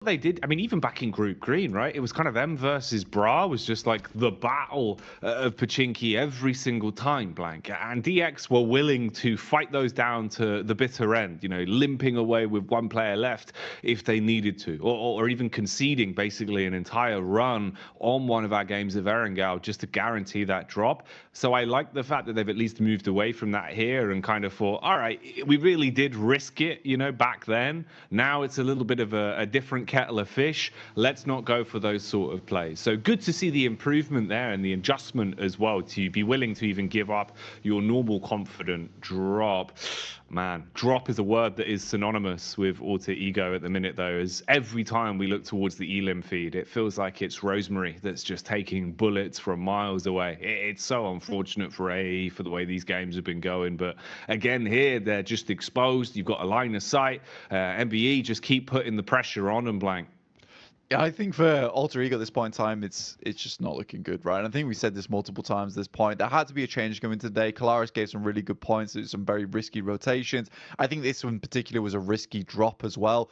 they did, I mean, even back in Group Green, right? It was kind of them versus Bra was just like the battle of Pachinki every single time, Blank. And DX were willing to fight those down to the bitter end, you know, limping away with one player left if they needed to, or even conceding basically an entire run on one of our games of Erangel just to guarantee that drop. So I like the fact that they've at least moved away from that here and kind of thought, all right, we really did risk it, you know, back then. Now it's a little bit of a different kettle of fish. Let's not go for those sort of plays. So good to see the improvement there and the adjustment as well to be willing to even give up your normal confident drop. Man, drop is a word that is synonymous with Alter Ego at the minute, though, as every time we look towards the Elim feed, it feels like it's Rosemary that's just taking bullets from miles away. It's so unfortunate for AE for the way these games have been going. But again, here, they're just exposed. You've got a line of sight. MBE just keep putting the pressure on and Blank. Yeah, I think for Alter Ego at this point in time, it's just not looking good, right? And I think we said this multiple times at this point. There had to be a change going today. Kalaris gave some really good points. There's some very risky rotations. I think this one in particular was a risky drop as well.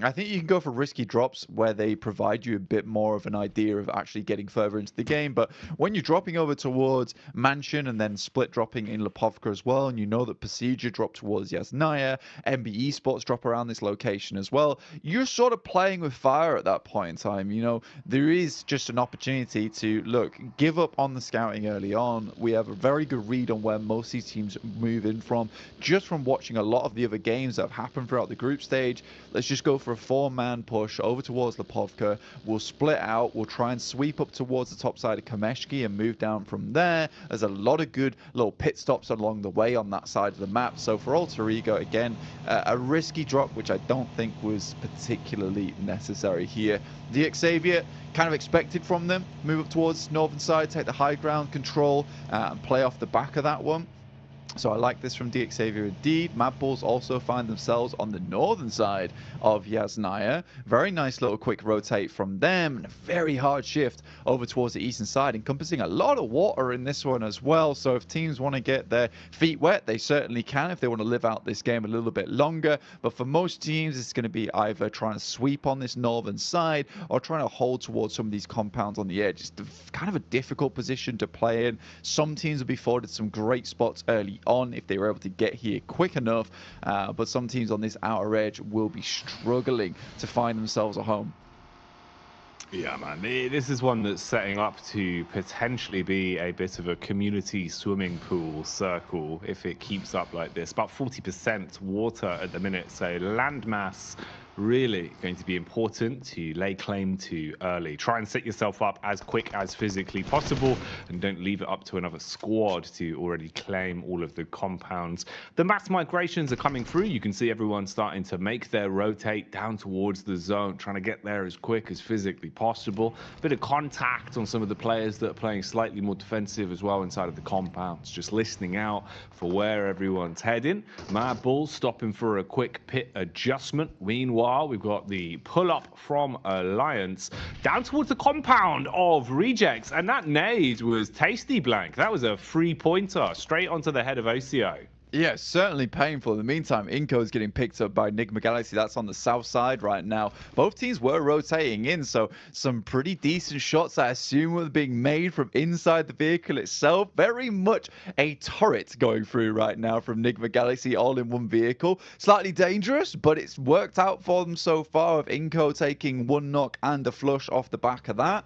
I think you can go for risky drops where they provide you a bit more of an idea of actually getting further into the game. But when you're dropping over towards Mansion and then split dropping in Lipovka as well, and you know that Procedure dropped towards Yasnaya, MBE Sports drop around this location as well, you're sort of playing with fire at that point in time. You know, there is just an opportunity to, look, give up on the scouting early on. We have a very good read on where most of these teams move in from, just from watching a lot of the other games that have happened throughout the group stage. Let's just go for a 4-man push over towards Lipovka. We'll split out. We'll try and sweep up towards the top side of Kameshki and move down from there. There's a lot of good little pit stops along the way on that side of the map. So for Alter Ego, again, a risky drop, which I don't think was particularly necessary here. The Xavier, kind of expected from them. Move up towards northern side, take the high ground control, and play off the back of that one. So I like this from DXavier indeed. Mad Bulls also find themselves on the northern side of Yasnaya. Very nice little quick rotate from them and a very hard shift over towards the eastern side, encompassing a lot of water in this one as well. So if teams want to get their feet wet, they certainly can if they want to live out this game a little bit longer. But for most teams, it's going to be either trying to sweep on this northern side or trying to hold towards some of these compounds on the edge. It's kind of a difficult position to play in. Some teams will be afforded some great spots early on if they were able to get here quick enough, but some teams on this outer edge will be struggling to find themselves a home. Yeah, man, this is one that's setting up to potentially be a bit of a community swimming pool circle if it keeps up like this. About 40% water at the minute, so landmass really going to be important to lay claim to early. Try and set yourself up as quick as physically possible and don't leave it up to another squad to already claim all of the compounds. The mass migrations are coming through. You can see everyone starting to make their rotate down towards the zone, trying to get there as quick as physically possible. Bit of contact on some of the players that are playing slightly more defensive as well inside of the compounds, just listening out for where everyone's heading. Mad Bulls stopping for a quick pit adjustment. Meanwhile, we've got the pull-up from Alliance down towards the compound of Rejects, and that nade was tasty, Blank. That was a 3-pointer straight onto the head of OCO. Yeah, certainly painful. In the meantime, Inco is getting picked up by Enigma Galaxy. That's on the south side right now. Both teams were rotating in, so some pretty decent shots, I assume, were being made from inside the vehicle itself. Very much a turret going through right now from Enigma Galaxy, all in one vehicle. Slightly dangerous, but it's worked out for them so far, with Inco taking one knock and a flush off the back of that.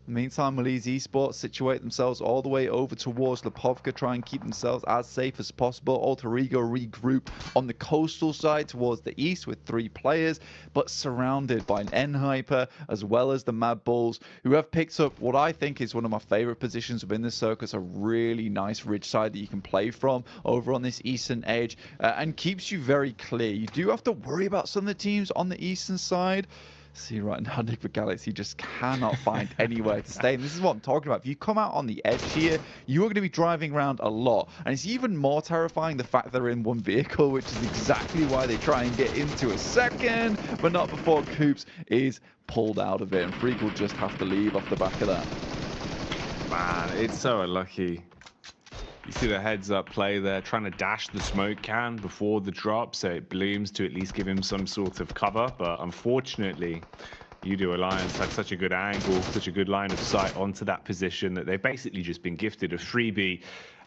In the meantime, Malise Esports situate themselves all the way over towards Lipovka, try and keep themselves as safe as possible. Alter Ego regroup on the coastal side towards the east with 3 players, but surrounded by an N-Hyper as well as the Mad Bulls, who have picked up what I think is one of my favorite positions within the circus, a really nice ridge side that you can play from over on this eastern edge, and keeps you very clear. You do have to worry about some of the teams on the eastern side. See right now, Enigma Galaxy just cannot find anywhere to stay. And this is what I'm talking about. If you come out on the edge here, you are going to be driving around a lot. And it's even more terrifying the fact they're in one vehicle, which is exactly why they try and get into a second, but not before Coops is pulled out of it. And Freak will just have to leave off the back of that. Man, it's so unlucky. You see the heads-up play there, trying to dash the smoke can before the drop, so it blooms to at least give him some sort of cover. But unfortunately, UDO Alliance had such a good angle, such a good line of sight onto that position that they've basically just been gifted a freebie.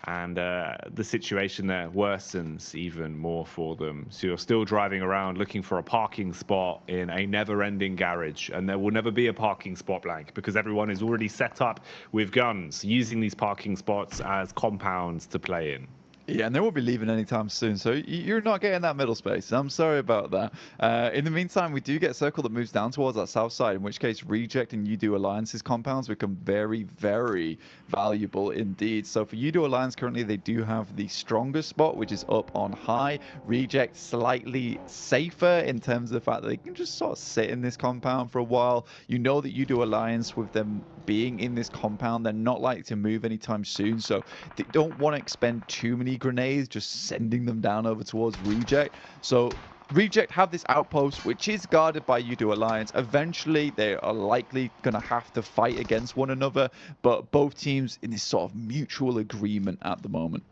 And the situation there worsens even more for them. So you're still driving around looking for a parking spot in a never-ending garage, and there will never be a parking spot blank because everyone is already set up with guns, using these parking spots as compounds to play in. Yeah, and they won't be leaving anytime soon, so you're not getting that middle space. I'm sorry about that. In the meantime, we do get a circle that moves down towards that south side, in which case Reject and UDO Alliance's compounds become very, very valuable indeed. So for UDO Alliance, currently they do have the strongest spot, which is up on high. Reject slightly safer in terms of the fact that they can just sort of sit in this compound for a while. You know that UDO Alliance, with them being in this compound, they're not likely to move anytime soon, so they don't want to expend too many grenades just sending them down over towards Reject. So Reject have this outpost which is guarded by UDO Alliance. Eventually they are likely going to have to fight against one another, but both teams in this sort of mutual agreement at the moment.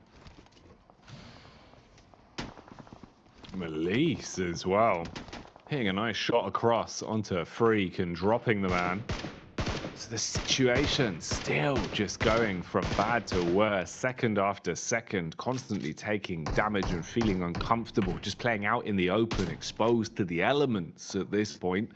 Melise as well, hitting a nice shot across onto a freak and dropping the man. So the situation still just going from bad to worse, second after second, constantly taking damage and feeling uncomfortable, just playing out in the open, exposed to the elements at this point.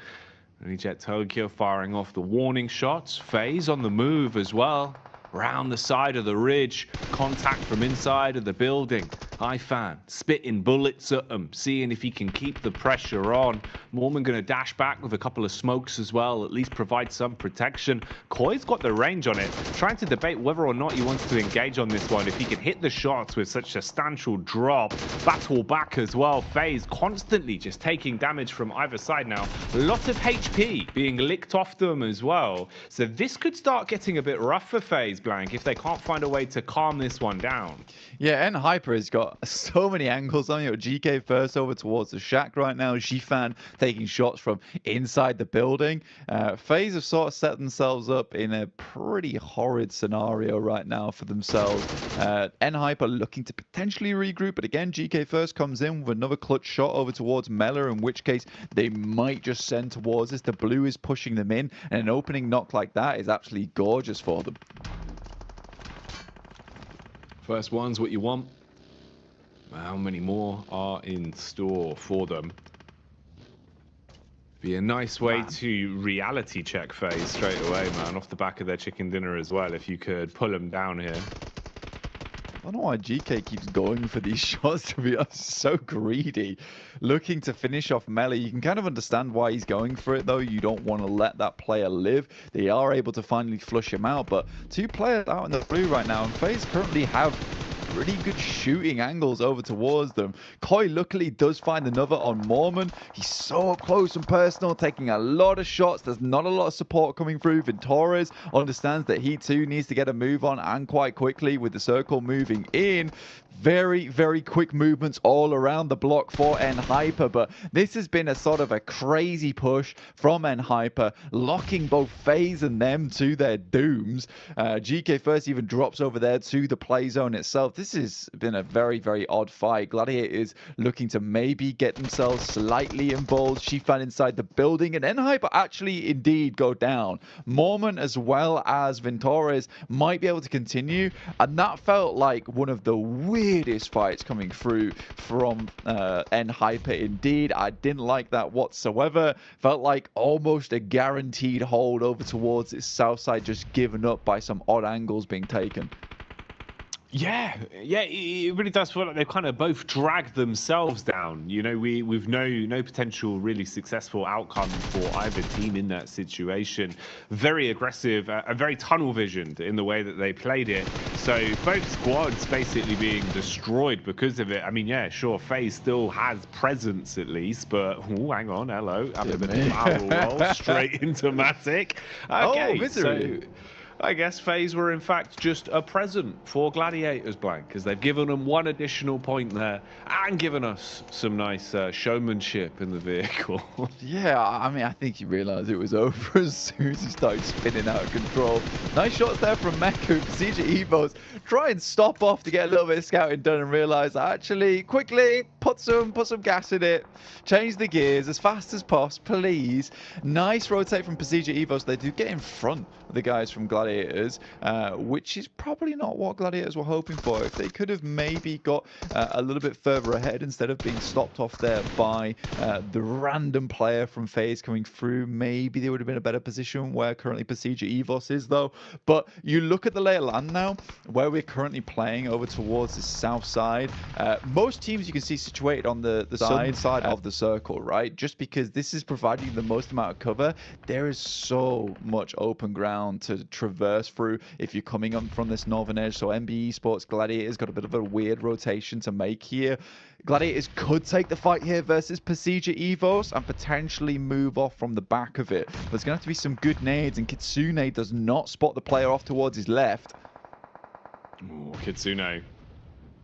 Reject Tokyo firing off the warning shots, FaZe on the move as well, round the side of the ridge, contact from inside of the building. Ifan spitting bullets at him, seeing if he can keep the pressure on. Mormon going to dash back with a couple of smokes as well, at least provide some protection. Koi's got the range on it, trying to debate whether or not he wants to engage on this one. If he can hit the shots with such a substantial drop, battle back as well. FaZe constantly just taking damage from either side now. A lot of HP being licked off them as well. So this could start getting a bit rough for FaZe, Blank, if they can't find a way to calm this one down. Yeah, and Hyper has got so many angles on you. GK first over towards the shack right now. Jifan taking shots from inside the building. FaZe have sort of set themselves up in a pretty horrid scenario right now for themselves. Hyper looking to potentially regroup, but again, GK first comes in with another clutch shot over towards Mela, in which case they might just send towards this. The blue is pushing them in, and an opening knock like that is absolutely gorgeous for them. First one's what you want. How many more are in store for them? Be a nice way to reality check FaZe straight away, man, off the back of their chicken dinner as well, if you could pull them down here. I don't know why GK keeps going for these shots, to be honest. So greedy. Looking to finish off Melee. You can kind of understand why he's going for it, though. You don't want to let that player live. They are able to finally flush him out, but two players out in the blue right now, and FaZe currently have pretty good shooting angles over towards them. Koi luckily does find another on Mormon. He's so up close and personal, taking a lot of shots. There's not a lot of support coming through. Ventores understands that he too needs to get a move on, and quite quickly with the circle moving in. Very, very quick movements all around the block for Hyper, but this has been a sort of a crazy push from Hyper, locking both FaZe and them to their dooms. GK first even drops over there to the play zone itself. This has been a very, very odd fight. Gladiator is looking to maybe get themselves slightly involved. Shifan inside the building, and Hyper actually indeed go down. Mormon as well as Ventores might be able to continue, and that felt like one of the weirdest fights coming through from Hyper indeed. I didn't like that whatsoever. Felt like almost a guaranteed hold over towards its south side, just given up by some odd angles being taken. Yeah, it really does feel like they've kind of both dragged themselves down. You know, we've no potential really successful outcome for either team in that situation. Very aggressive and very tunnel visioned in the way that they played it. So both squads basically being destroyed because of it. I mean, yeah, sure, FaZe still has presence at least, but hang on, hello, having a bit of barrel roll straight into Matic. Okay, oh, misery. I guess FaZe were in fact just a present for Gladiators, Blank, because they've given them one additional point there and given us some nice showmanship in the vehicle. Yeah, I mean, I think he realised it was over as soon as he started spinning out of control. Nice shots there from Meku. CJ Evos try and stop off to get a little bit of scouting done and realise that actually, quickly, put some gas in it, change the gears as fast as possible, please. Nice rotate from PCG Evos. They do get in front of the guys from Gladiators, which is probably not what Gladiators were hoping for. If they could have maybe got a little bit further ahead instead of being stopped off there by the random player from FaZe coming through, maybe they would have been in a better position where currently PCG Evos is, though. But you look at the lay of land now, where we're currently playing over towards the south side. Most teams you can see situated on the southern side of the circle, right? Just because this is providing the most amount of cover, there is so much open ground to traverse through if you're coming up from this northern edge. So MBE Sports Gladiators got a bit of a weird rotation to make here. Gladiators could take the fight here versus Pasija Evos and potentially move off from the back of it. There's going to have to be some good nades, and Kitsune does not spot the player off towards his left. Ooh, Kitsune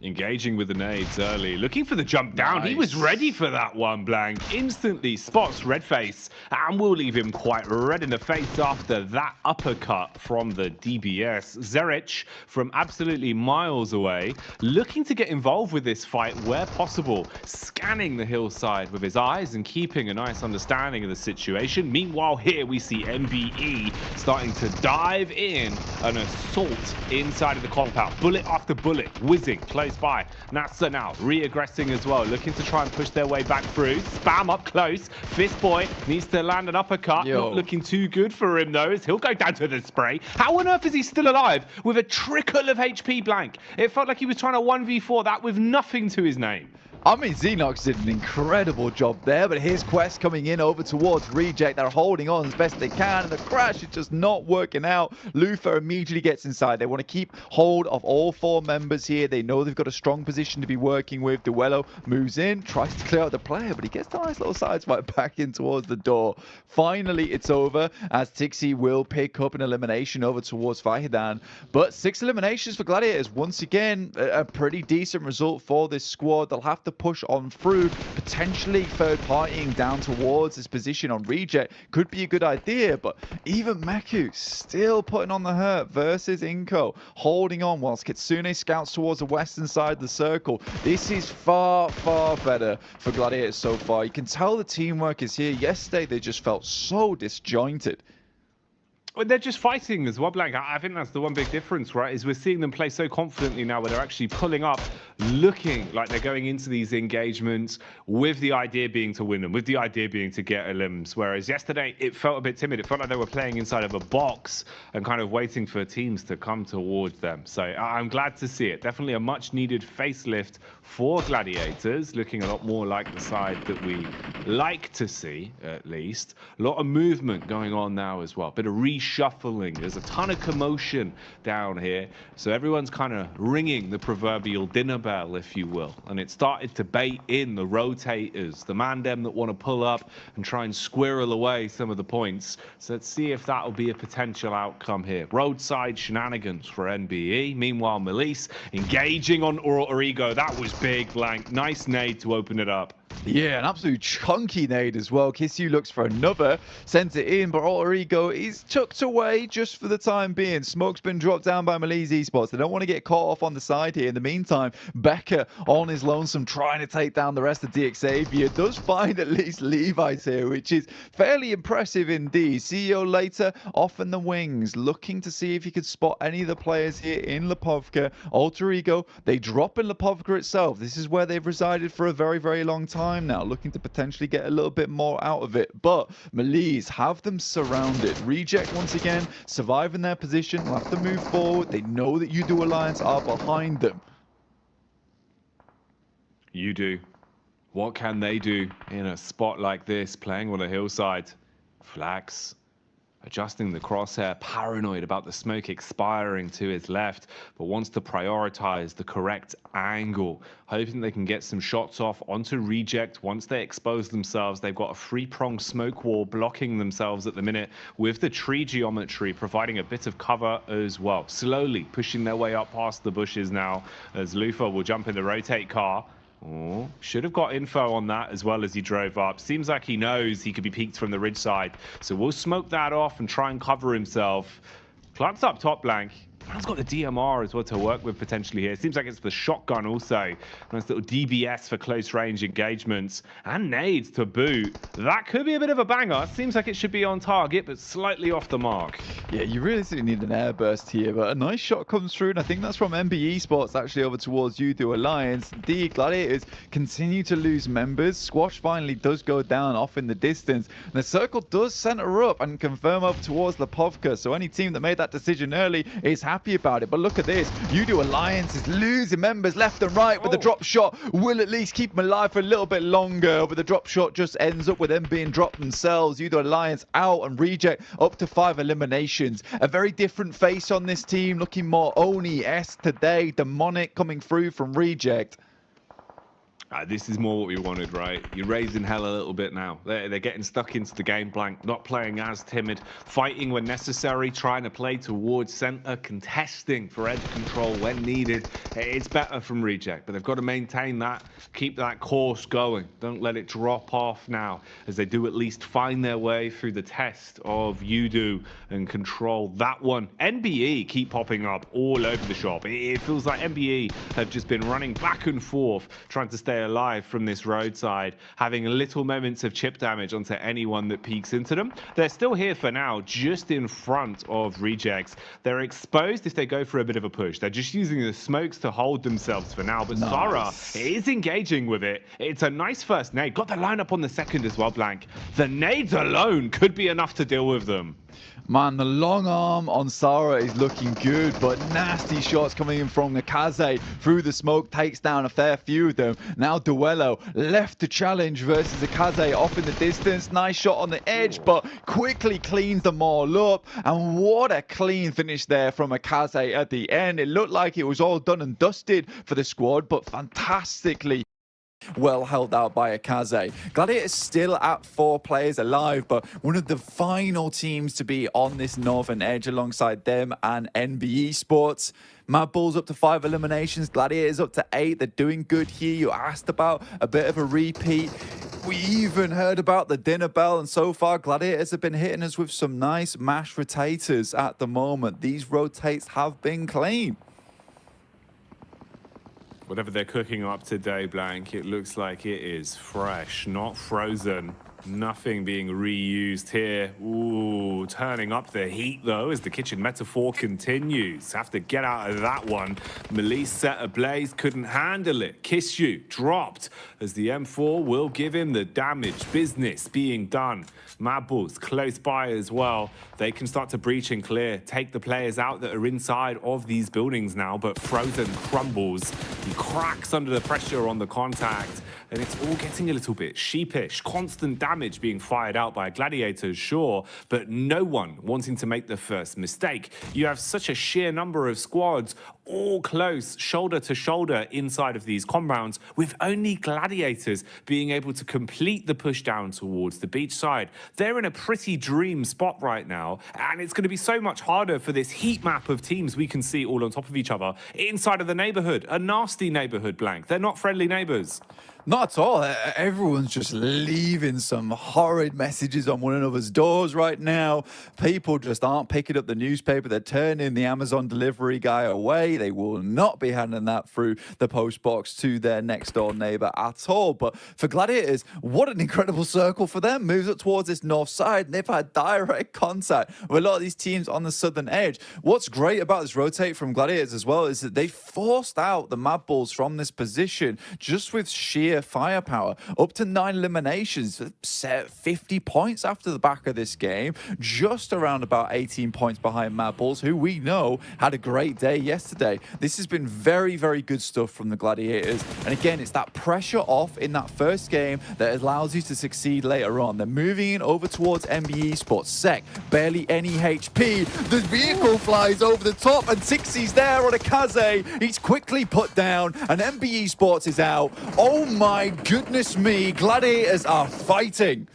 engaging with the nades early, looking for the jump down. Nice. He was ready for that one, Blank. Instantly spots Redface and will leave him quite red in the face after that uppercut from the DBS. Zerich from absolutely miles away, looking to get involved with this fight where possible, scanning the hillside with his eyes and keeping a nice understanding of the situation. Meanwhile, here we see MBE starting to dive in an assault inside of the compound. Bullet after bullet, whizzing close by. Natsa now re-aggressing as well, looking to try and push their way back through. Spam up close. Fist Boy needs to land an uppercut. Not looking too good for him though, as he'll go down to the spray. How on earth is he still alive with a trickle of HP, Blank? It felt like he was trying to 1v4 that with nothing to his name. I mean, Xenox did an incredible job there, but here's Quest coming in over towards Reject. They're holding on as best they can, and the crash is just not working out. Luther immediately gets inside. They want to keep hold of all four members here. They know they've got a strong position to be working with. Duello moves in, tries to clear out the player, but he gets a nice little sideswipe back in towards the door. Finally, it's over, as Tixie will pick up an elimination over towards Fahidan. But 6 eliminations for Gladiators. Once again, a pretty decent result for this squad. They'll have to push on through, potentially third partying down towards this position on Reject could be a good idea, but even Meku still putting on the hurt versus Inko, holding on whilst Kitsune scouts towards the western side of the circle. This is far, far better for Gladiators so far. You can tell the teamwork is here. Yesterday they just felt so disjointed. Well, they're just fighting as well, Blank. I think that's the one big difference, right? Is we're seeing them play so confidently now where they're actually pulling up, looking like they're going into these engagements with the idea being to win them, with the idea being to get elims. Whereas yesterday, it felt a bit timid. It felt like they were playing inside of a box and kind of waiting for teams to come towards them. So I'm glad to see it. Definitely a much needed facelift for Gladiators, looking a lot more like the side that we like to see, at least. A lot of movement going on now as well. Bit of reshuffling. There's a ton of commotion down here. So everyone's kind of ringing the proverbial dinner bell, if you will. And it started to bait in the rotators, the man-dem that want to pull up and try and squirrel away some of the points. So let's see if that'll be a potential outcome here. Roadside shenanigans for NBE. Meanwhile, Melise engaging on Origo. That was big, Blank. Nice nade to open it up. Yeah, an absolute chunky nade as well. Kisyu looks for another, sends it in, but Origo is tucked away just for the time being. Smoke's been dropped down by Malise Esports. They don't want to get caught off on the side here. In the meantime, Becker on his lonesome trying to take down the rest of DX Xavier. Does find at least Levi's here, which is fairly impressive indeed. CEO later off in the wings, looking to see if he could spot any of the players here in Lipovka. Alter Ego, they drop in Lipovka itself. This is where they've resided for a very, very long time now, looking to potentially get a little bit more out of it, but Malise have them surrounded. Reject once again surviving their position, will have to move forward. They know that UDO Alliance are behind them. UDO, what can they do in a spot like this, playing on a hillside? Flax adjusting the crosshair, paranoid about the smoke expiring to his left, but wants to prioritize the correct angle, hoping they can get some shots off onto Reject. Once they expose themselves, they've got a three-pronged smoke wall blocking themselves at the minute, with the tree geometry providing a bit of cover as well. Slowly pushing their way up past the bushes now, as Lufa will jump in the rotate car. Oh, should have got info on that as well as he drove up. Seems like he knows he could be peeked from the ridge side. So we'll smoke that off and try and cover himself. Plants up top blank. Man's got the DMR as well to work with potentially here. Seems like it's the shotgun also. Nice little DBS for close range engagements. And nades to boot. That could be a bit of a banger. Seems like it should be on target, but slightly off the mark. Yeah, you really need an airburst here, but a nice shot comes through, and I think that's from MBE Sports actually over towards Udo Alliance. The Gladiators continue to lose members. Squash finally does go down off in the distance. And the circle does center up and confirm up towards Lepovka. So any team that made that decision early is happy about it. But look at this. Udo Alliance is losing members left and right, but the drop shot will at least keep them alive for a little bit longer. But the drop shot just ends up with them being dropped themselves. Udo Alliance out and Reject up to 5 eliminations. A very different face on this team, looking more Oni-esque today. Demonic coming through from Reject. This is more what we wanted, right? You're raising hell a little bit now. They're getting stuck into the game blank, not playing as timid, fighting when necessary, trying to play towards center, contesting for edge control when needed. It's better from Reject, but they've got to maintain that, keep that course going. Don't let it drop off now, as they do at least find their way through the test of Udo and control that one. NBE keep popping up all over the shop. It feels like NBE have just been running back and forth, trying to stay alive from this roadside, having little moments of chip damage onto anyone that peeks into them. They're still here for now, just in front of Rejects. They're exposed if they go for a bit of a push. They're just using the smokes to hold themselves for now, but Zara is engaging with it. It's a nice first nade. Got the lineup on the second as well, Blank. The nades alone could be enough to deal with them. Man, the long arm on Sarah is looking good, but nasty shots coming in from the Kaze through the smoke, takes down a fair few of them. Now Duello left to challenge versus the Kaze off in the distance. Nice shot on the edge, but quickly cleans them all up. And what a clean finish there from a Kaze at the end. It looked like it was all done and dusted for the squad, but fantastically well held out by Akaze. Gladiators still at 4 players alive, but one of the final teams to be on this northern edge alongside them and NBE Sports. Mad Bulls up to 5 eliminations, Gladiators up to 8. They're doing good here. You asked about a bit of a repeat. We even heard about the dinner bell, and so far Gladiators have been hitting us with some nice mash rotators at the moment. These rotates have been clean. Whatever they're cooking up today, Blank, it looks like it is fresh, not frozen. Nothing being reused here. Ooh, turning up the heat, though, as the kitchen metaphor continues. Have to get out of that one. Melise set ablaze, couldn't handle it. Kiss You dropped, as the M4 will give him the damage. Business being done. Mad Bulls close by as well. They can start to breach and clear, take the players out that are inside of these buildings now, but Frozen crumbles. He cracks under the pressure on the contact, and it's all getting a little bit sheepish. Constant damage being fired out by Gladiators, sure, but no one wanting to make the first mistake. You have such a sheer number of squads all close, shoulder to shoulder inside of these compounds, with only Gladiators being able to complete the push down towards the beach side. They're in a pretty dream spot right now, and it's going to be so much harder for this heat map of teams we can see all on top of each other inside of the neighborhood. A nasty neighborhood, Blank. They're not friendly neighbors. Not at all. Everyone's just leaving some horrid messages on one another's doors right now. People just aren't picking up the newspaper. They're turning the Amazon delivery guy away. They will not be handing that through the post box to their next door neighbor at all. But for Gladiators, what an incredible circle for them. Moves up towards this north side, and they've had direct contact with a lot of these teams on the southern edge. What's great about this rotate from Gladiators as well is that they forced out the Mad Bulls from this position just with sheer sheer firepower. Up to 9 eliminations, set 50 points after the back of this game, just around about 18 points behind Mad Bulls, who we know had a great day yesterday. This has been very, very good stuff from the Gladiators. And again, it's that pressure off in that first game that allows you to succeed later on. They're moving in over towards MBE Sports. Sec, barely any HP. The vehicle flies over the top and Tixie's there on a Kaze. He's quickly put down and MBE Sports is out. Oh my goodness me, Gladiators are fighting.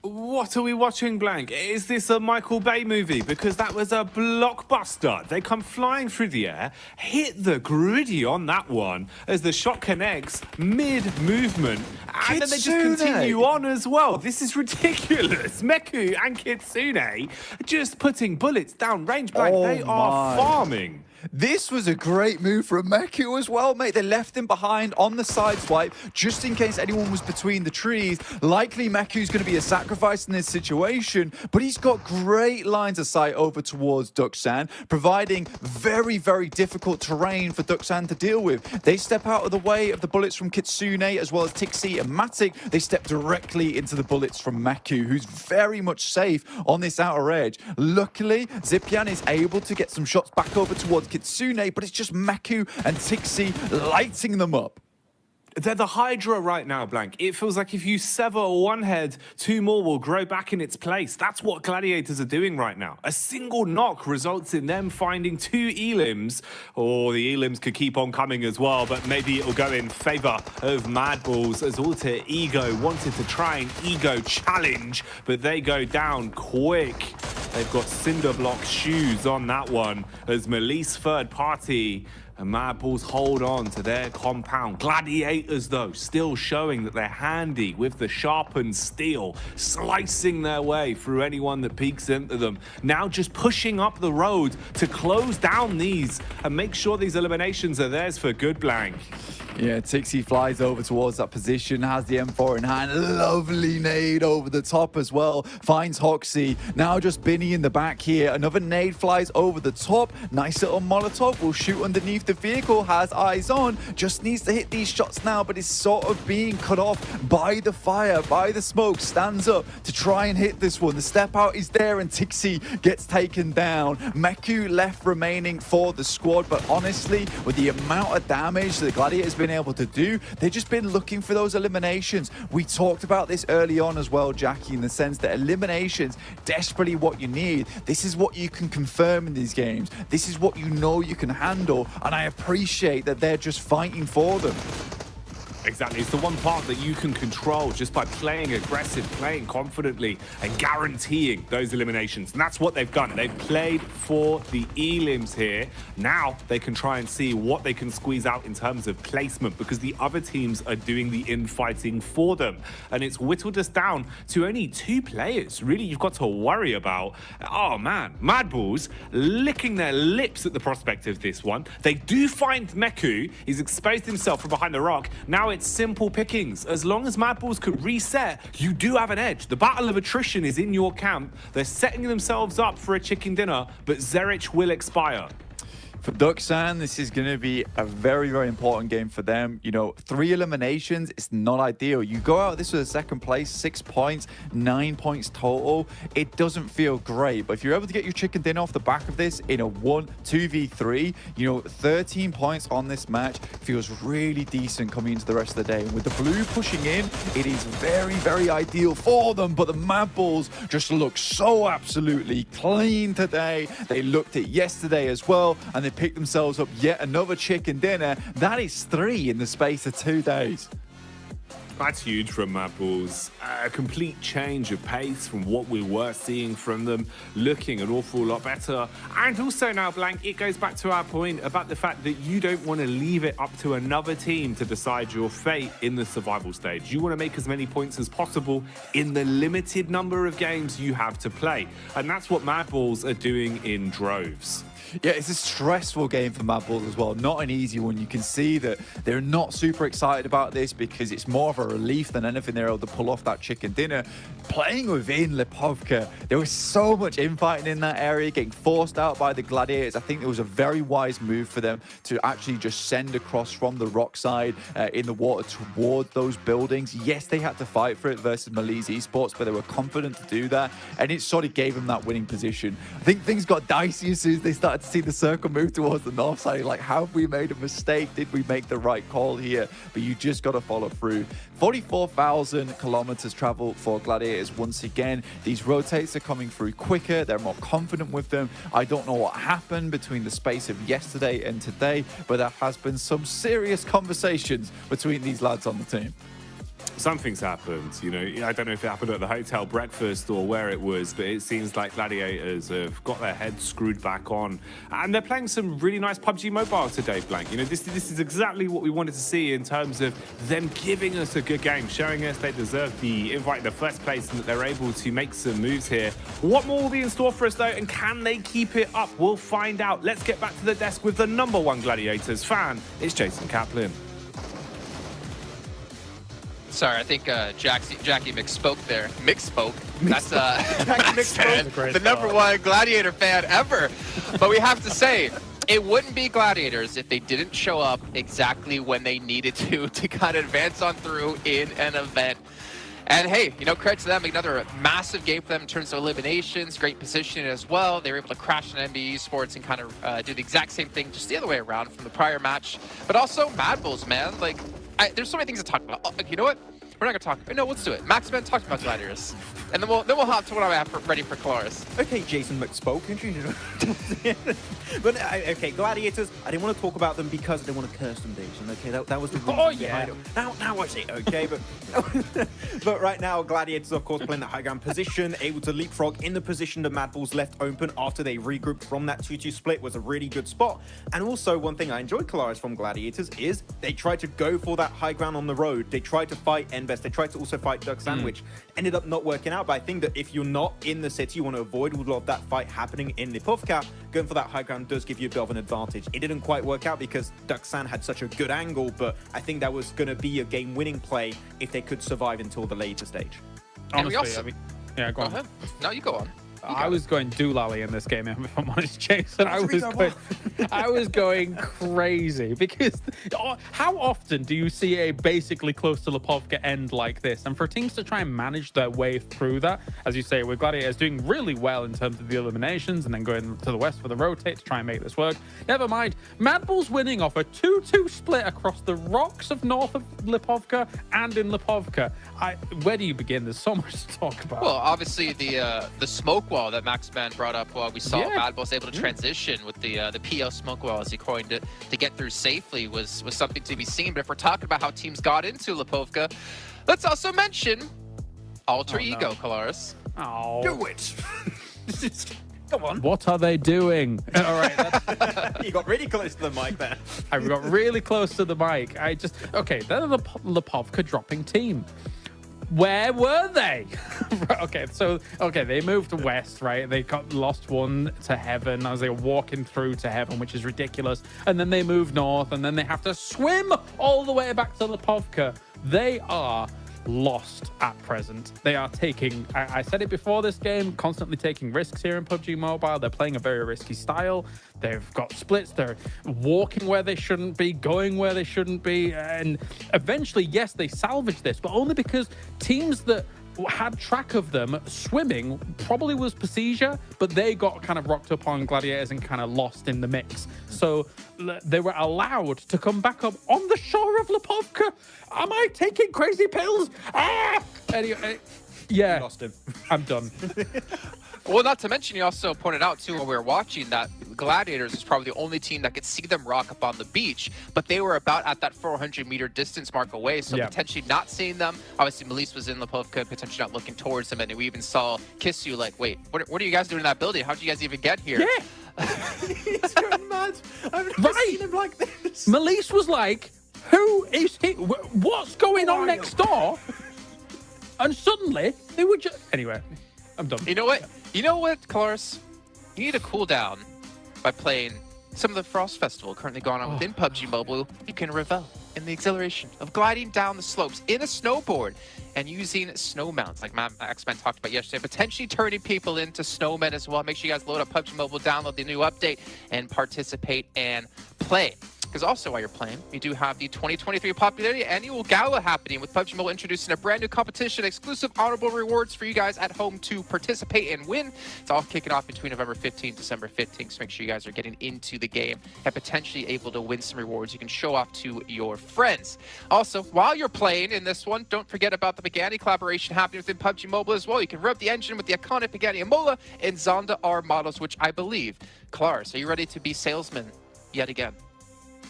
What are we watching, Blank? Is this a Michael Bay movie? Because that was a blockbuster. They come flying through the air, hit the griddy on that one as the shot connects mid-movement, and then they just continue on as well. This is ridiculous. Meku and Kitsune just putting bullets down range, Blank. They are farming. This was a great move from Meku as well, mate. They left him behind on the side swipe just in case anyone was between the trees. Likely Meku's going to be a sacrifice in this situation, but he's got great lines of sight over towards Duxan, providing very, very difficult terrain for Duxan to deal with. They step out of the way of the bullets from Kitsune as well as Tixie and Matic. They step directly into the bullets from Meku, who's very much safe on this outer edge. Luckily, Zipian is able to get some shots back over towards Kitsune, but it's just Meku and Tixie lighting them up. They're the Hydra right now, Blank. It feels like if you sever one head, 2 more will grow back in its place. That's what Gladiators are doing right now. A single knock results in them finding 2 elims, or the elims could keep on coming as well, but maybe it'll go in favor of Mad Bulls as Alter Ego wanted to try an ego challenge, but they go down quick. They've got cinder block shoes on that one as Melise third party and Mad Bulls hold on to their compound. Gladiators, though, still showing that they're handy with the sharpened steel, slicing their way through anyone that peeks into them. Now just pushing up the road to close down these and make sure these eliminations are theirs for good, Blank. Yeah, Tixie flies over towards that position, has the M4 in hand. Lovely nade over the top as well. Finds Hoxie. Now just Binny in the back here. Another nade flies over the top. Nice little Molotov. Will shoot underneath the vehicle. Has eyes on. Just needs to hit these shots now, but is sort of being cut off by the fire, by the smoke. Stands up to try and hit this one. The step out is there and Tixie gets taken down. Meku left remaining for the squad, but honestly, with the amount of damage the Gladiators been able to do, they've just been looking for those eliminations. We talked about this early on as well, Jackie, in the sense that eliminations desperately what you need. This is what you can confirm in these games. This is what you know you can handle, and I appreciate that they're just fighting for them. Exactly. It's the one part that you can control just by playing aggressive, playing confidently, and guaranteeing those eliminations. And that's what they've done. They've played for the elims here. Now they can try and see what they can squeeze out in terms of placement, because the other teams are doing the infighting for them. And it's whittled us down to only 2 players, really, you've got to worry about. Oh, man. Mad Bulls licking their lips at the prospect of this one. They do find Meku. He's exposed himself from behind the rock. Now it's simple pickings. As long as Mad Bulls could reset, you do have an edge. The battle of attrition is in your camp. They're setting themselves up for a chicken dinner, but Zerich will expire. For Duxan, this is going to be a very, very important game for them. You know, 3 eliminations, it's not ideal. You go out this with a second place, 6 points, 9 points total. It doesn't feel great, but if you're able to get your chicken dinner off the back of this in a 2v3, you know, 13 points on this match feels really decent coming into the rest of the day. And with the blue pushing in, it is very, very ideal for them, but the Mad Bulls just look so absolutely clean today. They looked at yesterday as well, and they picked themselves up yet another chicken dinner. That is 3 in the space of 2 days. That's huge from Mad Bulls. A complete change of pace from what we were seeing from them, looking an awful lot better. And also now, Blank, it goes back to our point about the fact that you don't want to leave it up to another team to decide your fate in the survival stage. You want to make as many points as possible in the limited number of games you have to play. And that's what Mad Bulls are doing in droves. Yeah, it's a stressful game for Mad Bulls as well. Not an easy one. You can see that they're not super excited about this because it's more of a relief than anything they're able to pull off that chicken dinner. Playing within Lipovka, there was so much infighting in that area, getting forced out by the Gladiators. I think it was a very wise move for them to actually just send across from the rock side in the water toward those buildings. Yes, they had to fight for it versus Malise Esports, but they were confident to do that, and it sort of gave them that winning position. I think things got dicey as soon as they started to see the circle move towards the north side. Like, have we made a mistake? Did we make the right call here? But you just got to follow through. 44,000 kilometers travel for Gladiators once again. These rotates are coming through quicker. They're more confident with them. I don't know what happened between the space of yesterday and today, but there has been some serious conversations between these lads on the team. Something's happened, you know. I don't know if it happened at the hotel breakfast or where it was, but it seems like Gladiators have got their heads screwed back on, and they're playing some really nice PUBG Mobile today, Blank. You know, this is exactly what we wanted to see in terms of them giving us a good game, showing us they deserve the invite in the first place and that they're able to make some moves here. What more will be in store for us, though, and can they keep it up? We'll find out. Let's get back to the desk with the #1 Gladiators fan. It's Jason Kaplan. Sorry, I think Jackie misspoke there. Mixspoke. That's the #1 Gladiator fan ever. But we have to say, it wouldn't be Gladiators if they didn't show up exactly when they needed to kind of advance on through in an event. And hey, you know, credit to them, another massive game for them in terms of eliminations, great positioning as well. They were able to crash an NBA Esports and kind of do the exact same thing, just the other way around from the prior match. But also, Mad Bulls, man, like, there's so many things to talk about. Oh, you know what? We're not gonna talk. No, let's do it. Maxman, talk about Gladiators, and then we'll hop to what I have ready for Colaris. Okay, Jason misspoke. But okay, Gladiators. I didn't want to talk about them because I didn't want to curse them, Jason. Okay, that was the reason. Oh yeah. Now I see. Okay, but right now, Gladiators, of course, playing the high ground position, able to leapfrog in the position that Mad Bulls left open after they regrouped from that 2-2 split was a really good spot. And also, one thing I enjoyed, Colaris, from Gladiators is they tried to go for that high ground on the road. They tried to fight Enbest. They tried to also fight Duck Sandwich. Ended up not working out, but I think that if you're not in the city, you want to avoid a lot of that fight happening in Lipovka. Going for that high ground does give you a bit of an advantage. It didn't quite work out because Duck Sand had such a good angle, but I think that was going to be a game-winning play if they could survive until the later stage. Honestly, I mean, yeah, go on. Ahead. No, you go on. I was going doolally in this game, if I'm honest, Jason. I was going crazy because how often do you see a basically close to Lipovka end like this? And for teams to try and manage their way through that, as you say, with Gladiators doing really well in terms of the eliminations and then going to the west for the rotate to try and make this work. Never mind, Mad Bulls winning off a 2-2 split across the rocks of north of Lipovka and in Lipovka. Where do you begin? There's so much to talk about. Well, obviously the smoke wall that Maxman brought up while we saw Mad Bulls able to transition with the PO smoke wall, as he coined it, to get through safely was something to be seen. But if we're talking about how teams got into Lipovka, let's also mention Alter Ego, Colaris. Oh. Do it! Come on. What are they doing? All right. You got really close to the mic there. I got really close to the mic. Okay, they're the Lipovka dropping team. Where were they? They moved west, right? They got lost one to heaven as they were walking through to heaven, which is ridiculous. And then they move north, and then they have to swim all the way back to Lipovka. They are lost at present. They are taking, I said it before this game, constantly taking risks here in PUBG Mobile. They're playing a very risky style. They've got splits. They're walking where they shouldn't be, going where they shouldn't be. And eventually, yes, they salvage this, but only because teams that had track of them swimming probably was Pasija, but they got kind of rocked up on Gladiators and kind of lost in the mix. So they were allowed to come back up on the shore of Lipovka. Am I taking crazy pills? Anyway, yeah, Lost him. I'm done. Well, not to mention, you also pointed out, too, when we were watching that Gladiators is probably the only team that could see them rock up on the beach, but they were about at that 400-meter distance mark away, so potentially not seeing them. Obviously, Malise was in Lipovka, potentially not looking towards them, and we even saw Kissu like, wait, what are you guys doing in that building? How did you guys even get here? Yeah. He's going mad. I've never seen him like this. Malise was like, who is he? What's going on next door? And suddenly, they were just... Anyway, I'm done. You know what, Colaris? You need to cool down by playing some of the Frost Festival currently going on within PUBG Mobile. You can revel in the exhilaration of gliding down the slopes in a snowboard and using snow mounts like X-Men talked about yesterday, potentially turning people into snowmen as well. Make sure you guys load up PUBG Mobile, download the new update, and participate and play. Because also while you're playing, we do have the 2023 Popularity Annual Gala happening with PUBG Mobile introducing a brand new competition, exclusive honorable rewards for you guys at home to participate and win. It's all kicking off between November 15th, December 15th, so make sure you guys are getting into the game and potentially able to win some rewards you can show off to your friends. Also, while you're playing in this one, don't forget about the Pagani collaboration happening within PUBG Mobile as well. You can rev the engine with the iconic Pagani Amola and Zonda R models, which I believe. Klars, are you ready to be salesman yet again?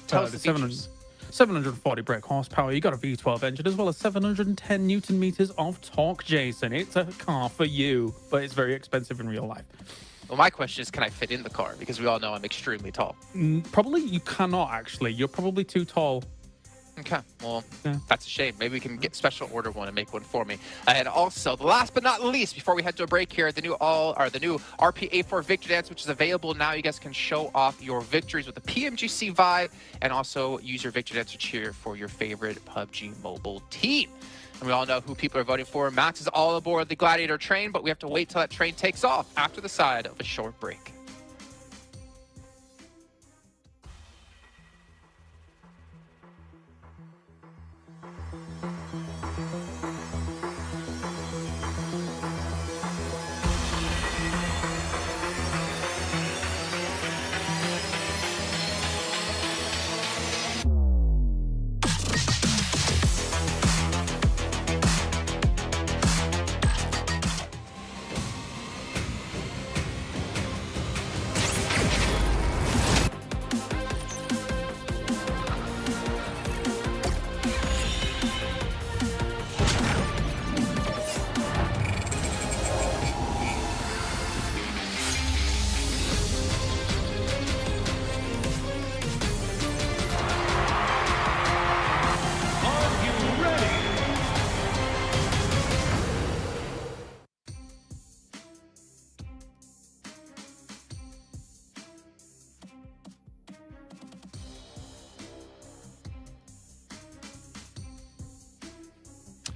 Tell us the 740 brake horsepower. You got a V12 engine as well as 710 Newton meters of torque, Jason. It's a car for you, but it's very expensive in real life. Well, my question is, can I fit in the car? Because we all know I'm extremely tall. Probably you cannot, actually. You're probably too tall. Okay, well, that's a shame. Maybe we can get special order one and make one for me. And also, last but not least, before we head to a break here, the new RP84 Victory Dance, which is available now. You guys can show off your victories with the PMGC vibe and also use your Victory Dance to cheer for your favorite PUBG Mobile team. And we all know who people are voting for. Max is all aboard the Gladiator train, but we have to wait till that train takes off after the side of a short break.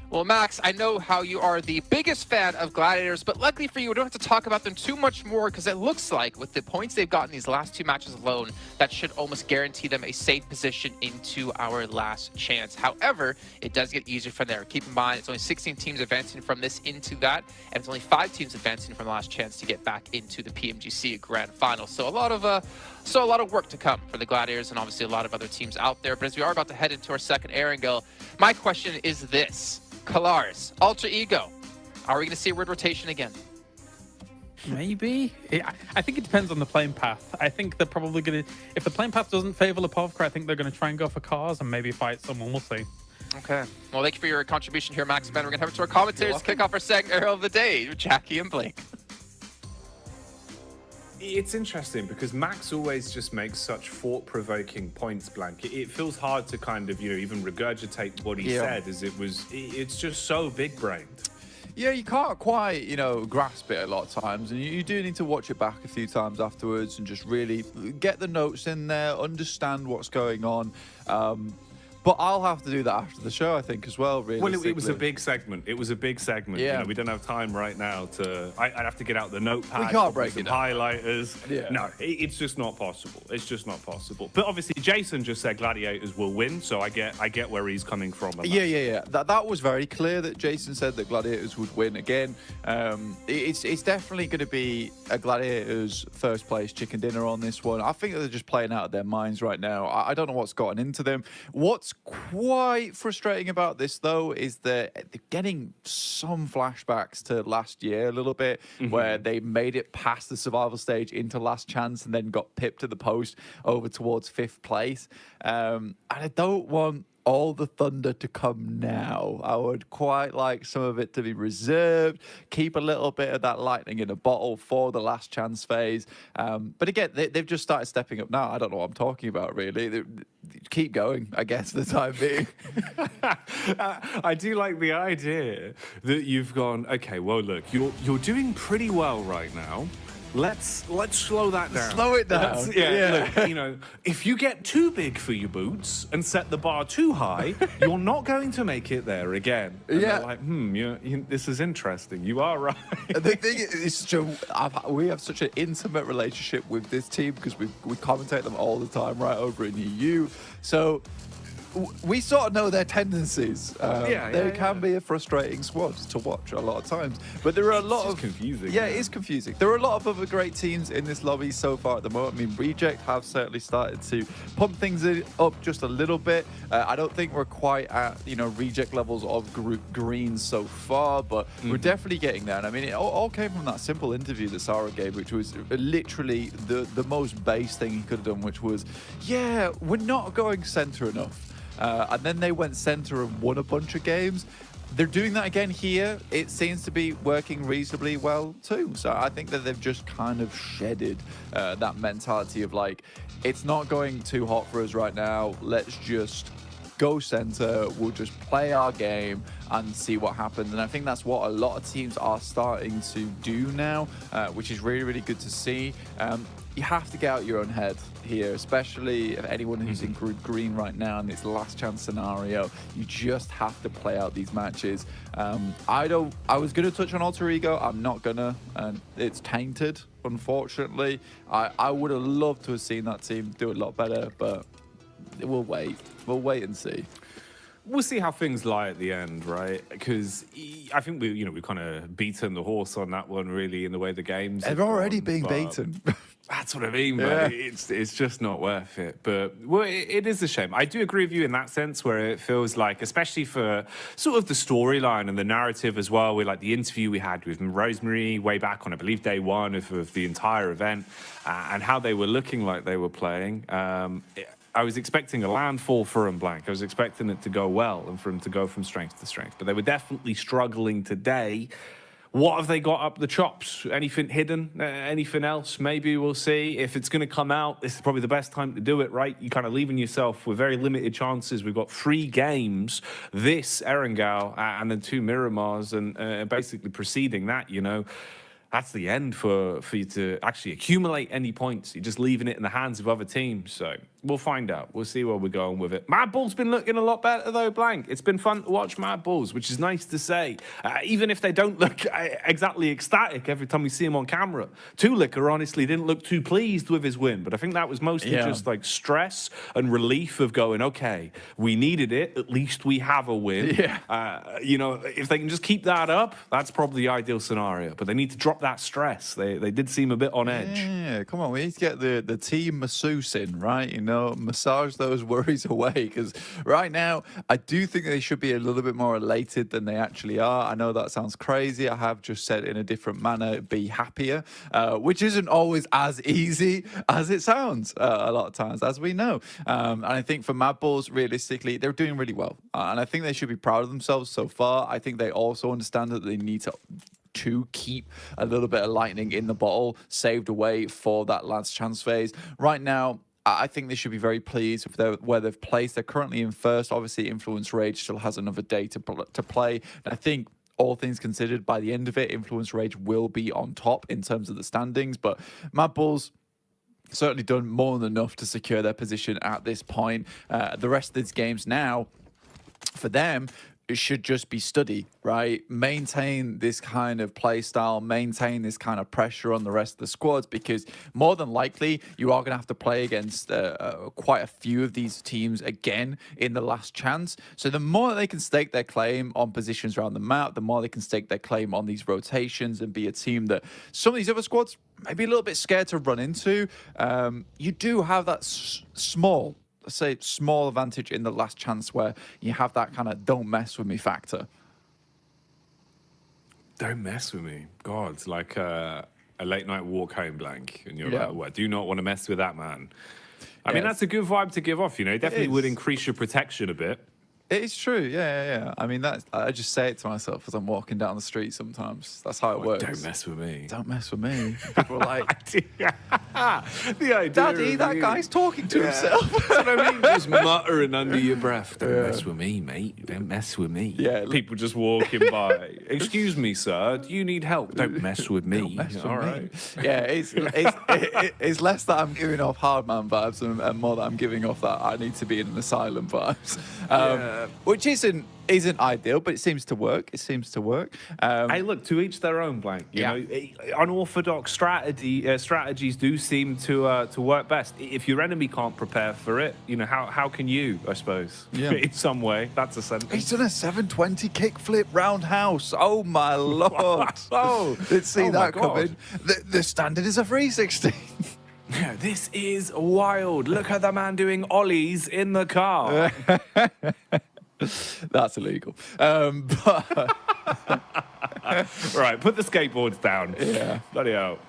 Well, Max, I know how you are the biggest fan of Gladiators, but luckily for you, we don't have to talk about them too much more because it looks like with the points they've gotten these last two matches alone, that should almost guarantee them a safe position into our last chance. However, it does get easier from there. Keep in mind, it's only 16 teams advancing from this into that, and it's only 5 teams advancing from the last chance to get back into the PMGC Grand Final. So a lot of work to come for the Gladiators and obviously a lot of other teams out there. But as we are about to head into our second air angle, my question is this. Klars, Alter Ego, are we going to see a word rotation again? Maybe. I think it depends on the playing path. I think they're probably going to... If the playing path doesn't favor Lipovka, I think they're going to try and go for cars and maybe fight someone. We'll see. Okay. Well, thank you for your contribution here, Max. Ben, we're going to head over to our commentators to kick off our second arrow of the day, Jackie and Blake. It's interesting because Max always just makes such thought-provoking points, Blank. It feels hard to kind of, even regurgitate what he said, as it's just so big-brained. Yeah, you can't quite, grasp it a lot of times, and you do need to watch it back a few times afterwards and just really get the notes in there, understand what's going on. But I'll have to do that after the show, I think, as well, really. Well, it was a big segment. It was a big segment. Yeah. We don't have time right now to... I'd have to get out the notepad. We can't break it down. Highlighters. Yeah. No, it's just not possible. It's just not possible. But obviously, Jason just said Gladiators will win, so I get where he's coming from. Yeah. That was very clear that Jason said that Gladiators would win again. It's definitely going to be a Gladiators first place chicken dinner on this one. I think they're just playing out of their minds right now. I don't know what's gotten into them. What's quite frustrating about this, though, is that they're getting some flashbacks to last year a little bit, where they made it past the survival stage into last chance and then got pipped to the post over towards 5th place. And I don't want all the thunder to come now. I would quite like some of it to be reserved, keep a little bit of that lightning in a bottle for the last chance phase. But again, they've just started stepping up now. I don't know what I'm talking about, really. Keep going, I guess, for the time being. I do like the idea that you've gone, okay, well, look, you're doing pretty well right now. let's slow that down. Slow it down. Look, you know, if you get too big for your boots and set the bar too high, you're not going to make it there again. And they're like, this is interesting. You are right. The thing is, Joe, we have such an intimate relationship with this team because we commentate them all the time right over in EU. So we sort of know their tendencies. They can be a frustrating squad to watch a lot of times. But there are a lot of confusing. Yeah, it is confusing. There are a lot of other great teams in this lobby so far at the moment. I mean, Reject have certainly started to pump things up just a little bit. I don't think we're quite at Reject levels of Group Green so far, but we're definitely getting there. And I mean, it all came from that simple interview that Sarah gave, which was literally the most base thing he could have done, which was, we're not going center enough. And then they went center and won a bunch of games. They're doing that again here. It seems to be working reasonably well too. So I think that they've just kind of shedded that mentality of like, it's not going too hot for us right now. Let's just go center. We'll just play our game and see what happens. And I think that's what a lot of teams are starting to do now, which is really, really good to see. You have to get out your own head here, especially anyone who's in Group Green right now in this last chance scenario. You just have to play out these matches. I was going to touch on Alter Ego. I'm not gonna, and it's tainted, unfortunately. I would have loved to have seen that team do a lot better, but we'll wait. We'll wait and see. We'll see how things lie at the end, right? Because I think we've kind of beaten the horse on that one, really, in the way the games. They're already being beaten. That's what I mean, man. It's just not worth it. But it is a shame. I do agree with you in that sense, where it feels like, especially for sort of the storyline and the narrative as well, with like the interview we had with Rosemary way back on, I believe, day one of the entire event, and how they were looking like they were playing. I was expecting a landfall for them, Blank. I was expecting it to go well and for them to go from strength to strength. But they were definitely struggling today. What have they got up the chops? Anything hidden? Anything else? Maybe we'll see. If it's going to come out, this is probably the best time to do it, right? You're kind of leaving yourself with very limited chances. We've got 3 games, this Erangel and then 2 Miramars, and basically preceding that, that's the end for you to actually accumulate any points. You're just leaving it in the hands of other teams. So we'll find out. We'll see where we're going with it. Mad Bull's been looking a lot better, though, Blank. It's been fun to watch Mad Bulls, which is nice to say. Even if they don't look exactly ecstatic every time we see him on camera. Tulicker, honestly, didn't look too pleased with his win. But I think that was mostly just like stress and relief of going, okay, we needed it. At least we have a win. If they can just keep that up, that's probably the ideal scenario. But they need to drop that stress. They did seem a bit on edge. Yeah, come on. We need to get the team masseuse in, right? Massage those worries away, because right now I do think they should be a little bit more elated than they actually are. I know that sounds crazy. I have just said in a different manner, be happier, which isn't always as easy as it sounds a lot of times, as we know. And I think for Mad Bulls, realistically, they're doing really well. And I think they should be proud of themselves so far. I think they also understand that they need to keep a little bit of lightning in the bottle saved away for that last chance phase. Right now, I think they should be very pleased with where they've placed. They're currently in first. Obviously, Influence Rage still has another day to play. And I think, all things considered, by the end of it, Influence Rage will be on top in terms of the standings. But Mad Bulls certainly done more than enough to secure their position at this point. The rest of these games now, for them, it should just be study, right? Maintain this kind of play style, maintain this kind of pressure on the rest of the squads, because more than likely you are going to have to play against quite a few of these teams again in the last chance. So the more they can stake their claim on positions around the map, the more they can stake their claim on these rotations and be a team that some of these other squads may be a little bit scared to run into. You do have that small advantage in the last chance where you have that kind of don't mess with me factor. Don't mess with me. God, it's like a late night walk home, Blank. And you're like, what? Do not want to mess with that man. I mean, that's a good vibe to give off, It definitely would increase your protection a bit. It's true, yeah. I mean, I just say it to myself as I'm walking down the street sometimes. That's how it works. Don't mess with me. Don't mess with me. People are like, the idea Daddy, that guy's talking to himself. That's what I mean. Just muttering under your breath. Don't mess with me, mate. Don't mess with me. Yeah. People just walking by. Excuse me, sir. Do you need help? Don't mess with me. Don't mess with All me. right. Yeah, it's less that I'm giving off hard man vibes and more that I'm giving off that I need to be in an asylum vibes. Which isn't ideal, but it seems to work. Hey, look, to each their own, Blank. You know, unorthodox strategies do seem to work best. If your enemy can't prepare for it, you know, how can you? I suppose. Yeah. In some way, that's a sentence. He's done a 720 kickflip roundhouse. Oh my lord! Didn't see that coming. The standard is a 360. Yeah, this is wild. Look at the man doing ollies in the car. That's illegal. Right, put the skateboards down. Yeah. Bloody hell.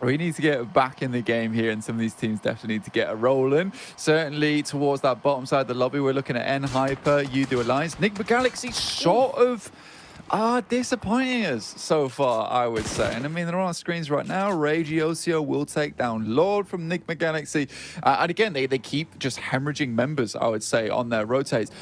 We need to get back in the game here, and some of these teams definitely need to get a rolling. Certainly towards that bottom side of the lobby, we're looking at N-Hyper, Udo Alliance. Nigma Galaxy sort of are disappointing us so far, I would say. And I mean, they're on our screens right now. Ragey OCO will take down Lord from Nigma Galaxy. And again, they keep just hemorrhaging members, I would say, on their rotates.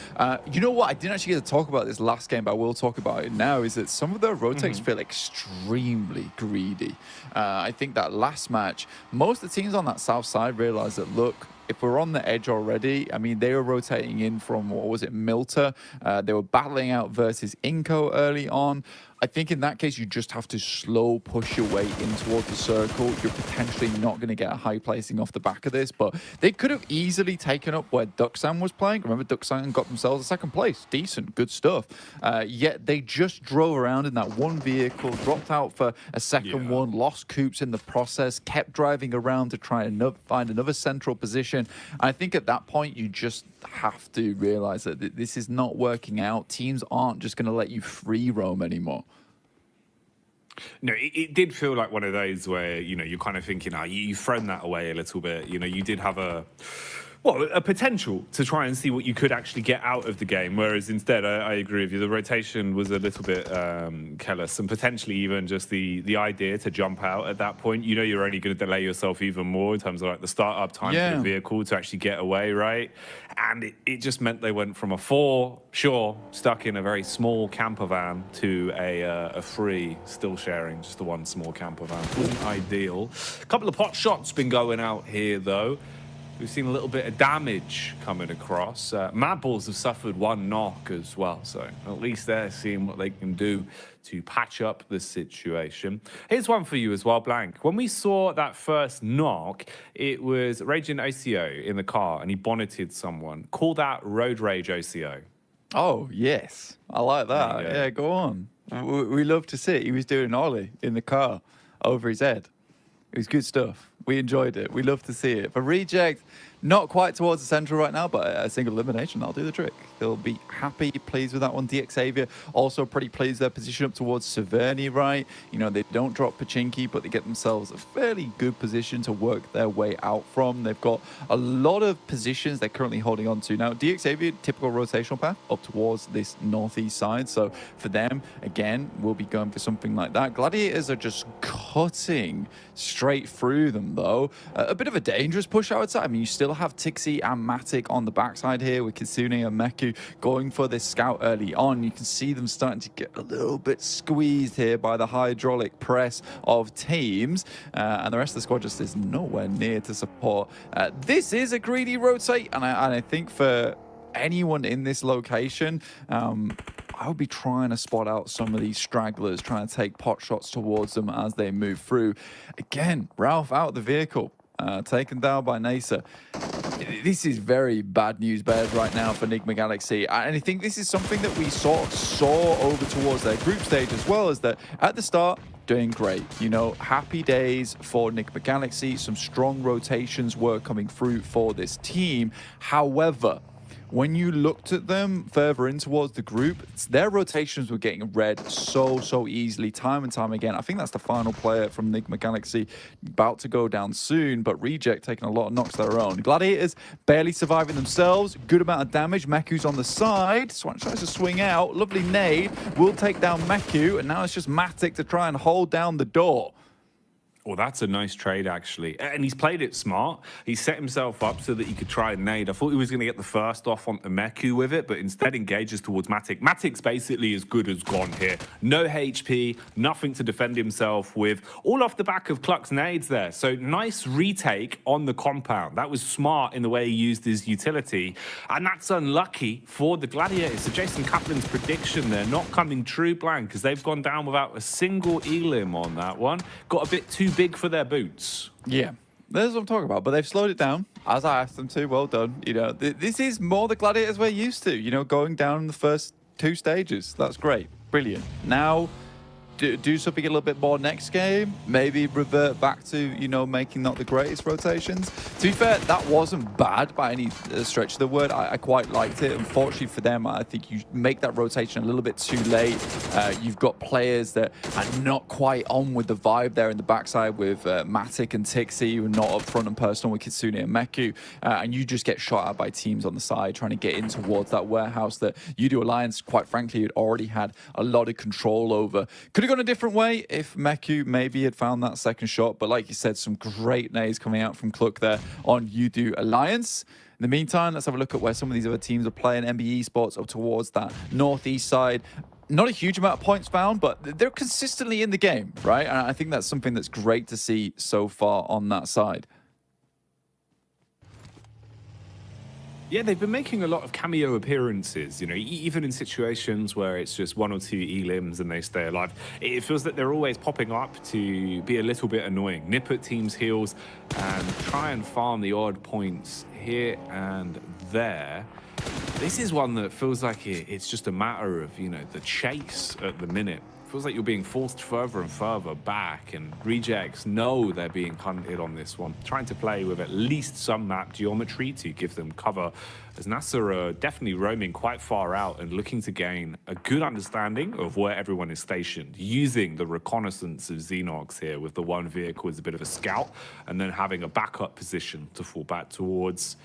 You know what? I didn't actually get to talk about this last game, but I will talk about it now, is that some of their rotates feel extremely greedy. I think that last match, most of the teams on that south side realized that, look, if we're on the edge already, I mean, they were rotating in from, what was it, Milta. They were battling out versus Inco early on. I think in that case, you just have to slow push your way in towards the circle. You're potentially not going to get a high placing off the back of this, but they could have easily taken up where Duxan was playing. Remember, Duxan got themselves a second place. Decent, good stuff. Yet they just drove around in that one vehicle, dropped out for a second one, lost coops in the process, kept driving around to try and find another central position. And I think at that point, you just have to realize that this is not working out. Teams aren't just going to let you free roam anymore. No, it did feel like one of those where, you know, you're kind of thinking, you've thrown that away a little bit. You know, you did have a potential to try and see what you could actually get out of the game. Whereas instead, I agree with you, the rotation was a little bit careless, and potentially even just the idea to jump out at that point. You know, you're only going to delay yourself even more in terms of like the startup time for the vehicle to actually get away, right? And it just meant they went from a 4, stuck in a very small camper van, to a 3, still sharing just the one small camper van. Wasn't ideal. A couple of pot shots been going out here, though. We've seen a little bit of damage coming across. Mad Balls have suffered 1 knock as well, so at least they're seeing what they can do to patch up the situation. Here's one for you as well, Blank. When we saw that first knock, it was Raging OCO in the car, and he bonneted someone. Call that Road Rage OCO. Oh, yes. I like that. Yeah, go on. We love to see it. He was doing an ollie in the car over his head. It was good stuff. We enjoyed it. We love to see it. For Reject, not quite towards the central right now, but a single elimination, that'll do the trick. They'll be happy, pleased with that one. DX Xavier also pretty pleased. Their position up towards Severny, right? You know, they don't drop Pachinki, but they get themselves a fairly good position to work their way out from. They've got a lot of positions they're currently holding on to. Now, DX Xavier, typical rotational path up towards this northeast side. So for them, again, we'll be going for something like that. Gladiators are just cutting straight through them, though. A bit of a dangerous push, I would say. I mean, you still have Tixi and Matic on the backside here with Kitsune and Meku going for this scout early on. You can see them starting to get a little bit squeezed here by the hydraulic press of teams, and the rest of the squad just is nowhere near to support. This is a greedy rotate, and I think for anyone in this location, I would be trying to spot out some of these stragglers, trying to take pot shots towards them as they move through. Again, Ralph out the vehicle, taken down by Nasa. This is very bad news bears right now for Nigma Galaxy. And I think this is something that we sort of saw over towards their group stage as well, is that at the start, doing great. You know, happy days for Nigma Galaxy. Some strong rotations were coming through for this team. However, when you looked at them further in towards the group, their rotations were getting read so easily, time and time again. I think that's the final player from Enigma Galaxy about to go down soon, but Reject taking a lot of knocks of their own. Gladiators barely surviving themselves, good amount of damage. Meku's on the side, Swan tries to swing out, lovely nade, will take down Meku, and now it's just Matic to try and hold down the door. Well, that's a nice trade, actually. And he's played it smart. He set himself up so that he could try and nade. I thought he was going to get the first off onto Meku with it, but instead engages towards Matic. Matic's basically as good as gone here. No HP, nothing to defend himself with, all off the back of Cluck's nades there. So nice retake on the compound. That was smart in the way he used his utility. And that's unlucky for the Gladiators. So Jason Kaplan's prediction there not coming true, Blank, because they've gone down without a single elim on that one. Got a bit too big for their boots. Yeah, that's what I'm talking about. But they've slowed it down, as I asked them to. Well done. You know, this is more the Gladiators we're used to. You know, going down in the first 2 stages. That's great. Brilliant. Now, do something a little bit more next game. Maybe revert back to, you know, making not the greatest rotations. To be fair, that wasn't bad by any stretch of the word. I quite liked it. Unfortunately for them, I think you make that rotation a little bit too late. You've got players that are not quite on with the vibe there in the backside with Matic and Tixi, who are not up front and personal with Kitsune and Meku. And you just get shot at by teams on the side trying to get in towards that warehouse that UDO Alliance, quite frankly, had already had a lot of control over. Could have gone a different way if Meku maybe had found that second shot, but like you said, some great nades coming out from Cluck there on UDO Alliance. In the meantime, let's have a look at where some of these other teams are playing. MBE Sports up towards that northeast side. Not a huge amount of points found, but they're consistently in the game, right? And I think that's something that's great to see so far on that side. Yeah, they've been making a lot of cameo appearances, you know, even in situations where it's just 1 or 2 elims and they stay alive. It feels that they're always popping up to be a little bit annoying, nip at teams' heels and try and farm the odd points here and there. This is one that feels like it's just a matter of, you know, the chase at the minute. Feels like you're being forced further and further back, and Rejects know they're being hunted on this one. Trying to play with at least some map geometry to give them cover, as NASA are definitely roaming quite far out and looking to gain a good understanding of where everyone is stationed, using the reconnaissance of Xenox here with the one vehicle as a bit of a scout, and then having a backup position to fall back towards.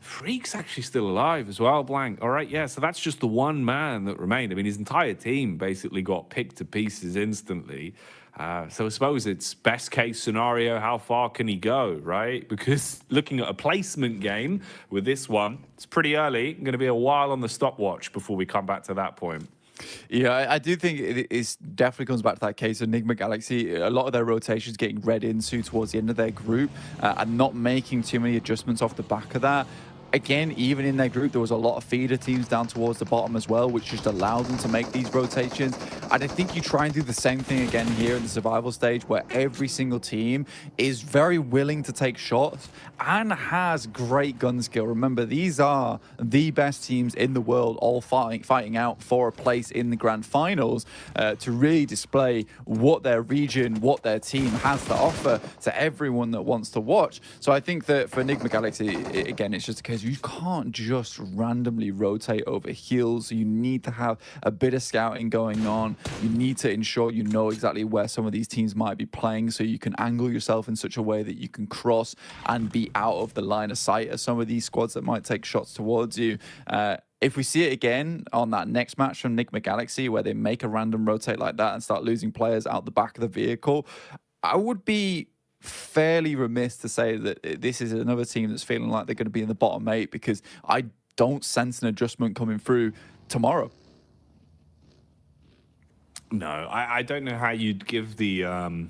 Freak's actually still alive as well, Blank. All right, yeah, so that's just the one man that remained. I mean, his entire team basically got picked to pieces instantly. So I suppose it's best case scenario, how far can he go, right? Because looking at a placement game with this one, it's pretty early. Going to be a while on the stopwatch before we come back to that point. Yeah, I do think it definitely comes back to that case of Enigma Galaxy. A lot of their rotations getting read into towards the end of their group and not making too many adjustments off the back of that. Again, even in their group, there was a lot of feeder teams down towards the bottom as well, which just allowed them to make these rotations. And I think you try and do the same thing again here in the survival stage, where every single team is very willing to take shots and has great gun skill. Remember, these are the best teams in the world, all fighting out for a place in the grand finals to really display what their region, what their team has to offer to everyone that wants to watch. So I think that for Enigma Galaxy, again, it's just a case you can't just randomly rotate over heals. You need to have a bit of scouting going on. You need to ensure you know exactly where some of these teams might be playing so you can angle yourself in such a way that you can cross and be out of the line of sight of some of these squads that might take shots towards you. If we see it again on that next match from Enigma Galaxy where they make a random rotate like that and start losing players out the back of the vehicle, I would be fairly remiss to say that this is another team that's feeling like they're going to be in the bottom 8, because I don't sense an adjustment coming through tomorrow. No, I don't know how you'd give the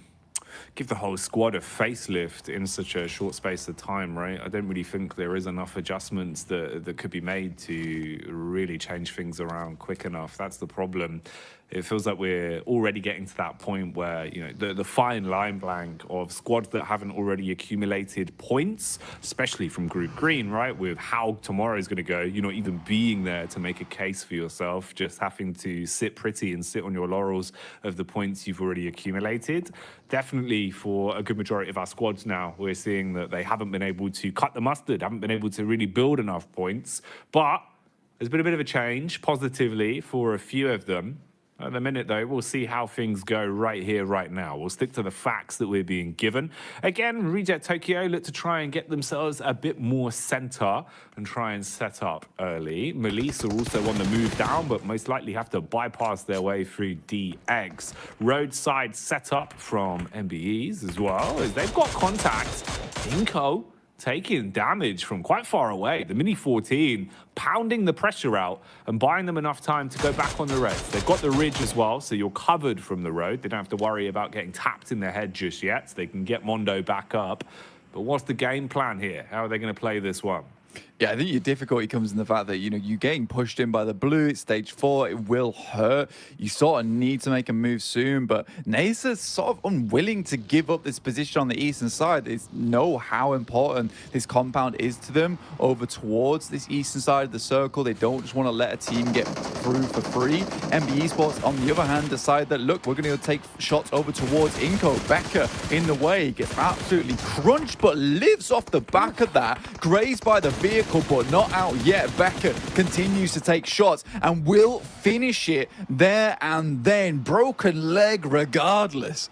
whole squad a facelift in such a short space of time, right? I don't really think there is enough adjustments that could be made to really change things around quick enough. That's the problem. It feels like we're already getting to that point where, you know, the fine line, Blank, of squads that haven't already accumulated points, especially from Group Green, right, with how tomorrow is going to go. You're not even being there to make a case for yourself, just having to sit pretty and sit on your laurels of the points you've already accumulated. Definitely unfortunately for a good majority of our squads now, we're seeing that they haven't been able to cut the mustard, haven't been able to really build enough points. But there's been a bit of a change positively for a few of them. At the minute, though, we'll see how things go right here, right now. We'll stick to the facts that we're being given. Again, Reject Tokyo look to try and get themselves a bit more center and try and set up early. Melissa are also on the move down, but most likely have to bypass their way through DX. Roadside setup from MBEs as well, as they've got contact. Inco taking damage from quite far away. The Mini 14 pounding the pressure out and buying them enough time to go back on the res. They've got the ridge as well, so you're covered from the road. They don't have to worry about getting tapped in the head just yet. So they can get Mondo back up. But what's the game plan here? How are they going to play this one? Yeah, I think your difficulty comes in the fact that, you know, you're getting pushed in by the blue. It's stage 4. It will hurt. You sort of need to make a move soon, but Nasa's sort of unwilling to give up this position on the eastern side. They know how important this compound is to them over towards this eastern side of the circle. They don't just want to let a team get through for free. MB Esports, on the other hand, decide that, look, we're going to take shots over towards Inco. Becker in the way, gets absolutely crunched, but lives off the back of that. Grazed by the vehicle, but not out yet. Becker continues to take shots and will finish it there and then. Broken leg regardless.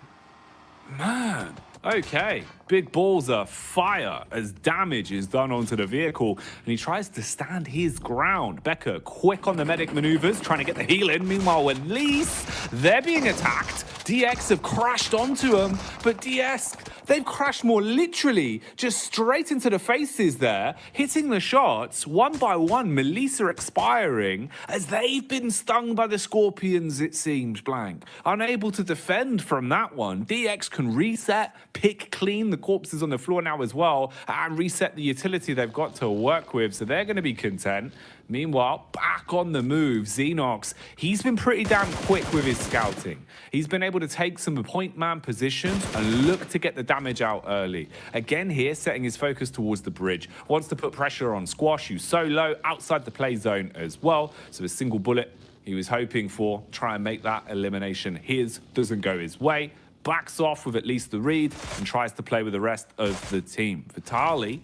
Man, okay. Big balls are fire as damage is done onto the vehicle, and he tries to stand his ground. Becker quick on the medic maneuvers, trying to get the heal in. Meanwhile, with Lease, they're being attacked. DX have crashed onto him, but DS, they've crashed more literally just straight into the faces there, hitting the shots one by one. Melissa expiring as they've been stung by the Scorpions, it seems, blank. Unable to defend from that one. DX can reset, pick clean the corpses on the floor now as well, and reset the utility they've got to work with, so they're going to be content. Meanwhile, back on the move, Xenox, he's been pretty damn quick with his scouting. He's been able to take some point man positions and look to get the damage out early. Again here, setting his focus towards the bridge. Wants to put pressure on Squash, who's so low outside the play zone as well. So a single bullet he was hoping for, try and make that elimination his, doesn't go his way. Backs off with at least the read and tries to play with the rest of the team. Vitali,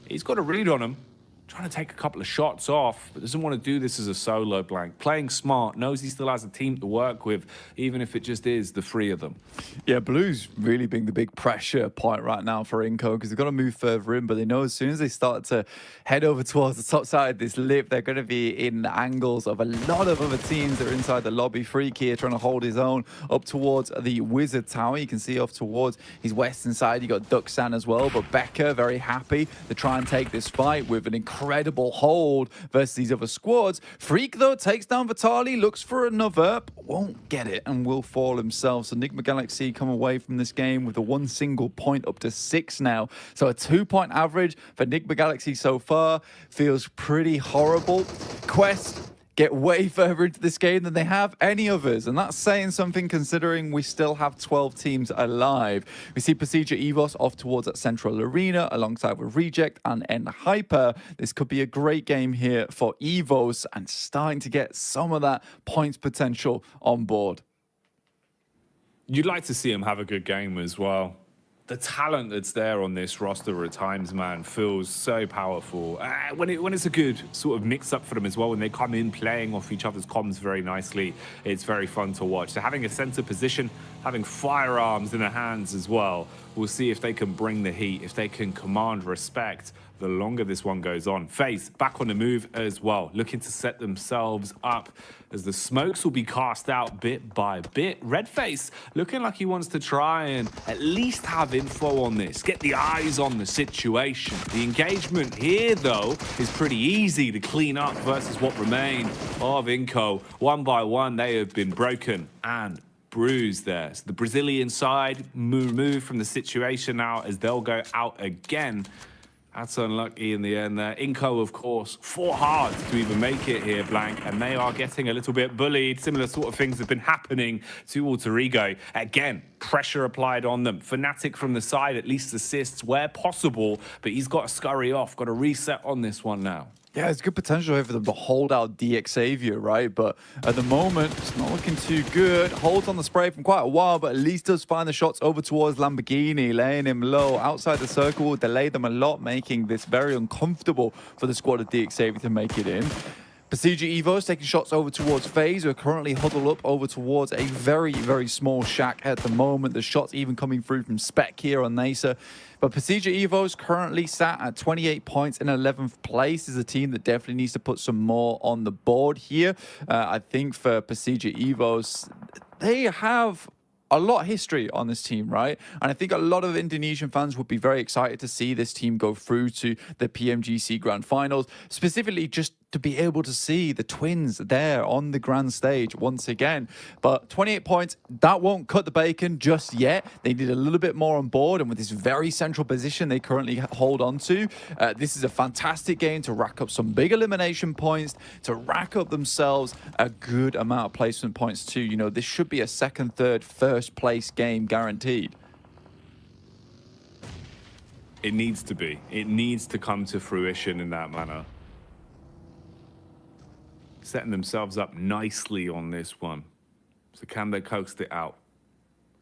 he's got a read on him. Trying to take a couple of shots off, but doesn't want to do this as a solo blank. Playing smart, knows he still has a team to work with, even if it just is the 3 of them. Yeah, Blue's really being the big pressure point right now for Inco, because they've got to move further in, but they know as soon as they start to head over towards the top side of this lip, they're going to be in the angles of a lot of other teams that are inside the lobby. Freak here trying to hold his own up towards the Wizard Tower. You can see off towards his western side, you got Ducksan as well, but Becker very happy to try and take this fight with an incredible hold versus these other squads. Freak, though, takes down Vitali, looks for another, but won't get it and will fall himself. So Enigma Galaxy come away from this game with a 1 single point, up to 6 now. So a 2-point average for Enigma Galaxy so far feels pretty horrible. Quest get way further into this game than they have any others, and that's saying something considering we still have 12 teams alive. We see Procedure Evos off towards that central arena alongside with Reject and End Hyper. This could be a great game here for Evos and starting to get some of that points potential on board. You'd like to see him have a good game as well. The talent that's there on this roster at times, man, feels so powerful. When it's a good sort of mix-up for them as well, when they come in playing off each other's comms very nicely, it's very fun to watch. So having a center position, having firearms in their hands as well, we'll see if they can bring the heat, if they can command respect the longer this one goes on. FaZe back on the move as well, looking to set themselves up as the smokes will be cast out bit by bit. Redface looking like he wants to try and at least have info on this, get the eyes on the situation. The engagement here, though, is pretty easy to clean up versus what remained of Inco. One by one, they have been broken and bruised there. So the Brazilian side removed from the situation now as they'll go out again. That's unlucky in the end there. Inco, of course, fought hard to even make it here, blank, and they are getting a little bit bullied. Similar sort of things have been happening to Alter Ego. Again, pressure applied on them. Fnatic from the side at least assists where possible, but he's got to scurry off, got to reset on this one now. Yeah, there's good potential here for them to hold out DX Xavier, right? But at the moment, it's not looking too good. Holds on the spray from quite a while, but at least does find the shots over towards Lamborghini, laying him low. Outside the circle will delay them a lot, making this very uncomfortable for the squad of DX Xavier to make it in. Pcg Evos taking shots over towards FaZe, who are currently huddled up over towards a very, very small shack at the moment. The shots even coming through from Spec here on Nasa. But Pcg Evos currently sat at 28 points in 11th place. Is a team that definitely needs to put some more on the board here. I think for Pcg Evos, they have a lot of history on this team, right? And I think a lot of Indonesian fans would be very excited to see this team go through to the PMGC Grand Finals, specifically just to be able to see the twins there on the grand stage once again. But 28 points, that won't cut the bacon just yet. They need a little bit more on board, and with this very central position they currently hold on to, this is a fantastic game to rack up some big elimination points, to rack up themselves a good amount of placement points too. You know, this should be a second, third, first place game guaranteed. It needs to be. It needs to come to fruition in that manner. Setting themselves up nicely on this one. So can they coax it out?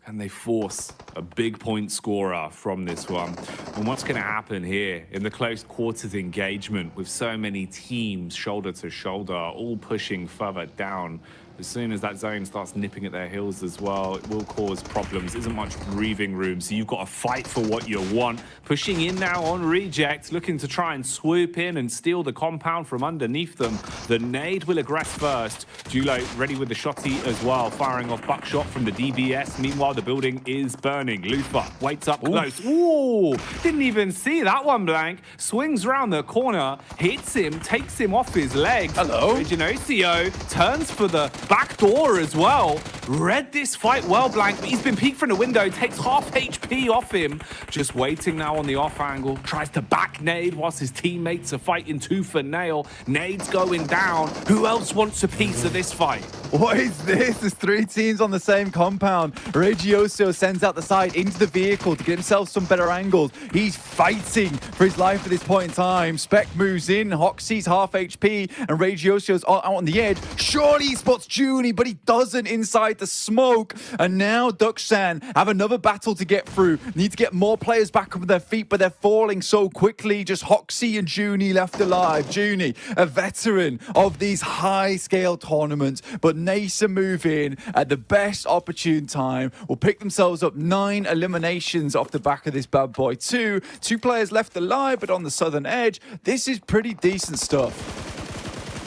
Can they force a big point scorer from this one? And what's going to happen here in the close quarters engagement with so many teams shoulder to shoulder, all pushing further down? As soon as that zone starts nipping at their heels as well, it will cause problems. Isn't much breathing room, so you've got to fight for what you want. Pushing in now on Reject, looking to try and swoop in and steal the compound from underneath them. The nade will aggress first. Julo ready with the shotty as well, firing off buckshot from the DBS. Meanwhile, the building is burning. Lufa waits up close. Ooh, didn't even see that one, Blank. Swings round the corner, hits him, takes him off his legs. Hello. Genocio turns for the back door as well. Read this fight well, Blank, but he's been peeked from the window, takes half HP off him. Just waiting now on the off angle, tries to back nade whilst his teammates are fighting tooth for nail. Nade's going down. Who else wants a piece of this fight? What is this? There's three teams on the same compound. Regioso sends out the side into the vehicle to get himself some better angles. He's fighting for his life at this point in time. Spec moves in, Hoxie's half HP, and Regioso's out on the edge. Surely he spots Junie, but he doesn't inside the smoke. And now Duckshan have another battle to get through. Need to get more players back up on their feet, but they're falling so quickly. Just Hoxie and Junie left alive. Junie, a veteran of these high-scale tournaments, but Nasa move in at the best opportune time. Will pick themselves up 9 eliminations off the back of this bad boy too. 2 players left alive, but on the southern edge, this is pretty decent stuff.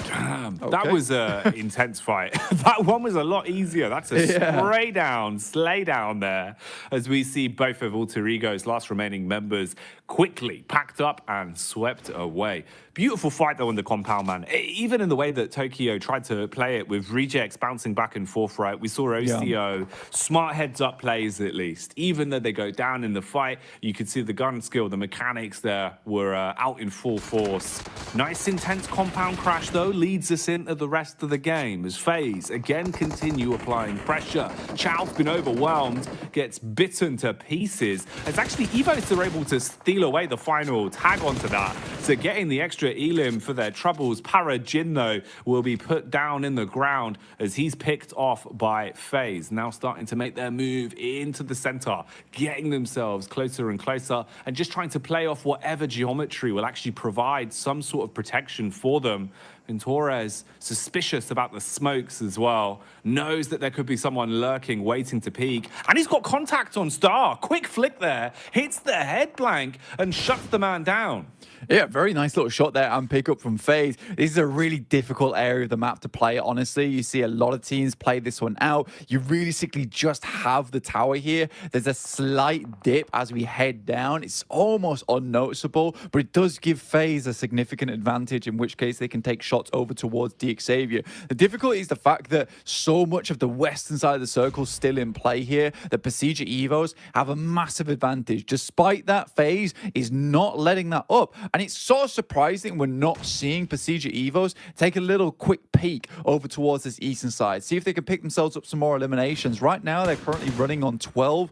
Damn, Okay. that was an intense fight. That one was a lot easier. That's a spray down, slay down there, as we see both of Alter Ego's last remaining members quickly packed up and swept away. Beautiful fight, though, in the compound, man. Even in the way that Tokyo tried to play it with rejects bouncing back and forth, right? We saw OCO, smart heads-up plays, at least. Even though they go down in the fight, you could see the gun skill, the mechanics there were out in full force. Nice, intense compound crash, though, leads us into the rest of the game as FaZe again continue applying pressure. Chow's been overwhelmed, gets bitten to pieces. It's actually Evos are able to steal away the final tag onto that. So getting the extra elim for their troubles. Parajin, though, will be put down in the ground as he's picked off by FaZe. Now starting to make their move into the center, getting themselves closer and closer, and just trying to play off whatever geometry will actually provide some sort of protection for them. And Torres, suspicious about the smokes as well, knows that there could be someone lurking, waiting to peek. And he's got contact on Star. Quick flick there, hits the head blank, and shuts the man down. Yeah, very nice little shot there and pick up from FaZe. This is a really difficult area of the map to play, honestly. You see a lot of teams play this one out. You realistically just have the tower here. There's a slight dip as we head down. It's almost unnoticeable, but it does give FaZe a significant advantage, in which case they can take shots over towards DX Xavier. The difficulty is the fact that so much of the western side of the circle is still in play here. The Pcg Evos have a massive advantage. Despite that, FaZe is not letting that up. And it's sort of surprising we're not seeing Pcga Evos take a little quick peek over towards this eastern side. See if they can pick themselves up some more eliminations. Right now, they're currently running on 12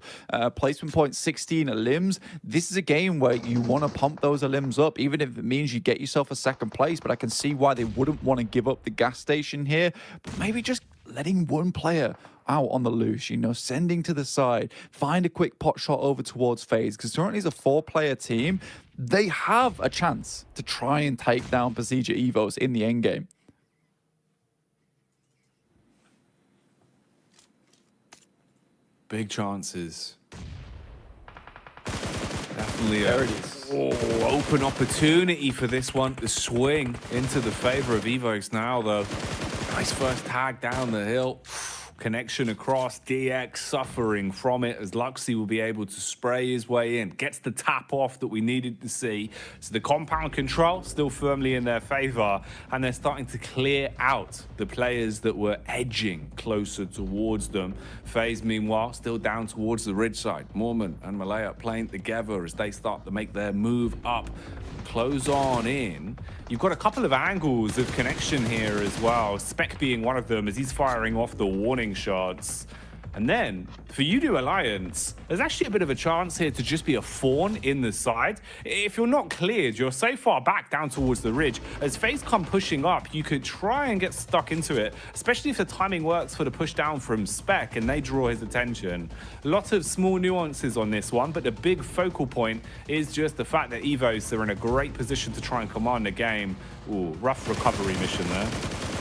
placement points, 16 elims. This is a game where you want to pump those elims up, even if it means you get yourself a second place. But I can see why they wouldn't want to give up the gas station here. But maybe just letting one player out on the loose, you know, sending to the side, find a quick pot shot over towards FaZe, because currently it's a 4-player team. They have a chance to try and take down Pcga Evos in the end game. Big chances. Definitely There it is. open opportunity for this one to swing into the favor of Evos now, though. Nice first tag down the hill. Connection across. DX suffering from it as Luxy will be able to spray his way in. Gets the tap off that we needed to see. So the compound control still firmly in their favor, and they're starting to clear out the players that were edging closer towards them. FaZe, meanwhile, still down towards the ridge side. Mormon and Malaya playing together as they start to make their move up. Close on in. You've got a couple of angles of connection here as well. Spec being one of them as he's firing off the warning shots. And then, for Udo Alliance, there's actually a bit of a chance here to just be a fawn in the side. If you're not cleared, you're so far back down towards the ridge. As FaZe come pushing up, you could try and get stuck into it, especially if the timing works for the push down from Spec and they draw his attention. Lots of small nuances on this one, but the big focal point is just the fact that Evos are in a great position to try and command the game. Ooh, rough recovery mission there.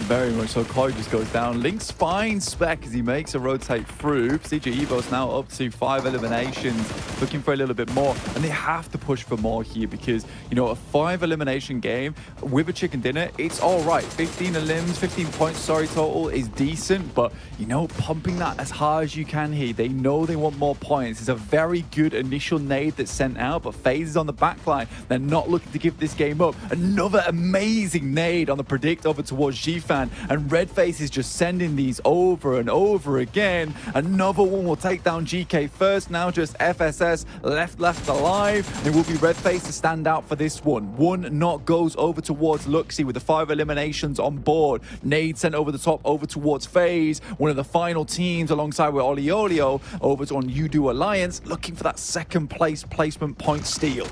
Very much so. Chloe just goes down. Link's fine Spec as he makes a rotate through. Pcga Evos now up to 5 eliminations, looking for a little bit more. And they have to push for more here because, you know, a 5 elimination game with a chicken dinner, it's all right. 15 elims, 15 points, sorry, total is decent. But, you know, pumping that as hard as you can here. They know they want more points. It's a very good initial nade that's sent out, but FaZe is on the back line. They're not looking to give this game up. Another amazing nade on the predict over towards GFan. And Redface is just sending these over and over again. Another one will take down GK first. Now just FSS left alive. It will be Redface to stand out for this one. One knock goes over towards Luxy with the 5 eliminations on board. Nade sent over the top over towards FaZe. One of the final teams alongside with Oliolio over on Udo Alliance, looking for that second place placement point steal.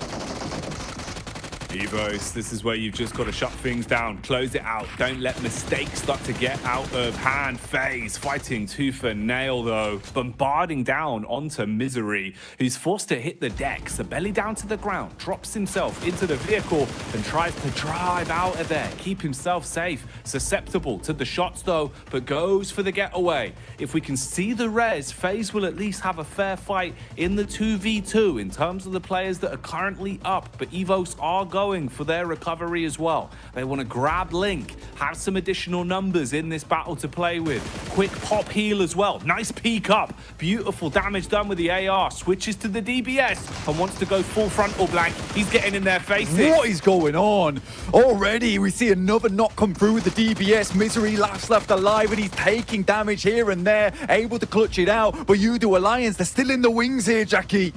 Evos, this is where you've just got to shut things down, close it out, don't let mistakes start to get out of hand. FaZe fighting tooth and nail though, bombarding down onto Misery, who's forced to hit the deck, so belly down to the ground, drops himself into the vehicle and tries to drive out of there, keep himself safe, susceptible to the shots though, but goes for the getaway. If we can see the res, FaZe will at least have a fair fight in the 2v2 in terms of the players that are currently up, but Evos are going for their recovery as well. They want to grab Link, have some additional numbers in this battle to play with. Quick pop heal as well. Nice peek up. Beautiful damage done with the AR. Switches to the DBS and wants to go full frontal blank. He's getting in their faces. What is going on? Already we see another knock come through with the DBS. Misery left alive and he's taking damage here and there, able to clutch it out. But Udo Alliance, they're still in the wings here, Jackie.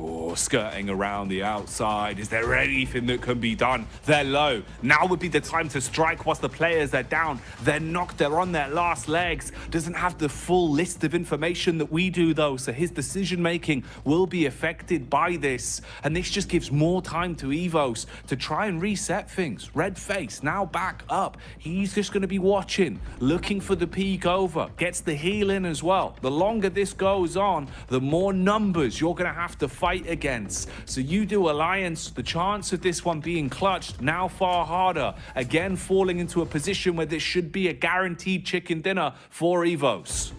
Oh, skirting around the outside. Is there anything that can be done? They're low. Now would be the time to strike whilst the players are down. They're knocked. They're on their last legs. Doesn't have the full list of information that we do, though, so his decision-making will be affected by this. And this just gives more time to Evos to try and reset things. Redface now back up. He's just going to be watching, looking for the peek over. Gets the heal in as well. The longer this goes on, the more numbers you're going to have to fight against. So you do Alliance, the chance of this one being clutched now far harder. Again, falling into a position where this should be a guaranteed chicken dinner for Evos.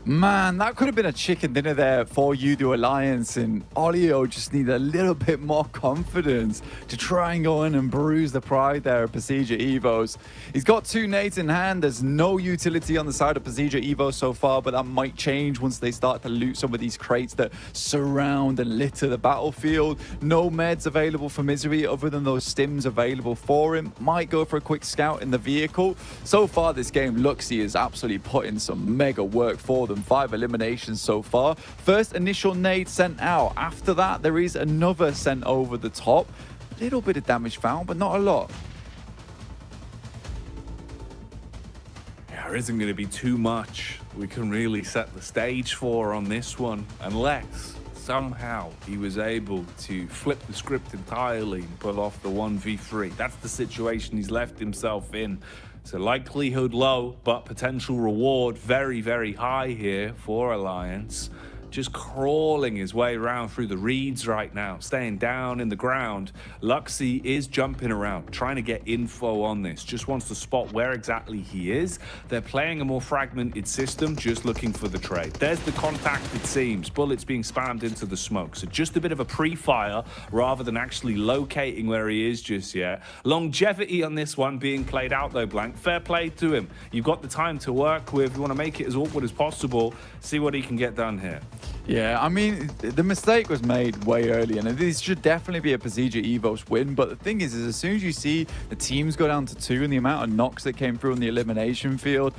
Man, that could have been a chicken dinner there for Udo Alliance, and Olio just need a little bit more confidence to try and go in and bruise the pride there of Pcga Evos. He's got 2 nades in hand. There's no utility on the side of Pcga Evos so far, but that might change once they start to loot some of these crates that surround and litter the battlefield. No meds available for Misery other than those stims available for him. Might go for a quick scout in the vehicle. So far this game, Luxy is absolutely putting some mega work for them. 5 eliminations so far. First initial nade sent out. After that, there is another sent over the top. little bit of damage found, but not a lot. There isn't going to be too much we can really set the stage for on this one, unless somehow he was able to flip the script entirely and pull off the 1v3. That's the situation he's left himself in. So likelihood low, but potential reward very, very high here for Alliance. Just crawling his way around through the reeds right now, staying down in the ground. Luxy is jumping around, trying to get info on this, just wants to spot where exactly he is. They're playing a more fragmented system, just looking for the trade. There's the contact, it seems. Bullets being spammed into the smoke. So just a bit of a pre-fire rather than actually locating where he is just yet. Longevity on this one being played out though, Blank. Fair play to him. You've got the time to work with. You want to make it as awkward as possible. See what he can get done here. Yeah, I mean, the mistake was made way early, and this should definitely be a PCG Evos win. But the thing is as soon as you see the teams go down to 2 and the amount of knocks that came through on the elimination field,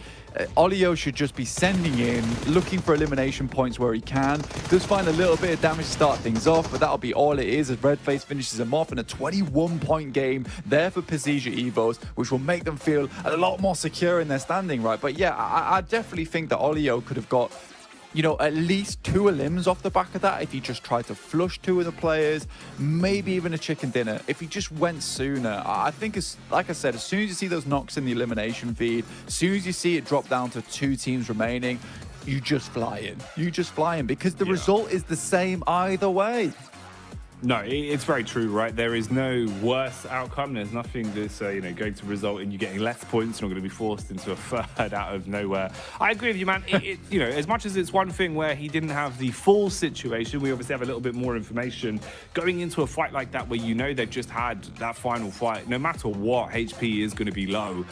Olio should just be sending in, looking for elimination points where he can. Does find a little bit of damage to start things off, but that'll be all it is as Redface finishes him off in a 21-point game there for PCG Evos, which will make them feel a lot more secure in their standing, right? But yeah, I definitely think that Olio could have got, you know, at least 2 elims off the back of that if he just tried to flush 2 of the players, maybe even a chicken dinner. If he just went sooner, I think, like I said, as soon as you see those knocks in the elimination feed, as soon as you see it drop down to 2 teams remaining, you just fly in. You just fly in because the result is the same either way. No, it's very true, right? There is no worse outcome. There's nothing that's going to result in you getting less points. You're not going to be forced into a third out of nowhere. I agree with you, man. As much as it's one thing where he didn't have the full situation, we obviously have a little bit more information. Going into a fight like that where you know they've just had that final fight, no matter what, HP is going to be low.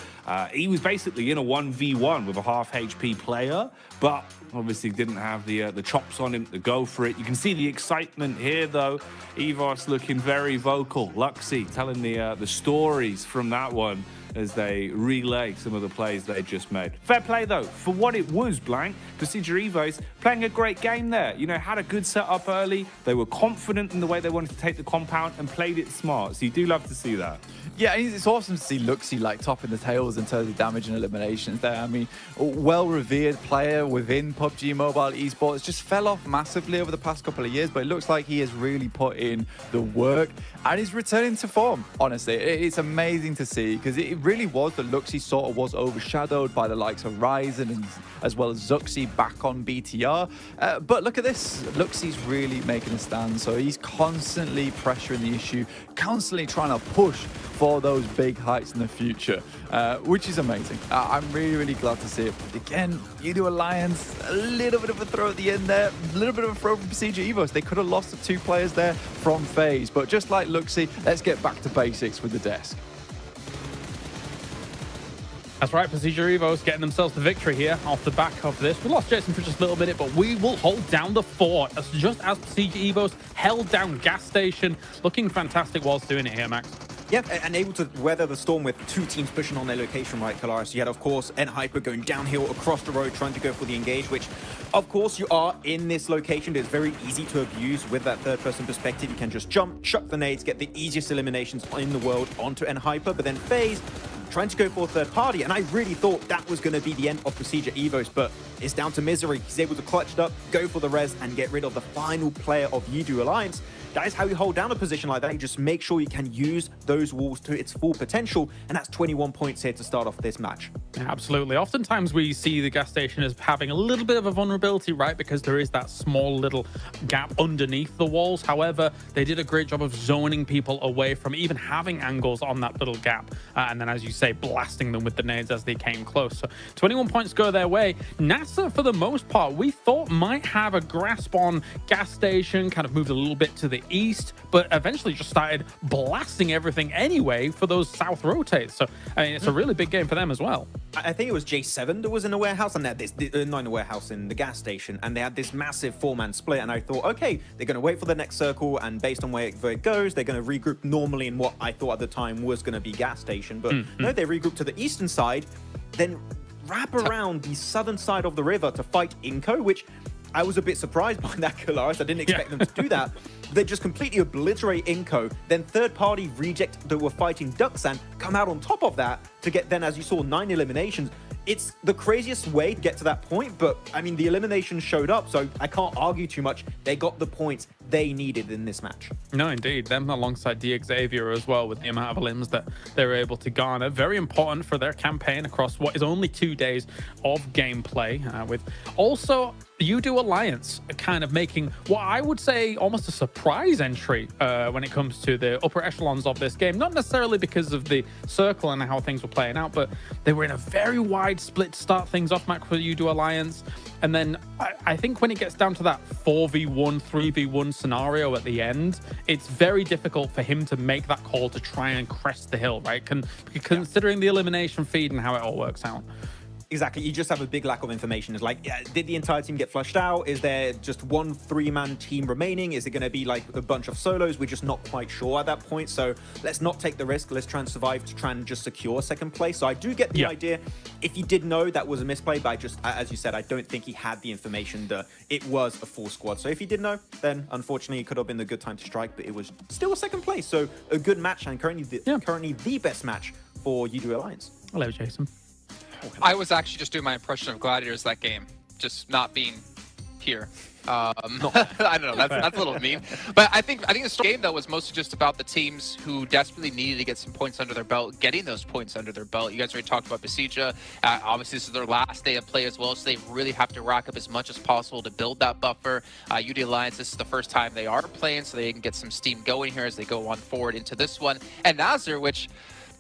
He was basically in a 1v1 with a half HP player, but obviously didn't have the chops on him to go for it. You can see the excitement here, though. Evos looking very vocal. Luxy telling the stories from that one as they relay some of the plays they just made. Fair play, though, for what it was, Blank. Procedure Evos playing a great game there. You know, had a good setup early. They were confident in the way they wanted to take the compound and played it smart. So you do love to see that. Yeah, it's awesome to see Luxy like topping the tails in terms of damage and eliminations there. I mean, well-revered player within PUBG Mobile esports, just fell off massively over the past couple of years, but it looks like he has really put in the work and he's returning to form, honestly. It's amazing to see because it really was that Luxy sort of was overshadowed by the likes of Ryzen and as well as Zuxi back on BTR. But look at this, Luxy's really making a stand, so he's constantly pressuring the issue, constantly trying to push for those big heights in the future, which is amazing. I'm really, really glad to see it. Again, you do Alliance, a little bit of a throw at the end there, a little bit of a throw from Procedure Evos. They could have lost the 2 players there from FaZe, but just like Luxy, let's get back to basics with the desk. That's right, Procedure Evos getting themselves the victory here off the back of this. We lost Jason for just a little minute, but we will hold down the fort just as Procedure Evos held down Gas Station. Looking fantastic whilst doing it here, Max. Yeah, and able to weather the storm with 2 teams pushing on their location, right, Kalaris? You had, of course, Hyper going downhill across the road, trying to go for the engage, which, of course, you are in this location. It's very easy to abuse with that third-person perspective. You can just jump, chuck the nades, get the easiest eliminations in the world onto Hyper, but then FaZe trying to go for a third party, and I really thought that was going to be the end of Procedure Evos, but it's down to Misery. He's able to clutch it up, go for the res, and get rid of the final player of Yidu Alliance. That is how you hold down a position like that. You just make sure you can use those walls to its full potential, and that's 21 points here to start off this match. Absolutely. Oftentimes we see the Gas Station as having a little bit of a vulnerability, right? Because there is that small little gap underneath the walls. However, they did a great job of zoning people away from even having angles on that little gap. And then, as you say, blasting them with the nades as they came close. So 21 points go their way. NASA, for the most part, we thought might have a grasp on Gas Station, kind of moved a little bit to the east, but eventually just started blasting everything anyway for those south rotates. So, I mean, it's a really big game for them as well. I think it was J7 that was in the warehouse, and they had this, not in the warehouse, in the gas station, and they had this massive 4-man split, and I thought, okay, they're going to wait for the next circle, and based on where it goes, they're going to regroup normally in what I thought at the time was going to be gas station, but no, they regrouped to the eastern side, then wrap around the southern side of the river to fight Inko, which I was a bit surprised by that, Kalaris. I didn't expect them to do that. They just completely obliterate Inco. Then third-party Reject that were fighting Duxan come out on top of that to get then, as you saw, 9 eliminations. It's the craziest way to get to that point, but I mean, the eliminations showed up, so I can't argue too much. They got the points they needed in this match. No, indeed. Them alongside Xavier as well, with the amount of elims that they were able to garner. Very important for their campaign across what is only 2 days of gameplay, with also UDO Alliance kind of making what I would say almost a surprise entry when it comes to the upper echelons of this game. Not necessarily because of the circle and how things were playing out, but they were in a very wide split to start things off match with UDO Alliance. And then I think when it gets down to that 4v1, 3v1 scenario at the end, it's very difficult for him to make that call to try and crest the hill, right? Considering the elimination feed and how it all works out. Exactly. You just have a big lack of information. It's like, did the entire team get flushed out? Is there just one 3-man team remaining? Is it going to be like a bunch of solos? We're just not quite sure at that point. So let's not take the risk. Let's try and survive to try and just secure second place. So I do get the idea. If he did know that was a misplay, but I just, as you said, I don't think he had the information that it was a full squad. So if he did know, then unfortunately it could have been the good time to strike, but it was still a second place. So a good match and currently the best match for UDO Alliance. Hello, Jason. I was actually just doing my impression of Gladiators that game, just not being here. I don't know, that's a little mean. But I think this game, though, was mostly just about the teams who desperately needed to get some points under their belt, getting those points under their belt. You guys already talked about Besija. Obviously, this is their last day of play as well, so they really have to rack up as much as possible to build that buffer. UD Alliance, this is the first time they are playing, so they can get some steam going here as they go on forward into this one. And Nazir, which,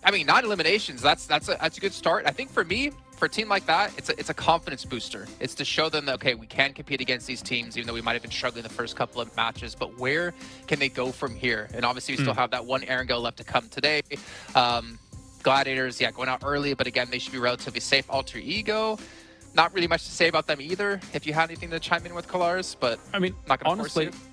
I mean, 9 eliminations, that's a good start. I think for me, for a team like that, it's a confidence booster. It's to show them that, okay, we can compete against these teams, even though we might have been struggling the first couple of matches, but where can they go from here? And obviously, we still have that one Erangel left to come today. Gladiators, going out early, but again, they should be relatively safe. Alter Ego, not really much to say about them either. If you had anything to chime in with Kalaris, but I mean, not gonna honestly, force you.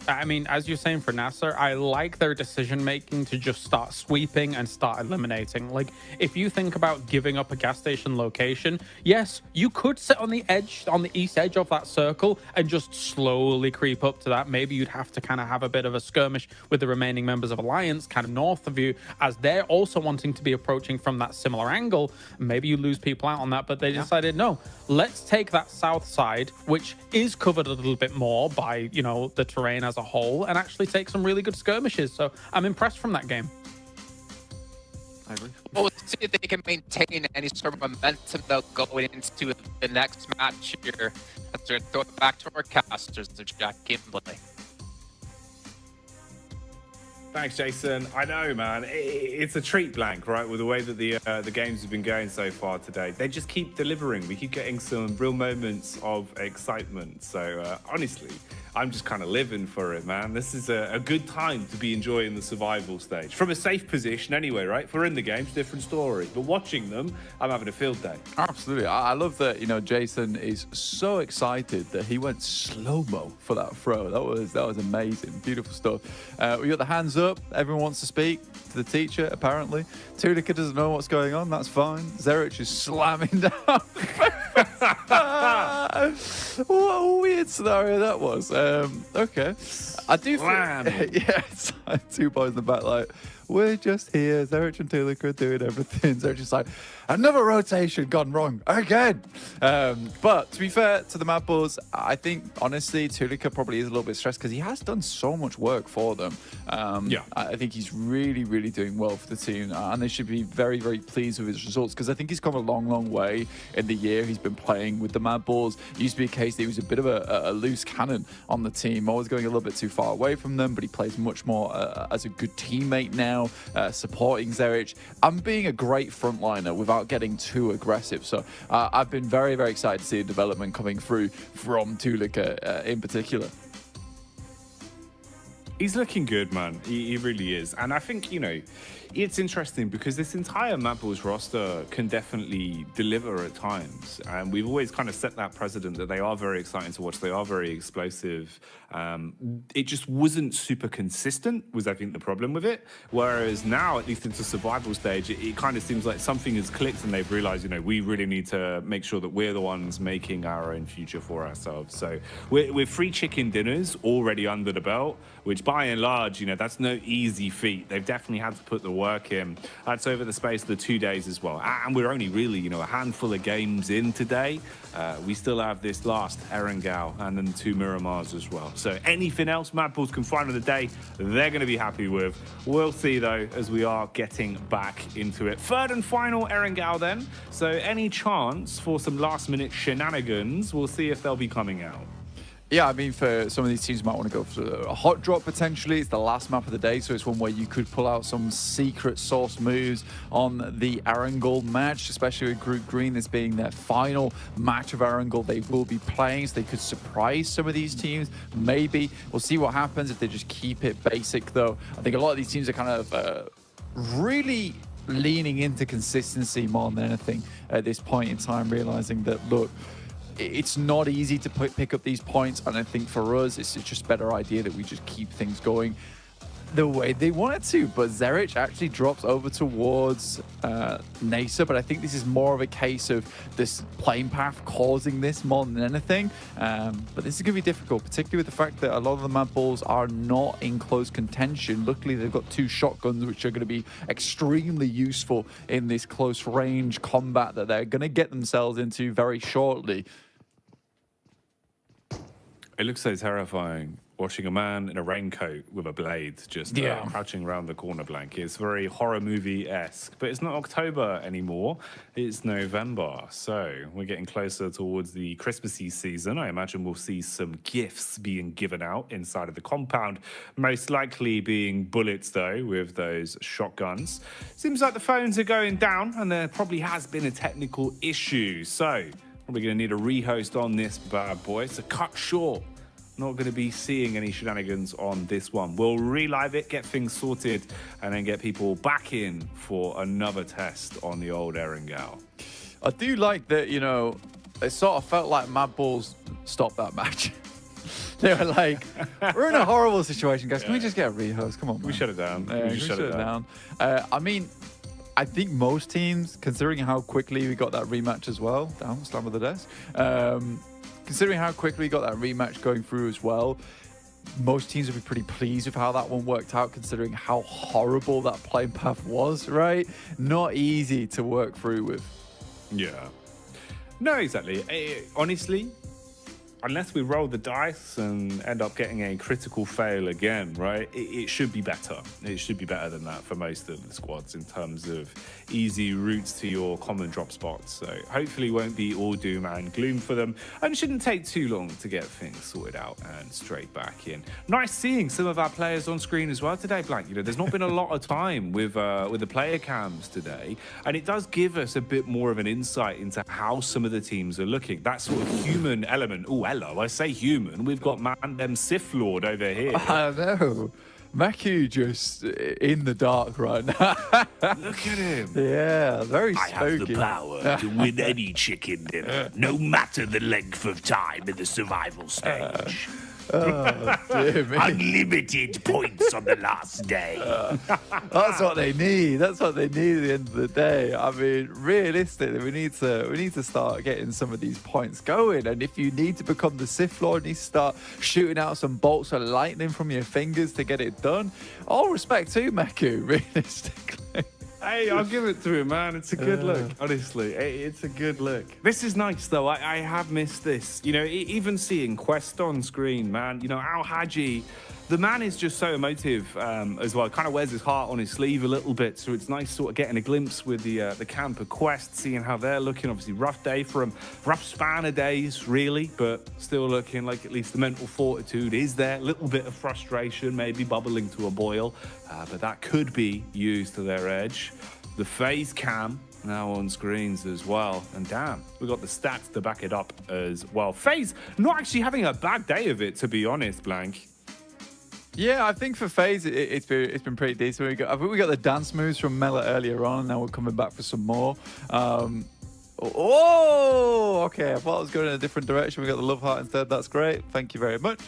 I mean, as you're saying for Nasser, I like their decision-making to just start sweeping and start eliminating. Like, if you think about giving up a gas station location, yes, you could sit on the edge, on the east edge of that circle and just slowly creep up to that. Maybe you'd have to kind of have a bit of a skirmish with the remaining members of Alliance, kind of north of you, as they're also wanting to be approaching from that similar angle. Maybe you lose people out on that, but they decided, no, let's take that south side, which is covered a little bit more by, you know, the terrain as a whole, and actually take some really good skirmishes. So I'm impressed from that game. I agree. Well, let's see if they can maintain any sort of momentum though going into the next match here. Let's throw it back to our casters, to Jack Gimbley. Thanks, Jason. I know, man. It's a treat, Blank, right? With the way that the games have been going so far today. They just keep delivering. We keep getting some real moments of excitement. So, honestly, I'm just kind of living for it, man. This is a good time to be enjoying the survival stage. From a safe position anyway, right? If we're in the games, different story. But watching them, I'm having a field day. Absolutely. I love that, you know, Jason is so excited that he went slow-mo for that throw. That was amazing. Beautiful stuff. We got the hands up. Everyone wants to speak to the teacher, apparently. Tulika doesn't know what's going on. That's fine. Zerich is slamming down. What a weird scenario that was. Okay. I do think, it's like 2 boys in the back, like, we're just here. Zerich and Tulika are doing everything. Zerich is like, another rotation gone wrong again. But to be fair to the Mad Bulls, I think, honestly, Tulika probably is a little bit stressed because he has done so much work for them. I think he's really, really doing well for the team. And they should be very, very pleased with his results because I think he's come a long, long way in the year he's been playing with the Mad Bulls. It used to be a case that he was a bit of a loose cannon on the team, always going a little bit too far away from them, but he plays much more as a good teammate now. Supporting Zerich and being a great frontliner without getting too aggressive. So I've been very, very excited to see the development coming through from Tulika in particular. He's looking good, man. He really is. And I think, it's interesting because this entire Mad Balls roster can definitely deliver at times. And we've always kind of set that precedent that they are very exciting to watch. They are very explosive. It just wasn't super consistent, was I think the problem with it. Whereas now, at least into survival stage, it kind of seems like something has clicked and they've realized, we really need to make sure that we're the ones making our own future for ourselves. So we're free chicken dinners already under the belt, which by and large, that's no easy feat. They've definitely had to put the work in. That's over the space of the 2 days as well. And we're only really, a handful of games in today. We still have this last Erangel and then 2 Miramars as well. So anything else Mad Balls can find on the day, they're going to be happy with. We'll see, though, as we are getting back into it. Third and final Erangel then. So any chance for some last-minute shenanigans, we'll see if they'll be coming out. Yeah, I mean, for some of these teams, might want to go for a hot drop potentially. It's the last map of the day, so it's one where you could pull out some secret sauce moves on the Erangel match, especially with Group Green, this being their final match of Erangel they will be playing, so they could surprise some of these teams. Maybe. We'll see what happens if they just keep it basic, though. I think a lot of these teams are kind of really leaning into consistency more than anything at this point in time, realizing that, look, it's not easy to pick up these points, and I think for us, it's just a better idea that we just keep things going the way they wanted to. But Zerich actually drops over towards Nasa, but I think this is more of a case of this playing path causing this more than anything. But this is going to be difficult, particularly with the fact that a lot of the Mad Balls are not in close contention. Luckily, they've got 2 shotguns, which are going to be extremely useful in this close range combat that they're going to get themselves into very shortly. It looks so terrifying watching a man in a raincoat with a blade just crouching around the corner blank. It's very horror movie-esque, but it's not October anymore. It's November, so we're getting closer towards the Christmassy season. I imagine we'll see some gifts being given out inside of the compound, most likely being bullets, though, with those shotguns. Seems like the phones are going down, and there probably has been a technical issue, so probably going to need a rehost on this bad boy. So cut short. Not going to be seeing any shenanigans on this one. We'll relive it, get things sorted, and then get people back in for another test on the old Erangel. I do like that, it sort of felt like Mad Balls stopped that match. They were like, we're in a horrible situation, guys. Can we just get a rehost? Come on, man. We shut it down. Yeah, we shut it down. I mean, I think most teams, considering how quickly we got that rematch as well, down, slam of the desk, considering how quickly we got that rematch going through as well, most teams would be pretty pleased with how that one worked out, considering how horrible that playing path was, right? Not easy to work through with. Yeah. No, exactly. Honestly, unless we roll the dice and end up getting a critical fail again, right? It should be better. It should be better than that for most of the squads in terms of easy routes to your common drop spots. So hopefully won't be all doom and gloom for them, and it shouldn't take too long to get things sorted out and straight back in. Nice seeing some of our players on screen as well today, Blank. There's not been a lot of time with the player cams today, and it does give us a bit more of an insight into how some of the teams are looking. That sort of human element. Oh, hello, I say human. We've got man them Sith Lord over here. I know. Maku just in the dark right now. Look at him. Yeah, very spooky. I have the power to win any chicken dinner, no matter the length of time in the survival stage. Oh, dear me. Unlimited points on the last day. That's what they need. That's what they need at the end of the day. I mean, realistically, we need to start getting some of these points going. And if you need to become the Sith Lord, you need to start shooting out some bolts of lightning from your fingers to get it done. All respect to Maku, realistically. Hey, I'll give it to him, man. It's a good look, honestly. It's a good look. This is nice, though. I have missed this. Even seeing Quest on screen, man. Al Haji, the man is just so emotive as well. Kind of wears his heart on his sleeve a little bit. So it's nice sort of getting a glimpse with the camper Quest, seeing how they're looking. Obviously, rough day for them. Rough span of days, really. But still looking like at least the mental fortitude is there. A little bit of frustration, maybe bubbling to a boil. But that could be used to their edge. The phase cam now on screens as well. And damn, we got the stats to back it up as well. FaZe not actually having a bad day of it, to be honest, Blank. Yeah, I think for FaZe, it's been pretty decent. I think we got the dance moves from Mela earlier on, and now we're coming back for some more. Oh, okay. I thought I was going in a different direction. We got the love heart instead. That's great. Thank you very much.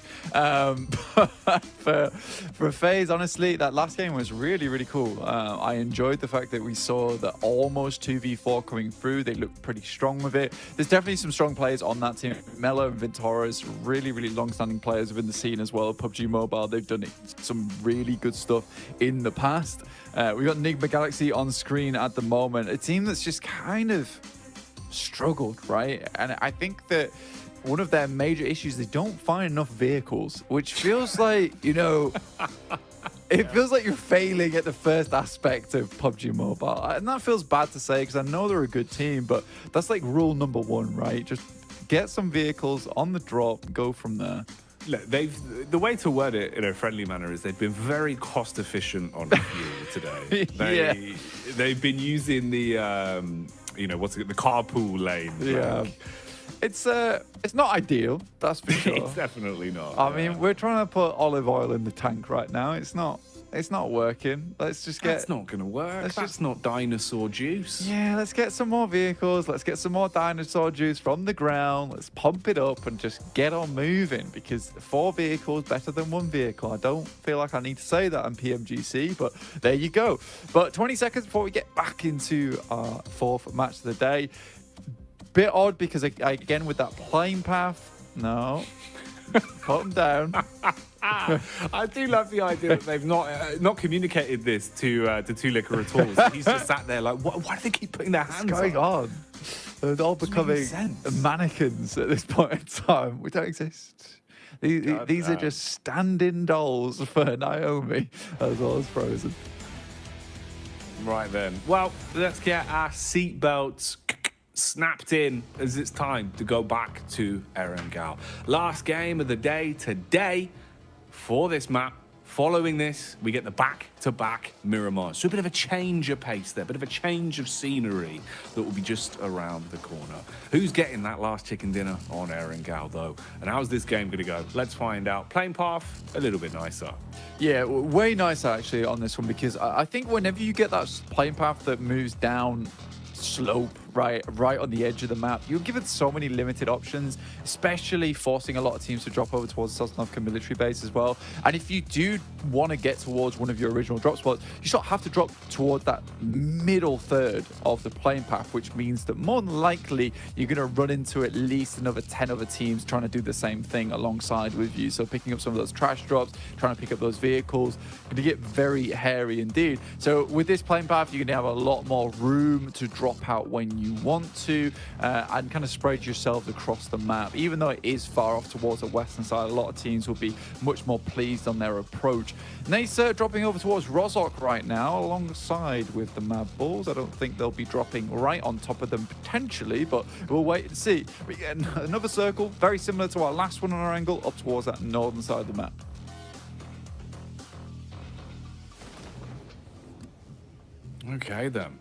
For FaZe, honestly, that last game was really, really cool. I enjoyed the fact that we saw the almost 2v4 coming through. They looked pretty strong with it. There's definitely some strong players on that team. Melo and Ventora's really, really long-standing players within the scene as well. PUBG Mobile, they've done some really good stuff in the past. We got Enigma Galaxy on screen at the moment. A team that's just kind of struggled, right? And I think that one of their major issues, they don't find enough vehicles, which feels like, it feels like you're failing at the first aspect of PUBG Mobile. And that feels bad to say because I know they're a good team, but that's like rule number one, right? Just get some vehicles on the drop, go from there. Look, the way to word it in a friendly manner is they've been very cost efficient on fuel today. They've been using the the carpool lane. Yeah. It's not ideal, that's for sure. It's definitely not. I mean, we're trying to put olive oil in the tank right now. It's not working. Let's just get. That's not going to work. That's not dinosaur juice. Yeah, let's get some more vehicles. Let's get some more dinosaur juice from the ground. Let's pump it up and just get on moving because 4 vehicles better than 1 vehicle. I don't feel like I need to say that on PMGC, but there you go. But 20 seconds before we get back into our 4th match of the day. Bit odd because again with that plane path, no, calm down. I do love the idea that they've not communicated this to Liquor at all. So he's just sat there like, why do they keep putting their hands What's going on? They're all becoming mannequins at this point in time. We don't exist. These are just stand-in dolls for Naomi as well as Frozen. Right then. Well, let's get our seatbelts snapped in as it's time to go back to Erangel. Last game of the day today for this map. Following this, we get the back-to-back Miramar. So a bit of a change of pace there, a bit of a change of scenery that will be just around the corner. Who's getting that last chicken dinner on Erangel, though? And how's this game going to go? Let's find out. Plane path, a little bit nicer. Yeah, way nicer actually on this one because I think whenever you get that plane path that moves down slope right on the edge of the map, you're given so many limited options, especially forcing a lot of teams to drop over towards the Sosnovka military base as well. And if you do want to get towards one of your original drop spots, you sort of have to drop towards that middle third of the plane path, which means that more than likely you're going to run into at least another 10 other teams trying to do the same thing alongside with you. So picking up some of those trash drops, trying to pick up those vehicles, going to get very hairy indeed. So with this plane path, you're going to have a lot more room to drop out when you want to and kind of spread yourselves across the map. Even though it is far off towards the western side, a lot of teams will be much more pleased on their approach. Nace dropping over towards Rozhok right now alongside with the Mad Bulls. I don't think they'll be dropping right on top of them potentially, but we'll wait and see. We get another circle very similar to our last one on our angle up towards that northern side of the map. Okay then.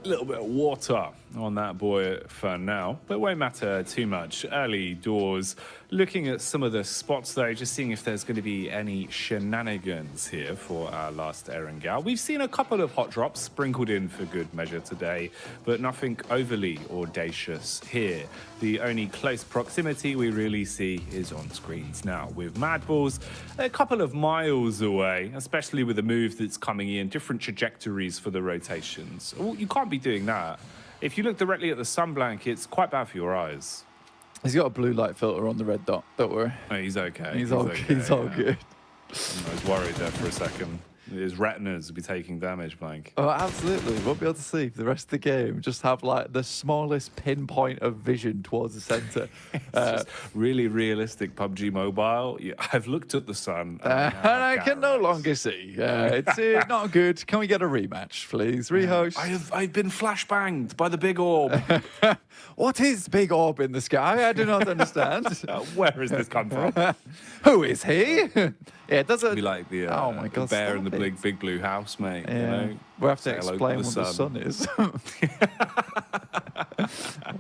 A little bit of water on that boy for now, but it won't matter too much. Early doors, looking at some of the spots though, just seeing if there's going to be any shenanigans here for our last Erangel. We've seen a couple of hot drops sprinkled in for good measure today, but nothing overly audacious here. The only close proximity we really see is on screens now, with Mad Bulls a couple of miles away, especially with the move that's coming in, different trajectories for the rotations. Well, you can't be doing that. If you look directly at the sunblank, it's quite bad for your eyes. He's got a blue light filter on the red dot, don't worry. Oh, he's okay. He's all good. I was worried there for a second. His retinas will be taking damage, Blank. Oh, absolutely. Won't be able to see for the rest of the game. Just have like the smallest pinpoint of vision towards the center. It's just really realistic PUBG Mobile. Yeah, I've looked at the sun. And I can no longer see. It's not good. Can we get a rematch, please? Rehost. I've been flashbanged by the big orb. What is big orb in the sky? I do not understand. Where has this come from? Who is he? Yeah, it doesn't be like the, oh my God, the bear in the it. big blue house, mate. Yeah. You know? We'll have to Say hello explain to what the sun is.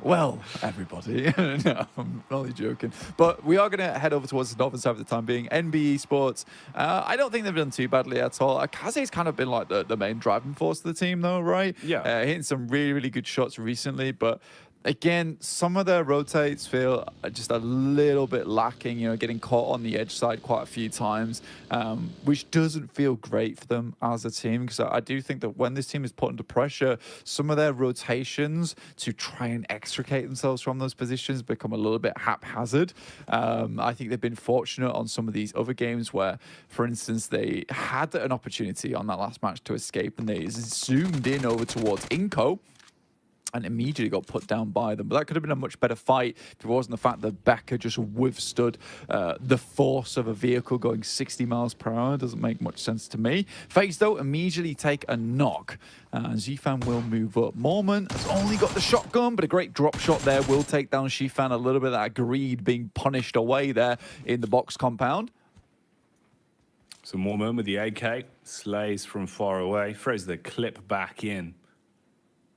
Well, everybody. No, I'm only joking. But we are going to head over towards the northern side for the time being. NBE Sports, I don't think they've done too badly at all. Kaze's kind of been like the main driving force of the team, though, right? Yeah. Hitting some really, really good shots recently, but again, some of their rotates feel just a little bit lacking, you know, getting caught on the edge side quite a few times, which doesn't feel great for them as a team, because I do think that when this team is put under pressure, some of their rotations to try and extricate themselves from those positions become a little bit haphazard. I think they've been fortunate on some of these other games where, for instance, they had an opportunity on that last match to escape and they zoomed in over towards Inco and immediately got put down by them. But that could have been a much better fight if it wasn't the fact that Becker just withstood the force of a vehicle going 60 miles per hour. Doesn't make much sense to me. FaZe, though, immediately take a knock. Zfan will move up. Mormon has only got the shotgun, but a great drop shot there will take down Shifan. A little bit of that greed being punished away there in the box compound. So Mormon with the AK, slays from far away, throws the clip back in,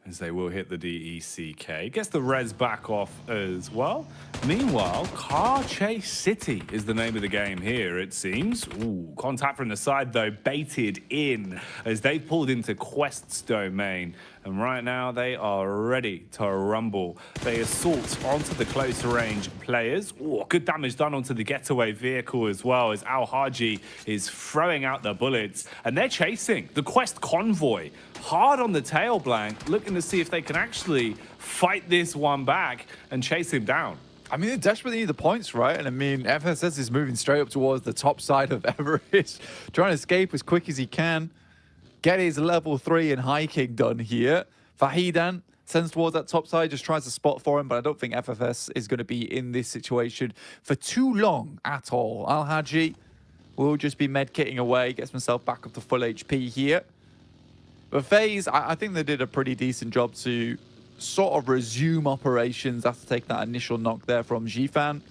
as they will hit the DECK. Gets the res back off as well. Meanwhile, Car Chase City is the name of the game here, it seems. Ooh, contact from the side, though, baited in as they pulled into Quest's domain. And right now, they are ready to rumble. They assault onto the close range players. Ooh, good damage done onto the getaway vehicle as well, as Al Haji is throwing out the bullets. And they're chasing the Quest convoy hard on the tail, Blank, looking to see if they can actually fight this one back and chase him down. I mean, they desperately need the points, right? And I mean, FSS is moving straight up towards the top side of Everest, trying to escape as quick as he can. Get his level 3 in hiking done here. Fahidan sends towards that top side, just tries to spot for him, but I don't think FFS is going to be in this situation for too long at all. Al Haji will just be medkitting away, gets himself back up to full HP here. But FaZe, I think they did a pretty decent job to sort of resume operations after taking that initial knock there from Zfan.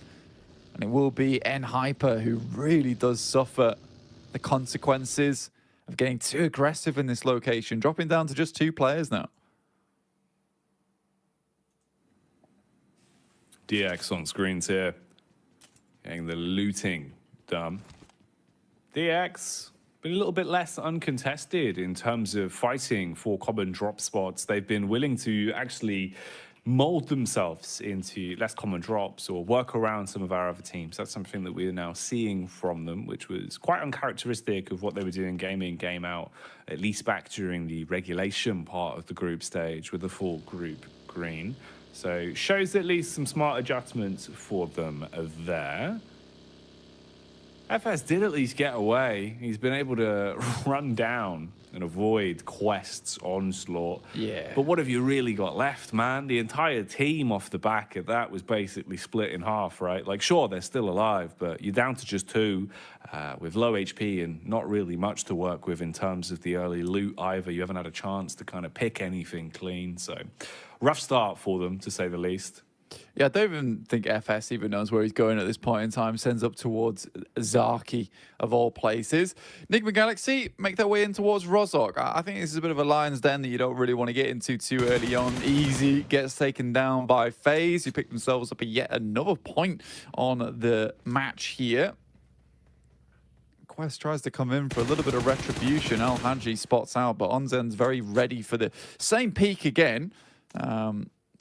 And it will be N-Hyper who really does suffer the consequences of getting too aggressive in this location, dropping down to just 2 players now. DX on screens here, getting the looting done. DX been a little bit less uncontested in terms of fighting for common drop spots. They've been willing to actually mold themselves into less common drops or work around some of our other teams. That's something that we are now seeing from them, which was quite uncharacteristic of what they were doing game in, game out, at least back during the regulation part of the group stage with the full group green. So shows at least some smart adjustments for them there. FS did at least get away. He's been able to run down and avoid Quest's onslaught. Yeah. But what have you really got left, man? The entire team off the back of that was basically split in half, right? Like, sure, they're still alive, but you're down to just 2 with low HP and not really much to work with in terms of the early loot either. You haven't had a chance to kind of pick anything clean. So rough start for them, to say the least. Yeah, I don't even think FS even knows where he's going at this point in time. Sends up towards Zaki, of all places. Enigma Galaxy make their way in towards Rozok. I think this is a bit of a lion's den that you don't really want to get into too early on. Easy gets taken down by FaZe, who pick themselves up yet another point on the match here. Quest tries to come in for a little bit of retribution. Al Haji spots out, but Onzen's very ready for the same peak again.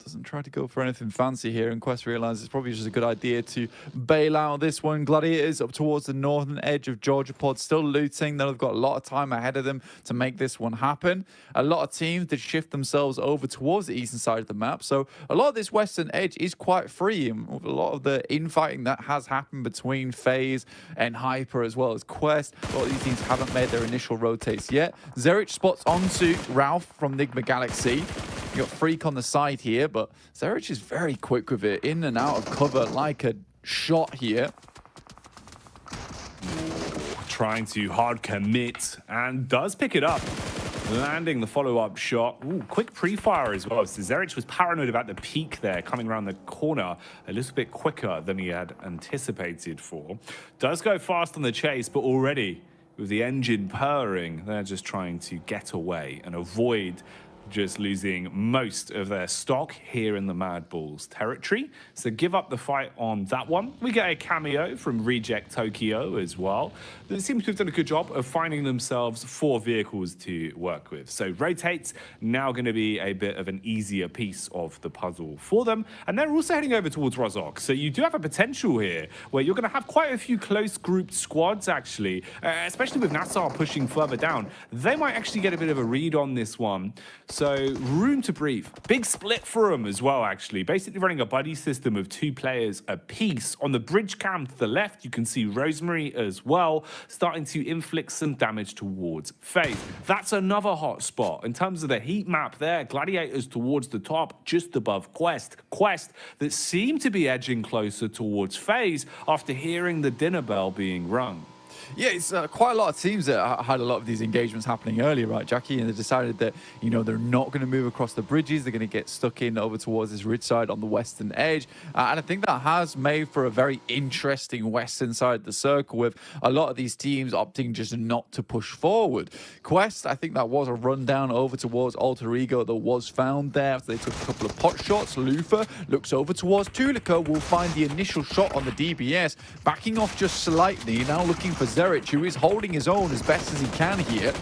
Doesn't try to go for anything fancy here, and Quest realizes it's probably just a good idea to bail out this one. Gladiators up towards the northern edge of Georgia Pod, still looting. They've got a lot of time ahead of them to make this one happen. A lot of teams did shift themselves over towards the eastern side of the map, so a lot of this western edge is quite free, and a lot of the infighting that has happened between FaZe and Hyper as well as Quest. A lot of these teams haven't made their initial rotates yet. Zerich spots onto Ralph from Enigma Galaxy. You got Freak on the side here, but Zerich is very quick with it, in and out of cover like a shot here. Trying to hard commit and does pick it up, landing the follow-up shot. Ooh, quick pre-fire as well. So Zerich was paranoid about the peak there, coming around the corner a little bit quicker than he had anticipated for. Does go fast on the chase, but already with the engine purring, they're just trying to get away and avoid just losing most of their stock here in the Mad Bulls territory. So give up the fight on that one. We get a cameo from Reject Tokyo as well. They seem to have done a good job of finding themselves 4 vehicles to work with. So rotates now going to be a bit of an easier piece of the puzzle for them. And they're also heading over towards Rozhok. So you do have a potential here where you're going to have quite a few close grouped squads actually, especially with Nassar pushing further down. They might actually get a bit of a read on this one. So room to breathe. Big split for them as well, actually. Basically running a buddy system of 2 players apiece. On the bridge cam to the left, you can see Rosemary as well, starting to inflict some damage towards FaZe. That's another hot spot. In terms of the heat map there, Gladiators towards the top, just above Quest. Quest that seem to be edging closer towards FaZe after hearing the dinner bell being rung. Yeah, it's quite a lot of teams that had a lot of these engagements happening earlier, right, Jackie? And they decided that, you know, they're not going to move across the bridges. They're going to get stuck in over towards this ridge side on the western edge. And I think that has made for a very interesting western side of the circle with a lot of these teams opting just not to push forward. Quest, I think that was a rundown over towards Alter Ego that was found there after they took a couple of pot shots. Lufa looks over towards Tulica, will find the initial shot on the DBS, backing off just slightly, now looking for Zerich, who is holding his own as best as he can here.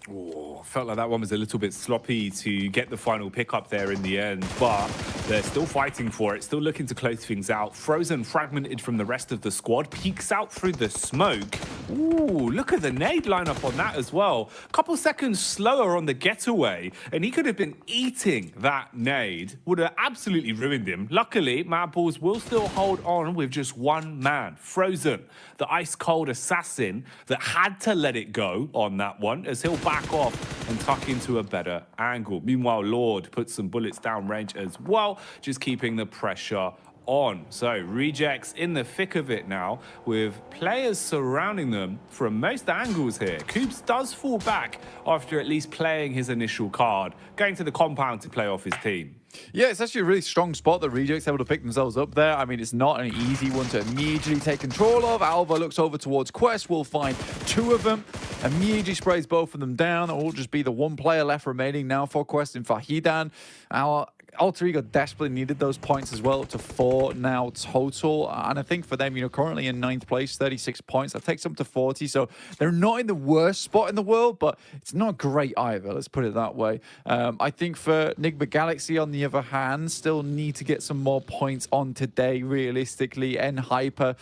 Oh, felt like that one was a little bit sloppy to get the final pickup there in the end, but they're still fighting for it, still looking to close things out. Frozen, fragmented from the rest of the squad, peeks out through the smoke. Ooh, look at the nade lineup on that as well. A couple seconds slower on the getaway, and he could have been eating that nade. Would have absolutely ruined him. Luckily, Mad Bulls will still hold on with just one man, Frozen, the ice-cold assassin that had to let it go on that one, as he'll back off and tuck into a better angle. Meanwhile, Lord puts some bullets down range as well, just keeping the pressure on. So Rejects in the thick of it now with players surrounding them from most angles here. Coops does fall back after at least playing his initial card, going to the compound to play off his team. Yeah, it's actually a really strong spot that Rejects able to pick themselves up there. I mean, it's not an easy one to immediately take control of. Alva looks over towards Quest, will find 2 of them, immediately sprays both of them down. It will just be the 1 player left remaining now for Quest in Fahidan. Our Alter Ego desperately needed those points as well, up to 4 now total. And I think for them, you know, currently in 9th place, 36 points. That takes them to 40. So they're not in the worst spot in the world, but it's not great either. Let's put it that way. I think for Nigma Galaxy, on the other hand, still need to get some more points on today, realistically. And Hyper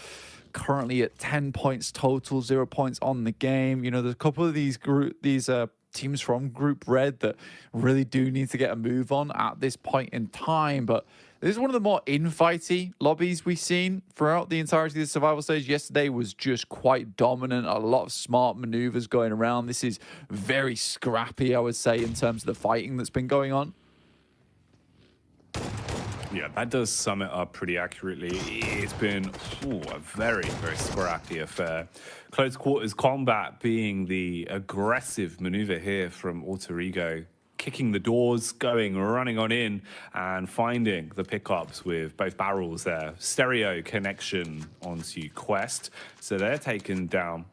currently at 10 points total, 0 points on the game. You know, there's a couple of these teams from Group Red that really do need to get a move on at this point in time. But this is one of the more infighty lobbies we've seen throughout the entirety of the survival stage. Yesterday was just quite dominant. A lot of smart maneuvers going around. This is very scrappy, I would say, in terms of the fighting that's been going on. Yeah, that does sum it up pretty accurately. It's been a very, very scrappy affair. Close quarters combat being the aggressive maneuver here from Alter Ego. Kicking the doors, running on in, and finding the pickups with both barrels there. Stereo connection onto Quest. So they're taken down.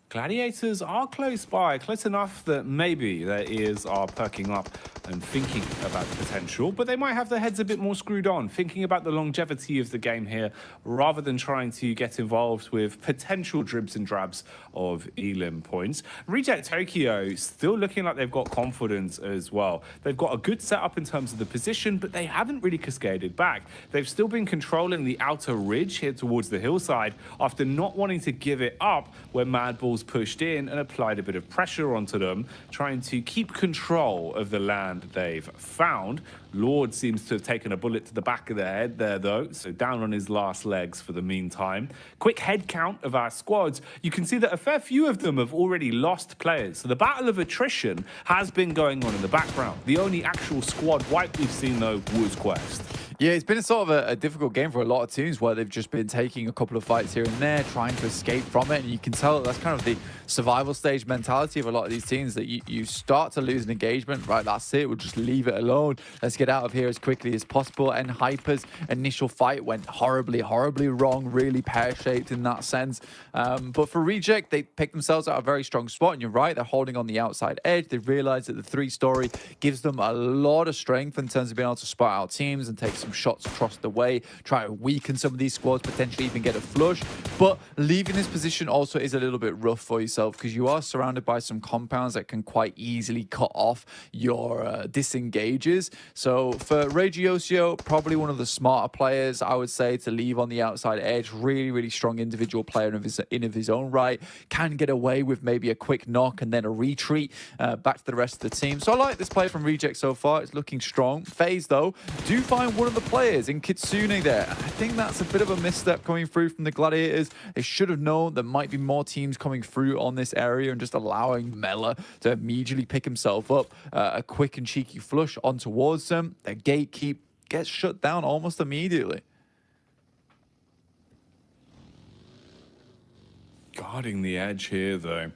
Gladiators are close by, close enough that maybe their ears are perking up and thinking about the potential, but they might have their heads a bit more screwed on, thinking about the longevity of the game here, rather than trying to get involved with potential dribs and drabs of elim points. Reject Tokyo still looking like they've got confidence as well. They've got a good setup in terms of the position, but they haven't really cascaded back. They've still been controlling the outer ridge here towards the hillside after not wanting to give it up when Mad Bulls pushed in and applied a bit of pressure onto them, trying to keep control of the land they've found. Lord seems to have taken a bullet to the back of the head there, though, so down on his last legs for the meantime. Quick head count of our squads. You can see that a fair few of them have already lost players, so the battle of attrition has been going on in the background. The only actual squad wipe we've seen, though, was Quest. Yeah, it's been a sort of a difficult game for a lot of teams where they've just been taking a couple of fights here and there, trying to escape from it. And you can tell that's kind of the survival stage mentality of a lot of these teams, that you start to lose an engagement, right? That's it. We'll just leave it alone. Let's get out of here as quickly as possible. And Hyper's initial fight went horribly wrong, really pear-shaped in that sense. But for Reject, they picked themselves out a very strong spot. And you're right, they're holding on the outside edge. They realized that the 3-story gives them a lot of strength in terms of being able to spot out teams and take some shots across the way, try to weaken some of these squads, potentially even get a flush. But leaving this position also is a little bit rough for yourself because you are surrounded by some compounds that can quite easily cut off your disengages. So for Regiosio, probably one of the smarter players, I would say, to leave on the outside edge. Really strong individual player in of his own right. Can get away with maybe a quick knock and then a retreat back to the rest of the team. So I like this play from Reject so far. It's looking strong. FaZe, though, do find one of the players in Kitsune there. I think that's a bit of a misstep coming through from the Gladiators. They should have known there might be more teams coming through on this area and just allowing Mela to immediately pick himself up a quick and cheeky flush on towards them. Their gatekeep gets shut down almost immediately. Guarding the edge here, though.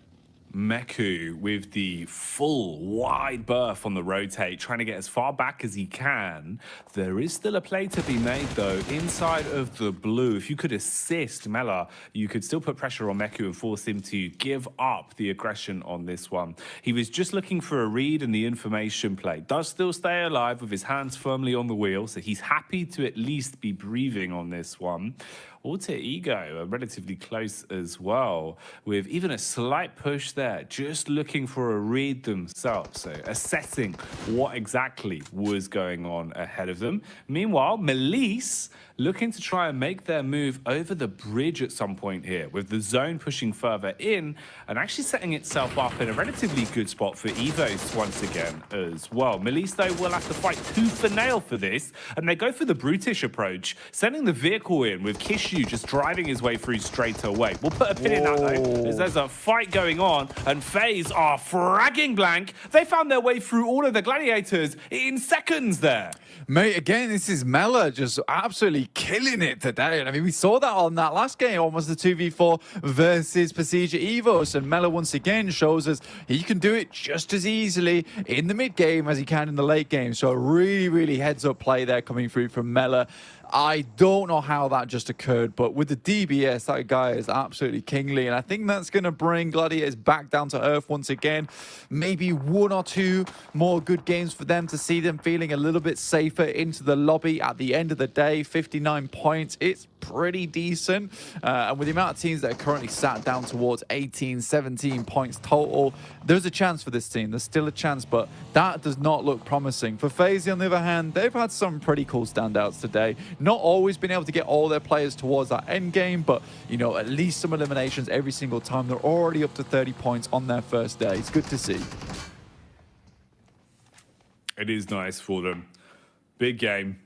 Meku with the full wide berth on the rotate, trying to get as far back as he can. There is still a play to be made, though, inside of the blue. If you could assist Mela, you could still put pressure on Meku and force him to give up the aggression on this one. He was just looking for a read, and the information play does still stay alive with his hands firmly on the wheel, so he's happy to at least be breathing on this one. Alter Ego are relatively close as well, with even a slight push there, just looking for a read themselves, so assessing what exactly was going on ahead of them. Meanwhile, Melisse looking to try and make their move over the bridge at some point here, with the zone pushing further in and actually setting itself up in a relatively good spot for Evos once again as well. Melisse, though, will have to fight tooth and nail for this, and they go for the brutish approach, sending the vehicle in with Kishu just driving his way through straight away. We'll put a pin in that, though, as there's a fight going on, and FaZe are fragging blank. They found their way through all of the Gladiators in seconds there. Mate, again, this is Mela just absolutely killing it today. And I mean, we saw that on that last game, almost the 2v4 versus Procedure Evos. And Mela once again shows us he can do it just as easily in the mid game as he can in the late game. So a really heads up play there coming through from Mela. I don't know how that just occurred, but with the DBS, that guy is absolutely kingly, and I think that's going to bring Gladiators back down to earth once again. Maybe one or two more good games for them to see them feeling a little bit safer into the lobby at the end of the day. 59 points, it's pretty decent, and with the amount of teams that are currently sat down towards 18, 17 points total, there's a chance for this team. There's still a chance, but that does not look promising. For FaZe, on the other hand, they've had some pretty cool standouts today. Not always been able to get all their players towards that end game, but, you know, at least some eliminations every single time. They're already up to 30 points on their first day. It's good to see. It is nice for them. Big game.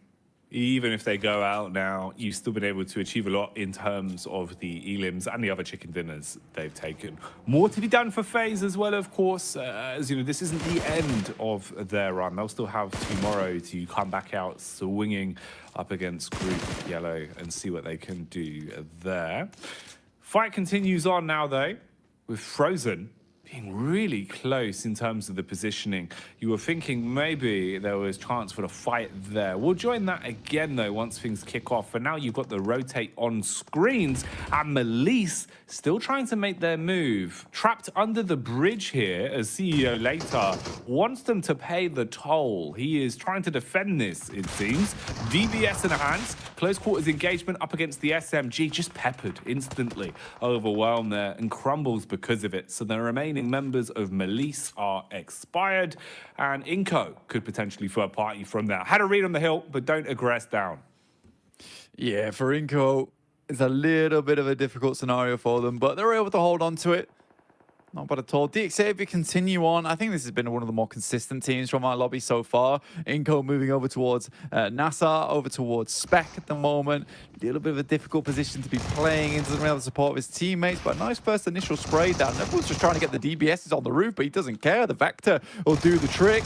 Even if they go out now, you've still been able to achieve a lot in terms of the elims and the other chicken dinners they've taken. More to be done for FaZe as well, of course. As you know, this isn't the end of their run. They'll still have tomorrow to come back out swinging up against Group Yellow and see what they can do there. Fight continues on now, though, with Frozen being really close in terms of the positioning. You were thinking maybe there was chance for the fight there. We'll join that again, though, once things kick off. For now, you've got the rotate on screens, and Melisse still trying to make their move. Trapped under the bridge here, as CEO later wants them to pay the toll. He is trying to defend this, it seems. DBS in the hands, close quarters engagement up against the SMG, just peppered instantly, overwhelmed there, and crumbles because of it. So the remaining members of Melisse are expired, and Inco could potentially third party from there. Had a read on the hill, but don't aggress down. Yeah, for Inco, it's a little bit of a difficult scenario for them, but they're able to hold on to it. Not bad at all. DXA, if you continue on, I think this has been one of the more consistent teams from our lobby so far. Inco moving over towards NASA, over towards Spec at the moment. A little bit of a difficult position to be playing in. Doesn't really have the support of his teammates, but nice first initial spray down. Everyone's just trying to get the DBSs on the roof, but he doesn't care. The Vector will do the trick.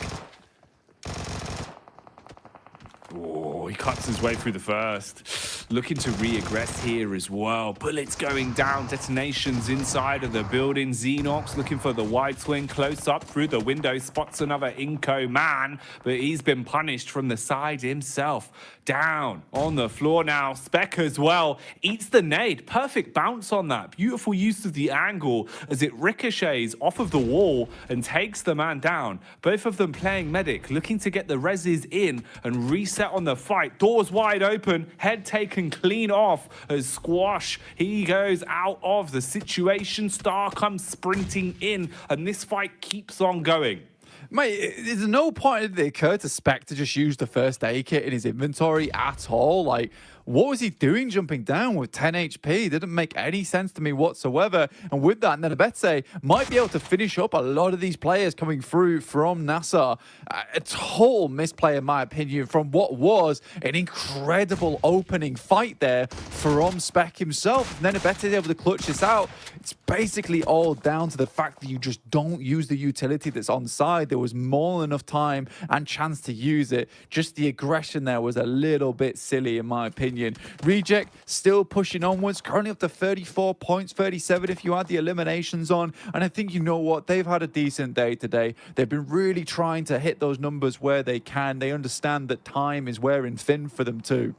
Oh, he cuts his way through the first. looking to re-aggress here as well. Bullets going down, detonations inside of the building. Xenox looking for the wide swing, close up through the window, spots another Inco man, but he's been punished from the side himself. Down on the floor now, Spec as well, eats the nade. Perfect bounce on that. Beautiful use of the angle as it ricochets off of the wall and takes the man down. Both of them playing medic, looking to get the reses in and reset on the fight. Doors wide open, head taken clean off as Squash, he goes out of the situation. Star comes sprinting in and this fight keeps on going. Mate, there's no point did it occur to Spec to just use the first aid kit in his inventory at all. Like, what was he doing jumping down with 10 HP? Didn't make any sense to me whatsoever. And with that, Nenabete might be able to finish up a lot of these players coming through from NASA. A total misplay, in my opinion, from what was an incredible opening fight there from Spec himself. Nenabete is able to clutch this out. It's basically all down to the fact that you just don't use the utility that's on side. There was more than enough time and chance to use it. Just the aggression there was a little bit silly, in my opinion. Reject still pushing onwards, currently up to 34 points, 37 if you add the eliminations on. And I think, you know what, they've had a decent day today. They've been really trying to hit those numbers where they can. They understand that time is wearing thin for them too.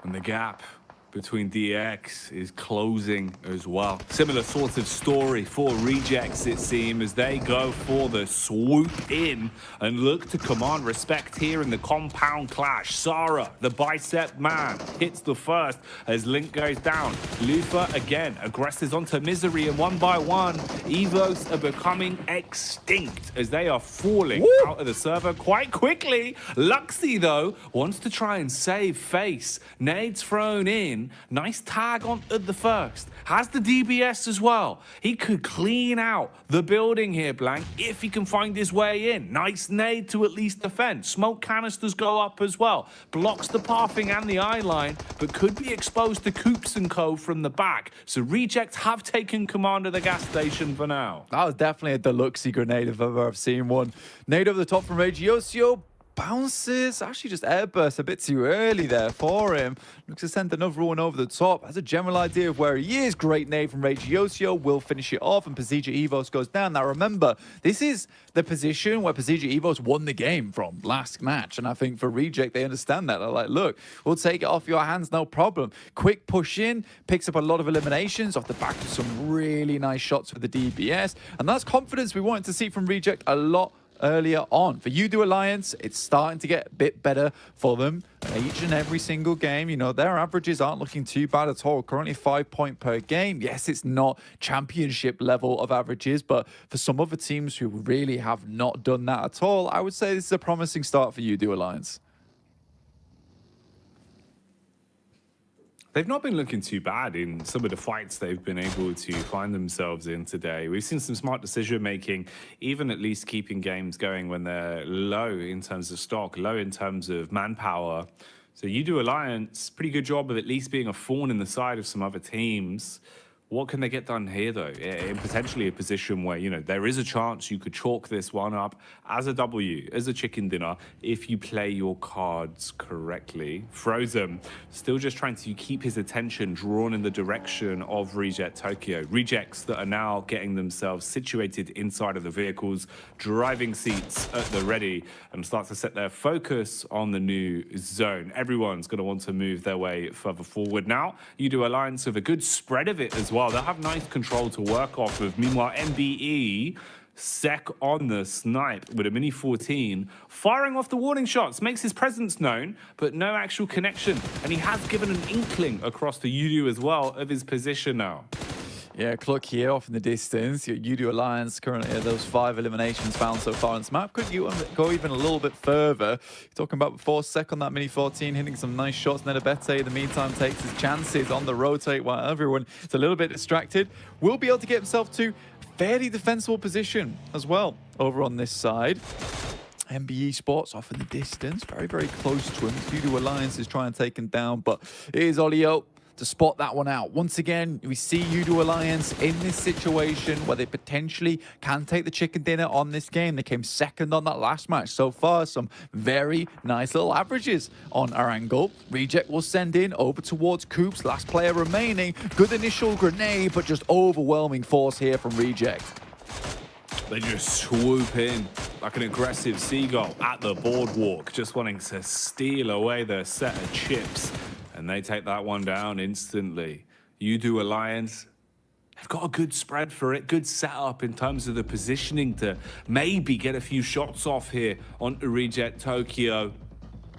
And the gap between DX is closing as well. Similar sort of story for Rejects, it seems, as they go for the swoop in and look to command respect here in the compound clash. Sarah, the bicep man, hits the first as Link goes down. Lufa again aggresses onto Misery, and one by one, Evos are becoming extinct as they are falling out of the server quite quickly. Luxy, though, wants to try and save face. Nades thrown in. Nice tag on at the first. Has the DBS as well. He could clean out the building here, Blank, if he can find his way in. Nice nade to at least defend. Smoke canisters go up as well. Blocks the pathing and the eye line, but could be exposed to Coops and Co from the back. So Rejects have taken command of the gas station for now. That was definitely a deluxe grenade if I've ever seen one. Nade over the top from Regiosio. Bounces, actually just airburst a bit too early there for him. Looks to send another one over the top. Has a general idea of where he is. Great nade from Regiosio. Will finish it off and Pazija Evos goes down. Now remember, this is the position where Pazija Evos won the game from last match. And I think for Reject, they understand that. They're like, look, we'll take it off your hands, no problem. Quick push in, picks up a lot of eliminations off the back of some really nice shots with the DBS. And that's confidence we wanted to see from Reject a lot earlier on. For You Do Alliance, it's starting to get a bit better for them each and every single game. You know, their averages aren't looking too bad at all. Currently 5 points per game. Yes, it's not championship level of averages, but for some other teams who really have not done that at all, I would say this is a promising start for You Do Alliance. They've not been looking too bad in some of the fights they've been able to find themselves in today. We've seen some smart decision making, even at least keeping games going when they're low in terms of stock, low in terms of manpower. So You Do Alliance, pretty good job of at least being a thorn in the side of some other teams. What can they get done here, though? In potentially a position where, you know, there is a chance you could chalk this one up as a W, as a chicken dinner, if you play your cards correctly. Frozen, still just trying to keep his attention drawn in the direction of Reject Tokyo. Rejects that are now getting themselves situated inside of the vehicles, driving seats at the ready, and start to set their focus on the new zone. Everyone's going to want to move their way further forward now. You Do Alliance with a good spread of it as well. They'll have nice control to work off of. Meanwhile, MBE, Sec on the snipe with a Mini 14, firing off the warning shots, makes his presence known, but no actual connection. And he has given an inkling across the UDU as well of his position now. Yeah, Cluck here off in the distance. Your You Alliance currently at those 5 eliminations found so far on this map. Could you go even a little bit further? You're talking about before Sec on that Mini 14, hitting some nice shots. Nenabete, in the meantime, takes his chances on the rotate while everyone is a little bit distracted. Will be able to get himself to fairly defensible position as well over on this side. MBE Sports off in the distance, very, very close to him. You Alliance is trying to take him down, but it is Olio to spot that one out. Once again, we see Udo Alliance in this situation where they potentially can take the chicken dinner on this game. They came second on that last match. So far, some very nice little averages on our angle. Reject will send in over towards Coops, last player remaining. Good initial grenade, but just overwhelming force here from Reject. They just swoop in like an aggressive seagull at the boardwalk, just wanting to steal away their set of chips. And they take that one down instantly. Udo Alliance, they've got a good spread for it, good setup in terms of the positioning to maybe get a few shots off here on Reject Tokyo.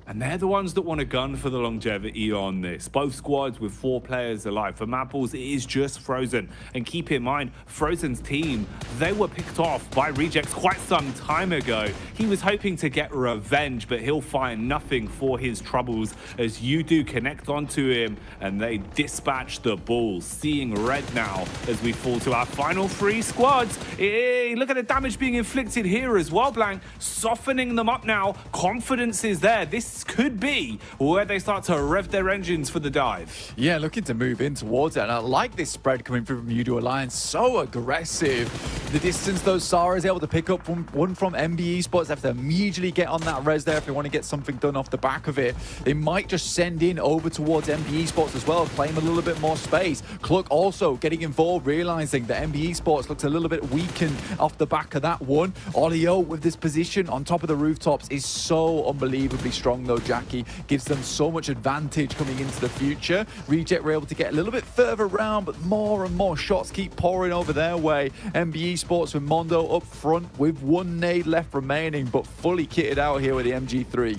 And they're the ones that want to gun for the longevity on this. Both squads with 4 players alive. For Madballs, it is just Frozen. And keep in mind, Frozen's team, they were picked off by Rejects quite some time ago. He was hoping to get revenge, but he'll find nothing for his troubles as you do connect onto him and they dispatch the Bulls. Seeing red now as we fall to our final 3 squads. Hey, look at the damage being inflicted here as well, Blank. Softening them up now. Confidence is there. This could be where they start to rev their engines for the dive. Yeah, looking to move in towards it. And I like this spread coming through from Udo Alliance. So aggressive. The distance, though, Sarah is able to pick up one from MBE spots. They have to immediately get on that res there if they want to get something done off the back of it. They might just send in over towards MBE spots as well, claim a little bit more space. Cluck also getting involved, realizing that MBE spots looks a little bit weakened off the back of that one. Olio with this position on top of the rooftops is so unbelievably strong, though, Jackie. Gives them so much advantage coming into the future. Reject were able to get a little bit further around, but more and more shots keep pouring over their way. MBE Sports with Mondo up front with 1 nade left remaining, but fully kitted out here with the MG3.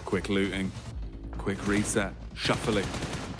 Quick looting, quick reset, shuffling.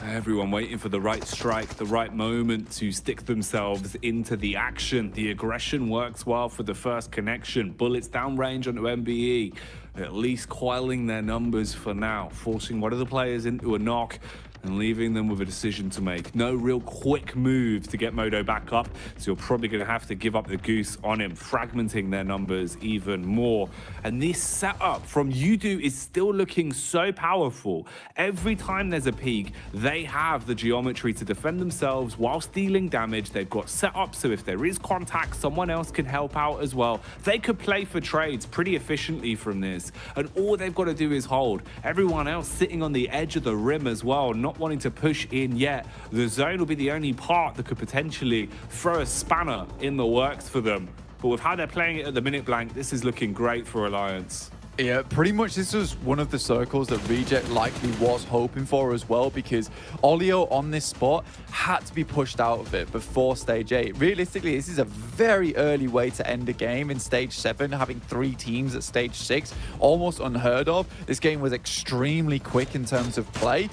Everyone waiting for the right strike, the right moment to stick themselves into the action. The aggression works well for the first connection. Bullets downrange onto MBE, at least coiling their numbers for now, forcing one of the players into a knock and leaving them with a decision to make. No real quick move to get Modo back up, so you're probably going to have to give up the goose on him, fragmenting their numbers even more. And this setup from Udo is still looking so powerful. Every time there's a peak, they have the geometry to defend themselves whilst dealing damage. They've got set up, so if there is contact, someone else can help out as well. They could play for trades pretty efficiently from this, and all they've got to do is hold. Everyone else sitting on the edge of the rim as well, not wanting to push in yet. The zone will be the only part that could potentially throw a spanner in the works for them. But with how they're playing it at the minute, Blank, this is looking great for Alliance. Yeah, pretty much this was one of the circles that Reject likely was hoping for as well, because Olio on this spot had to be pushed out of it before stage 8. Realistically, this is a very early way to end a game in stage 7, having 3 teams at stage 6, almost unheard of. This game was extremely quick in terms of play.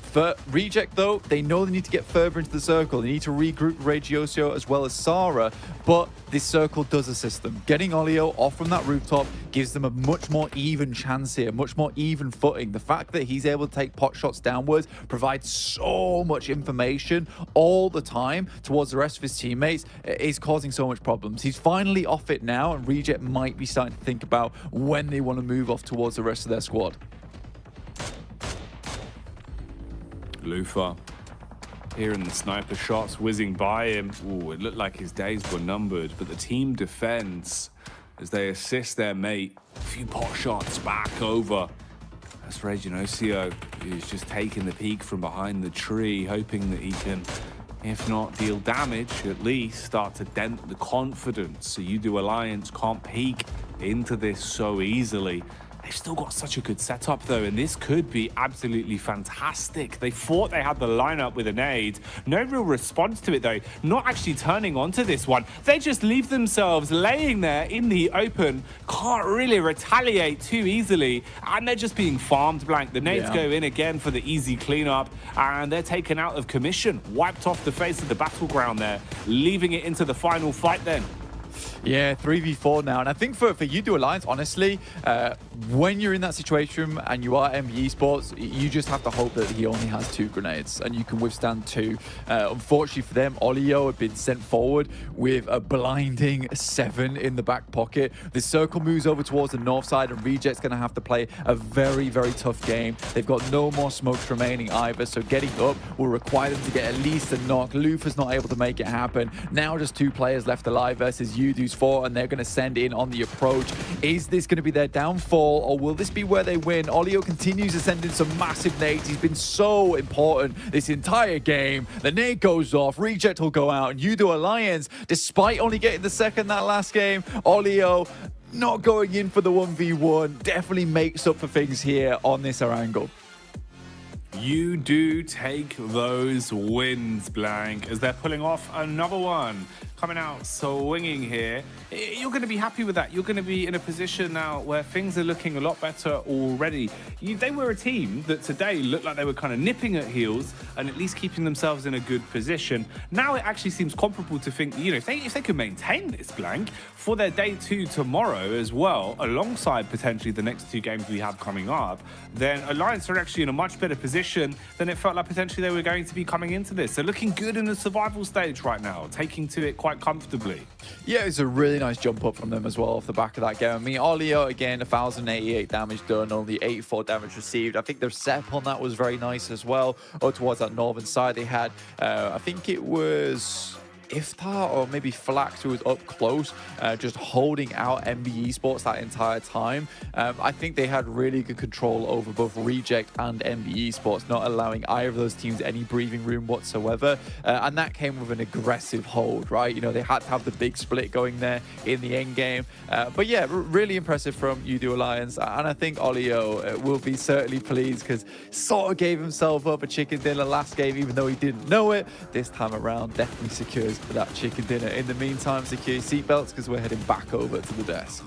For Reject, though, they know they need to get further into the circle. They need to regroup Regiosio as well as Sara, but this circle does assist them. Getting Olio off from that rooftop gives them a much more even chance here, much more even footing. The fact that he's able to take pot shots downwards provides so much information all the time towards the rest of his teammates is causing so much problems. He's finally off it now, and Reject might be starting to think about when they want to move off towards the rest of their squad. Lufa hearing the sniper shots whizzing by him. Ooh, it looked like his days were numbered, but the team defends as they assist their mate. A few pot shots back over. That's Reginosio, who's just taking the peek from behind the tree, hoping that he can, if not deal damage, at least start to dent the confidence. So Udo Alliance can't peek into this so easily. They've still got such a good setup, though, and this could be absolutely fantastic. They thought they had the lineup with a nade. No real response to it, though. Not actually turning onto this one. They just leave themselves laying there in the open. Can't really retaliate too easily, and they're just being farmed, Blank. The nades go in again for the easy cleanup, and they're taken out of commission. Wiped off the face of the battleground there, leaving it into the final fight then. Yeah, 3v4 now. And I think for You Alliance, honestly, when you're in that situation and you are MBE Sports, you just have to hope that he only has 2 grenades and you can withstand 2. Unfortunately for them, Olio had been sent forward with a blinding 7 in the back pocket. The circle moves over towards the north side and Reject's going to have to play a very, very tough game. They've got no more smokes remaining either, so getting up will require them to get at least a knock. Lufa's not able to make it happen. Now just 2 players left alive versus Yudu's 4, and they're going to send in on the approach. Is this going to be their downfall, or will this be where they win? Olio continues to send in some massive nades. He's been so important this entire game. The nade goes off, Reject will go out, and Yudu Alliance, despite only getting the second that last game, Olio not going in for the 1v1 definitely makes up for things here on this Arangle. You do take those wins, Blank, as they're pulling off another one. Coming out swinging here. You're going to be happy with that. You're going to be in a position now where things are looking a lot better already. They were a team that today looked like they were kind of nipping at heels and at least keeping themselves in a good position. Now it actually seems comparable to think, you know, if they could maintain this, Blank, for their day 2 tomorrow as well, alongside potentially the next 2 games we have coming up, then Alliance are actually in a much better position than it felt like potentially they were going to be coming into this. They're looking good in the survival stage right now, taking to it quite comfortably. Yeah, it's a really nice jump up from them as well off the back of that game. I mean, Olio, again, 1,088 damage done, only 84 damage received. I think their setup on that was very nice as well. Or towards that northern side, they had, I think it was Iftar or maybe Flax, who was up close, just holding out MBE Sports that entire time. I think they had really good control over both Reject and MBE Sports, not allowing either of those teams any breathing room whatsoever. And that came with an aggressive hold, right? You know, they had to have the big split going there in the end game. But yeah, really impressive from Yudu Alliance. And I think Olio will be certainly pleased because sort of gave himself up a chicken dinner last game, even though he didn't know it. This time around, definitely secures for that chicken dinner. In the meantime, secure your seatbelts because we're heading back over to the desk.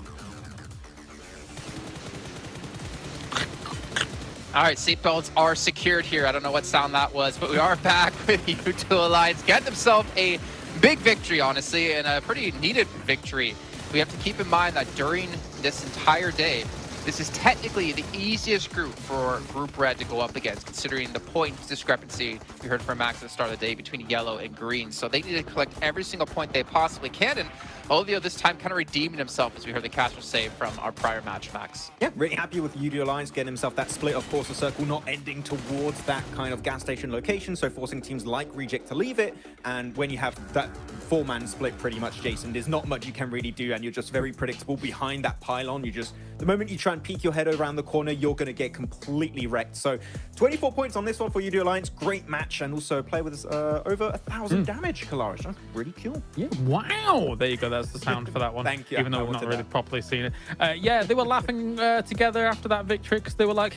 All right, seatbelts are secured here. I don't know what sound that was, but we are back with U2 Alliance. Getting themselves a big victory, honestly, and a pretty needed victory. We have to keep in mind that during this entire day, this is technically the easiest group for Group Red to go up against, considering the point discrepancy we heard from Max at the start of the day between yellow and green. So they need to collect every single point they possibly can, and Olio this time kind of redeeming himself, as we heard the caster say from our prior match, Max. Yeah, really happy with UD Alliance getting himself that split. Of course, the circle not ending towards that kind of gas station location, so forcing teams like Reject to leave it. And when you have that 4-man split, pretty much, Jason, there's not much you can really do, and you're just very predictable behind that pylon. You just, the moment you try and peek your head around the corner, you're going to get completely wrecked. So 24 points on this one for UD Alliance. Great match, and also play with over 1,000 damage, Kalaris. That's really cool. Yeah, wow. There you go. That's the sound for that one. Thank you. Even though we've not really properly seen it. Yeah, they were laughing together after that victory because they were like,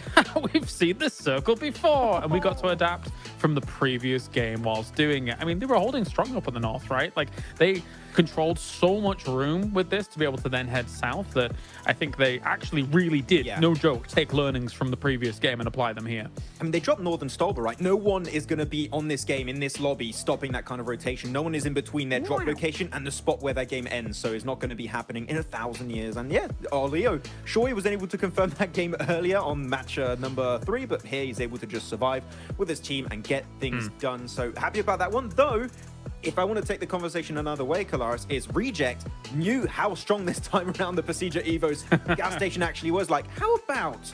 we've seen this circle before. And we got to adapt from the previous game whilst doing it. I mean, they were holding strong up in the north, right? Like, they controlled so much room with this to be able to then head south that I think they actually really did, no joke, take learnings from the previous game and apply them here. I mean, they dropped Northern Stolber, right? No one is going to be on this game, in this lobby, stopping that kind of rotation. No one is in between their drop location and the spot where their game ends, so it's not going to be happening in 1,000 years. And yeah, Leo, sure, he was able to confirm that game earlier on match number 3, but here he's able to just survive with his team and get things done. So happy about that one, though. If I want to take the conversation another way, Kalaris, is Reject knew how strong this time around the Procedure Evo's gas station actually was. Like, how about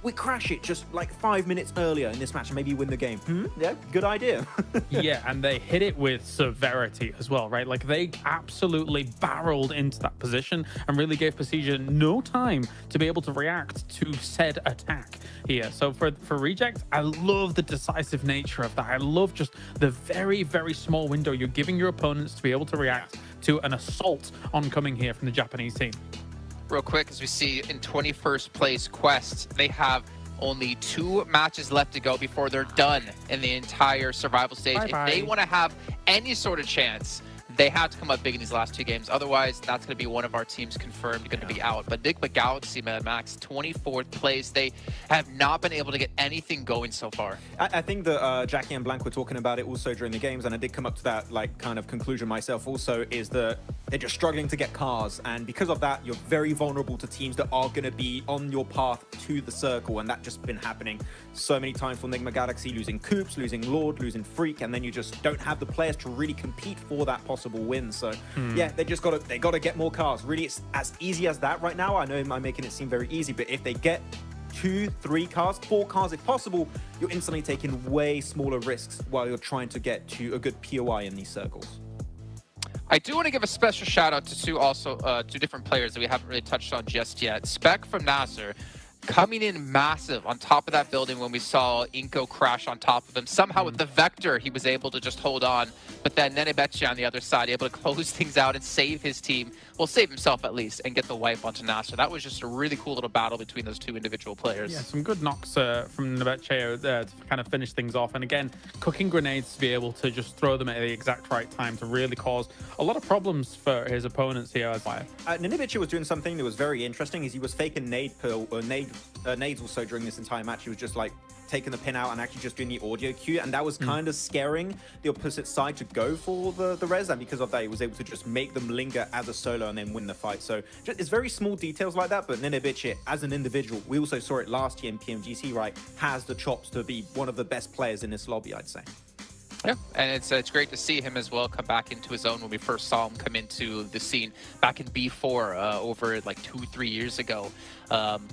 we crash it just like 5 minutes earlier in this match and maybe win the game? Yeah, good idea. Yeah, and they hit it with severity as well, right? Like, they absolutely barreled into that position and really gave Procedure no time to be able to react to said attack here. So for Reject, I love the decisive nature of that. I love just the very, very small window you're giving your opponents to be able to react to an assault oncoming here from the Japanese team. Real quick, as we see in 21st place Quest, they have only 2 matches left to go before they're done in the entire survival stage. If they want to have any sort of chance, they have to come up big in these last 2 games. Otherwise, that's going to be one of our teams confirmed going to be out. But Enigma Galaxy, man, Max, 24th place. They have not been able to get anything going so far. I think that Jackie and Blank were talking about it also during the games, and I did come up to that like kind of conclusion myself also, is that they're just struggling to get cars, and because of that, you're very vulnerable to teams that are going to be on your path to the circle, and that's just been happening so many times for Enigma Galaxy, losing Coops, losing Lord, losing Freak, and then you just don't have the players to really compete for that possible win. So yeah, they got to get more cars. Really, it's as easy as that right now. I know I'm making it seem very easy, but if they get 2, 3 cars, 4 cars if possible, you're instantly taking way smaller risks while you're trying to get to a good POI in these circles. I do want to give a special shout out to two different players that we haven't really touched on just yet. Spec from Nasser coming in massive on top of that building when we saw Inko crash on top of him. Somehow with the Vector, he was able to just hold on. But then Nenebechi on the other side, able to close things out and save his team. Well, save himself at least and get the wipe onto Nasser. That was just a really cool little battle between those two individual players. Yeah, some good knocks from Nenebechi to kind of finish things off. And again, cooking grenades to be able to just throw them at the exact right time to really cause a lot of problems for his opponents here as well. Nenebechi was doing something that was very interesting. Is he was faking nades also during this entire match. He was just like taking the pin out and actually just doing the audio cue, and that was kind of scaring the opposite side to go for the res, and because of that he was able to just make them linger as a solo and then win the fight. So it's very small details like that, but Nenebechi as an individual, we also saw it last year in PMGC, right, has the chops to be one of the best players in this lobby, I'd say. Yeah, and it's great to see him as well come back into his own when we first saw him come into the scene back in B4 over like 2-3 years ago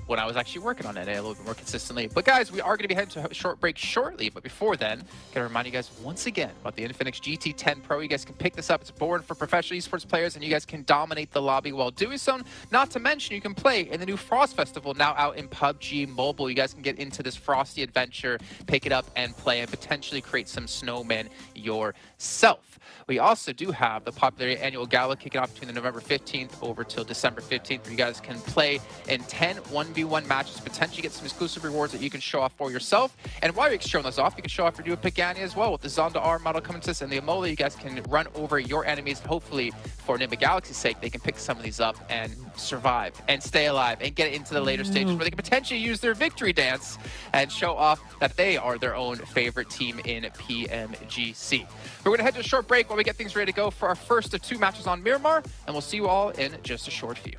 when I was actually working on it a little bit more consistently. But guys, we are going to be heading to a short break shortly, but before then, I'm going to remind you guys once again about the Infinix GT10 Pro. You guys can pick this up. It's born for professional esports players, and you guys can dominate the lobby while doing so. Not to mention, you can play in the new Frost Festival now out in PUBG Mobile. You guys can get into this frosty adventure, pick it up and play, and potentially create some snowmen yourself. We also do have the popular annual gala kicking off between the November 15th over till December 15th, where you guys can play in 10 1v1 matches, potentially get some exclusive rewards that you can show off for yourself. And while you're showing those off, you can show off your new Pagani as well with the Zonda R model coming to us and the Amola. You guys can run over your enemies, and hopefully for Enigma Galaxy's sake, they can pick some of these up and survive and stay alive and get into the later stages where they can potentially use their victory dance and show off that they are their own favorite team in PMGC. We're going to head to a short break while we get things ready to go for our first of 2 matches on Miramar, and we'll see you all in just a short few.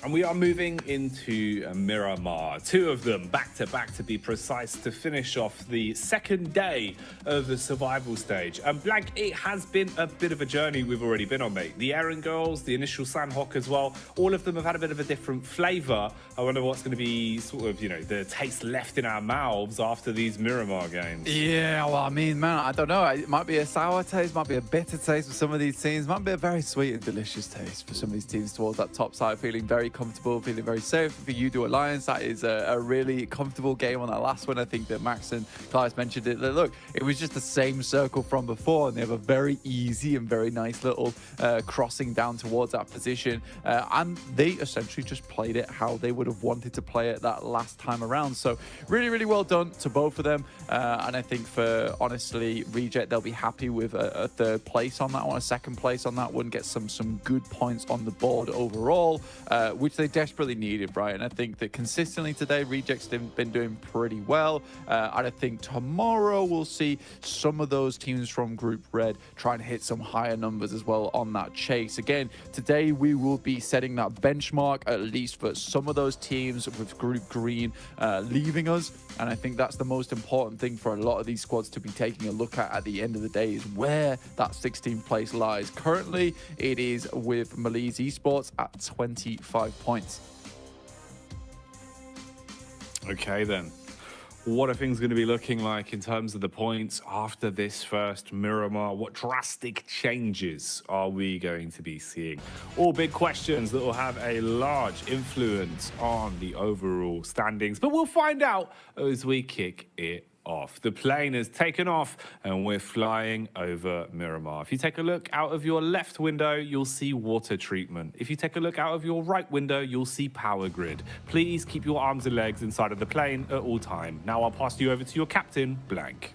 And we are moving into Miramar, 2 of them back to back to be precise, to finish off the second day of the survival stage. Blank, it has been a bit of a journey we've already been on, mate. The Eren girls, the initial Sandhawk as well, all of them have had a bit of a different flavour. I wonder what's going to be sort of, you know, the taste left in our mouths after these Miramar games. Yeah, well, I mean, man, I don't know. It might be a sour taste, might be a bitter taste for some of these teams, might be a very sweet and delicious taste for some of these teams towards that top side, feeling very comfortable, feeling very safe. For you do Alliance, that is a really comfortable game on that last one. I think that Max and Clive mentioned it. Look, it was just the same circle from before, and they have a very easy and very nice little crossing down towards that position. And they essentially just played it how they would have wanted to play it that last time around. So really, really well done to both of them. And I think for, honestly, Reject, they'll be happy with a 3rd place on that one, a 2nd place on that one, get some good points on the board overall, which they desperately needed, right? And I think that consistently today, Reject's been doing pretty well. And I think tomorrow we'll see some of those teams from Group Red try and hit some higher numbers as well on that chase. Again, today we will be setting that benchmark, at least for some of those teams with Group Green leaving us. And I think that's the most important thing for a lot of these squads to be taking a look at the end of the day, is where that 16th place lies. Currently, it is with Malise Esports at 25 points. Okay, then. What are things going to be looking like in terms of the points after this first Miramar? What drastic changes are we going to be seeing? All big questions that will have a large influence on the overall standings, but we'll find out as we kick it off. The plane has taken off and we're flying over Miramar. If you take a look out of your left window, you'll see water treatment. If you take a look out of your right window, you'll see power grid. Please keep your arms and legs inside of the plane at all time. Now I'll pass you over to your captain, Blank.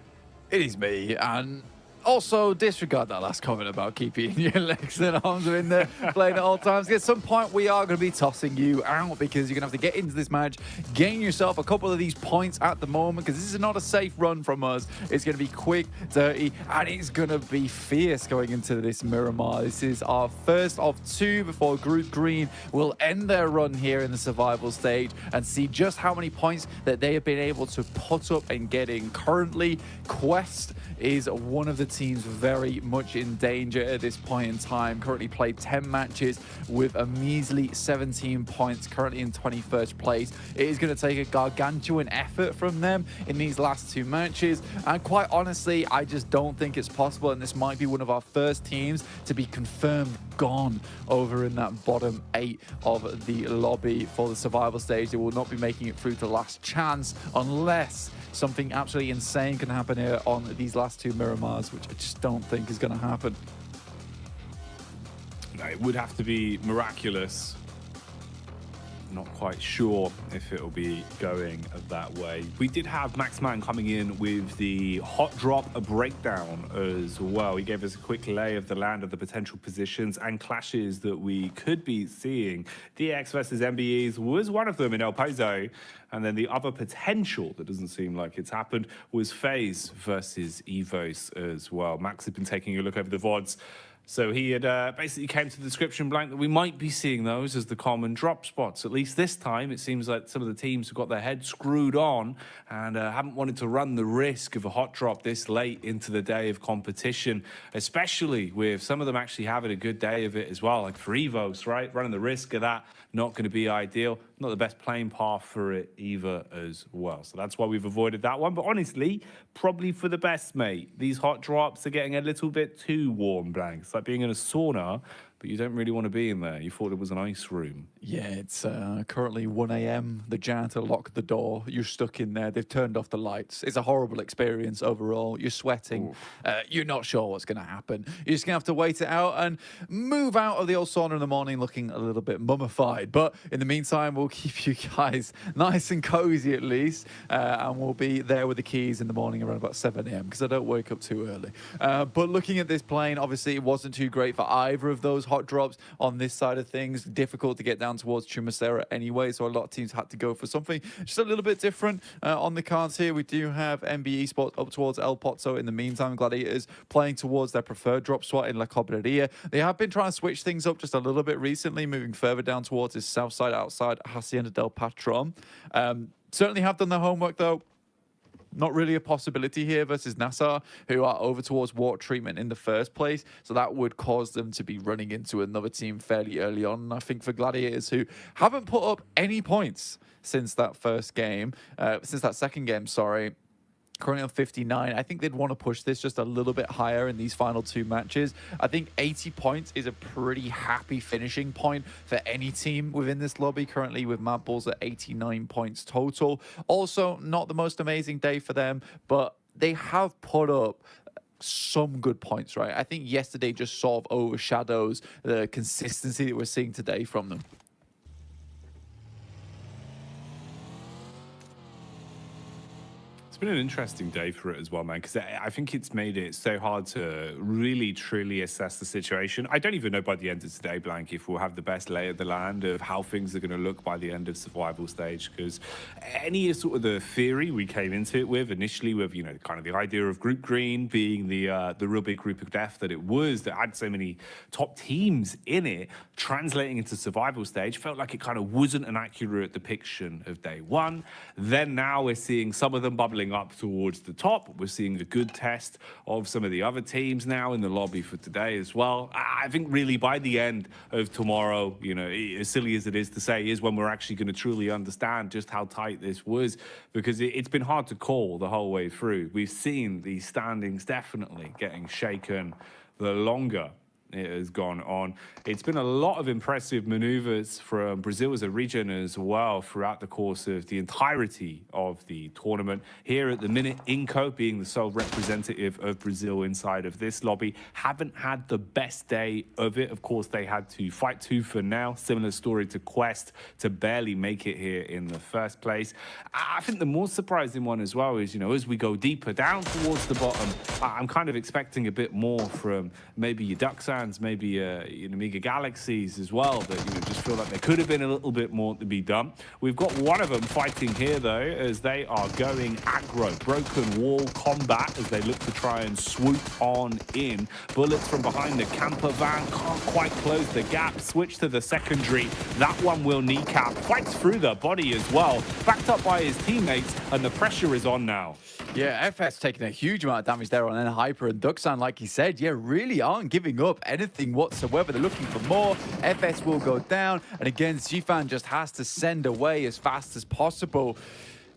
It is me, and also disregard that last comment about keeping your legs and arms in the plane at all times. At some point, we are going to be tossing you out because you're going to have to get into this match, gain yourself a couple of these points at the moment, because this is not a safe run from us. It's going to be quick, dirty, and it's going to be fierce going into this Miramar. This is our first of two before Group Green will end their run here in the survival stage and see just how many points that they have been able to put up and get in. Currently, Quest is one of the teams very much in danger at this point in time. Currently played 10 matches with a measly 17 points, currently in 21st place. It is going to take a gargantuan effort from them in these last two matches, and quite honestly, I just don't think it's possible, and this might be one of our first teams to be confirmed gone over in that bottom 8 of the lobby for the survival stage. They will not be making it through to last chance unless something absolutely insane can happen here on these last two Miramars, which I just don't think is going to happen. No, it would have to be miraculous. Not quite sure if it'll be going that way. We did have Maxman coming in with the hot drop breakdown as well. He gave us a quick lay of the land of the potential positions and clashes that we could be seeing. DX versus MBEs was one of them in El Pozo. And then the other potential that doesn't seem like it's happened was FaZe versus Evos as well. Max had been taking a look over the VODs. So he had basically came to the description, Blank, that we might be seeing those as the common drop spots. At least this time, it seems like some of the teams have got their heads screwed on and haven't wanted to run the risk of a hot drop this late into the day of competition, especially with some of them actually having a good day of it as well, like for Evos, right? Running the risk of that, not going to be ideal. Not the best playing path for it either as well. So that's why we've avoided that one. But honestly, probably for the best, mate. These hot drops are getting a little bit too warm, Blank. It's like being in a sauna, but you don't really want to be in there. You thought it was an ice room. Yeah, it's currently 1 a.m. The janitor locked the door. You're stuck in there. They've turned off the lights. It's a horrible experience overall. You're sweating. You're not sure what's going to happen. You're just going to have to wait it out and move out of the old sauna in the morning looking a little bit mummified. But in the meantime, we'll keep you guys nice and cozy at least. And we'll be there with the keys in the morning around about 7 a.m. because I don't wake up too early. But looking at this plane, obviously it wasn't too great for either of those hot drops on this side of things. Difficult to get down towards Chumacera anyway, so a lot of teams had to go for something just a little bit different. On the cards here, we do have MBE Sports up towards El Pozo. In the meantime, Gladiators playing towards their preferred drop spot in La Cobreria. They have been trying to switch things up just a little bit recently, moving further down towards his south side outside Hacienda del Patron. Certainly have done their homework though. Not really a possibility here versus Nassar, who are over towards water treatment in the first place. So that would cause them to be running into another team fairly early on. And I think for Gladiators, who haven't put up any points since that second game, sorry, currently on 59. I think they'd want to push this just a little bit higher in these final two matches. I think 80 points is a pretty happy finishing point for any team within this lobby, currently with Mad Bulls at 89 points total. Also, not the most amazing day for them, but they have put up some good points, right? I think yesterday just sort of overshadows the consistency that we're seeing today from them. It's been an interesting day for it as well, man, because I think it's made it so hard to really, truly assess the situation. I don't even know by the end of today, Blank, if we'll have the best lay of the land of how things are going to look by the end of survival stage, because any sort of the theory we came into it with initially with, you know, kind of the idea of Group Green being the real big group of death that it was, that had so many top teams in it, translating into survival stage, felt like it kind of wasn't an accurate depiction of day one. Then now we're seeing some of them bubbling up towards the top. We're seeing a good test of some of the other teams now in the lobby for today as well. I think really by the end of tomorrow, you know, as silly as it is to say, is when we're actually going to truly understand just how tight this was, because it's been hard to call the whole way through. We've seen these standings definitely getting shaken the longer it has gone on. It's been a lot of impressive maneuvers from Brazil as a region as well throughout the course of the entirety of the tournament. Here at the minute, Inco, being the sole representative of Brazil inside of this lobby, haven't had the best day of it. Of course, they had to fight tooth and nail. Similar story to Quest, to barely make it here in the first place. I think the more surprising one as well is, you know, as we go deeper down towards the bottom, I'm kind of expecting a bit more from maybe your Duxan, maybe you know, Mega Galaxies as well, that, you know, just feel like there could have been a little bit more to be done. We've got one of them fighting here though, as they are going aggro, broken wall combat as they look to try and swoop on in. Bullets from behind the camper van can't quite close the gap. Switch to the secondary. That one will kneecap. Fights through the body as well, backed up by his teammates, and the pressure is on now. Yeah, FS taking a huge amount of damage there on Hyper, and Duxan, like he said, yeah, really aren't giving up anything whatsoever. They're looking for more. FS will go down, and again, Zifan just has to send away as fast as possible.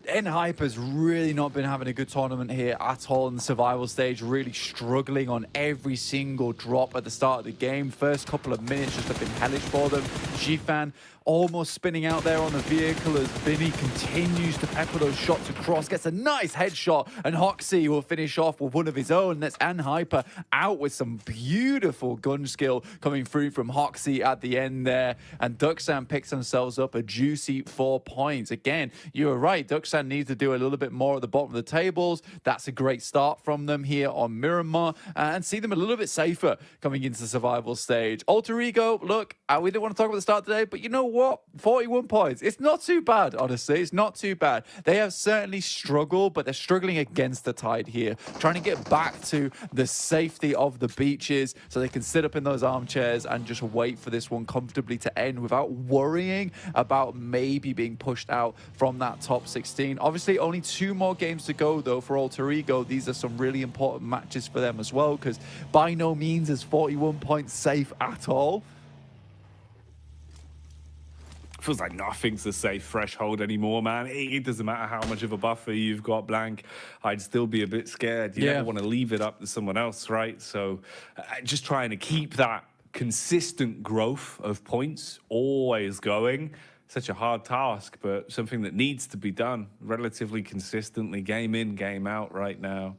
Hyper's really not been having a good tournament here at all in the survival stage, really struggling on every single drop at the start of the game. First couple of minutes just have been hellish for them. Zifan almost spinning out there on the vehicle as Vinny continues to pepper those shots across, gets a nice headshot, and Hoxie will finish off with one of his own. That's Hyper out with some beautiful gun skill coming through from Hoxie at the end there, and Duxan picks themselves up a juicy 4 points. Again, you were right, Duxan needs to do a little bit more at the bottom of the tables. That's a great start from them here on Miramar, and see them a little bit safer coming into the survival stage. Alter Ego, look, we didn't want to talk about the start today, but you know what? 41 points. It's not too bad, honestly. It's not too bad. They have certainly struggled, but they're struggling against the tide here, trying to get back to the safety of the beaches so they can sit up in those armchairs and just wait for this one comfortably to end without worrying about maybe being pushed out from that top 16. Obviously, only 2 more games to go, though, for Alter Ego. These are some really important matches for them as well, because by no means is 41 points safe at all. Feels like nothing's a safe threshold anymore, man. It doesn't matter how much of a buffer you've got, Blank. I'd still be a bit scared. You never want to leave it up to someone else, right? So just trying to keep that consistent growth of points always going. Such a hard task, but something that needs to be done relatively consistently, game in, game out right now.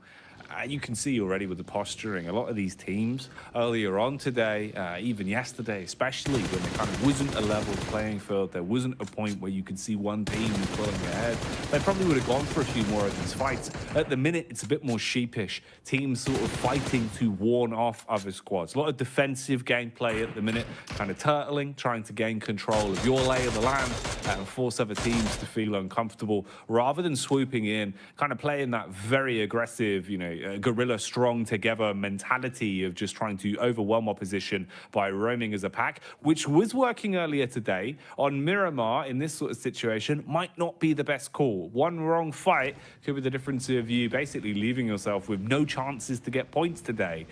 You can see already with the posturing, a lot of these teams earlier on today, even yesterday, especially when there kind of wasn't a level playing field, there wasn't a point where you could see one team pulling ahead. They probably would have gone for a few more of these fights. At the minute, it's a bit more sheepish. Teams sort of fighting to warn off other squads. A lot of defensive gameplay at the minute, kind of turtling, trying to gain control of your lay of the land and force other teams to feel uncomfortable, rather than swooping in, kind of playing that very aggressive, you know, guerrilla strong together mentality of just trying to overwhelm opposition by roaming as a pack, which was working earlier today. On Miramar, in this sort of situation, might not be the best call. One wrong fight could be the difference of you basically leaving yourself with no chances to get points today.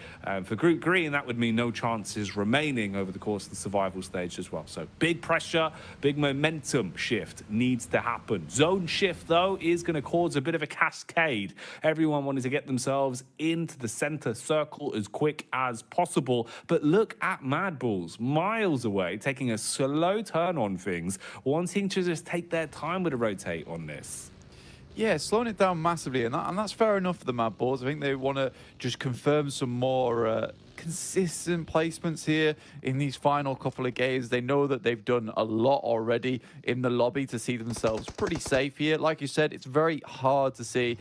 For Group Green, that would mean no chances remaining over the course of the survival stage as well. So big pressure, big momentum shift needs to happen. Zone shift, though, is going to cause a bit of a cascade. Everyone wanted to get themselves into the center circle as quick as possible. But look at Mad Bulls, miles away, taking a slow turn on things, wanting to just take their time with a rotate on this. Yeah, slowing it down massively, and that's fair enough for the Mad Bulls. I think they want to just confirm some more consistent placements here in these final couple of games. They know that they've done a lot already in the lobby to see themselves pretty safe here. Like you said, it's very hard to say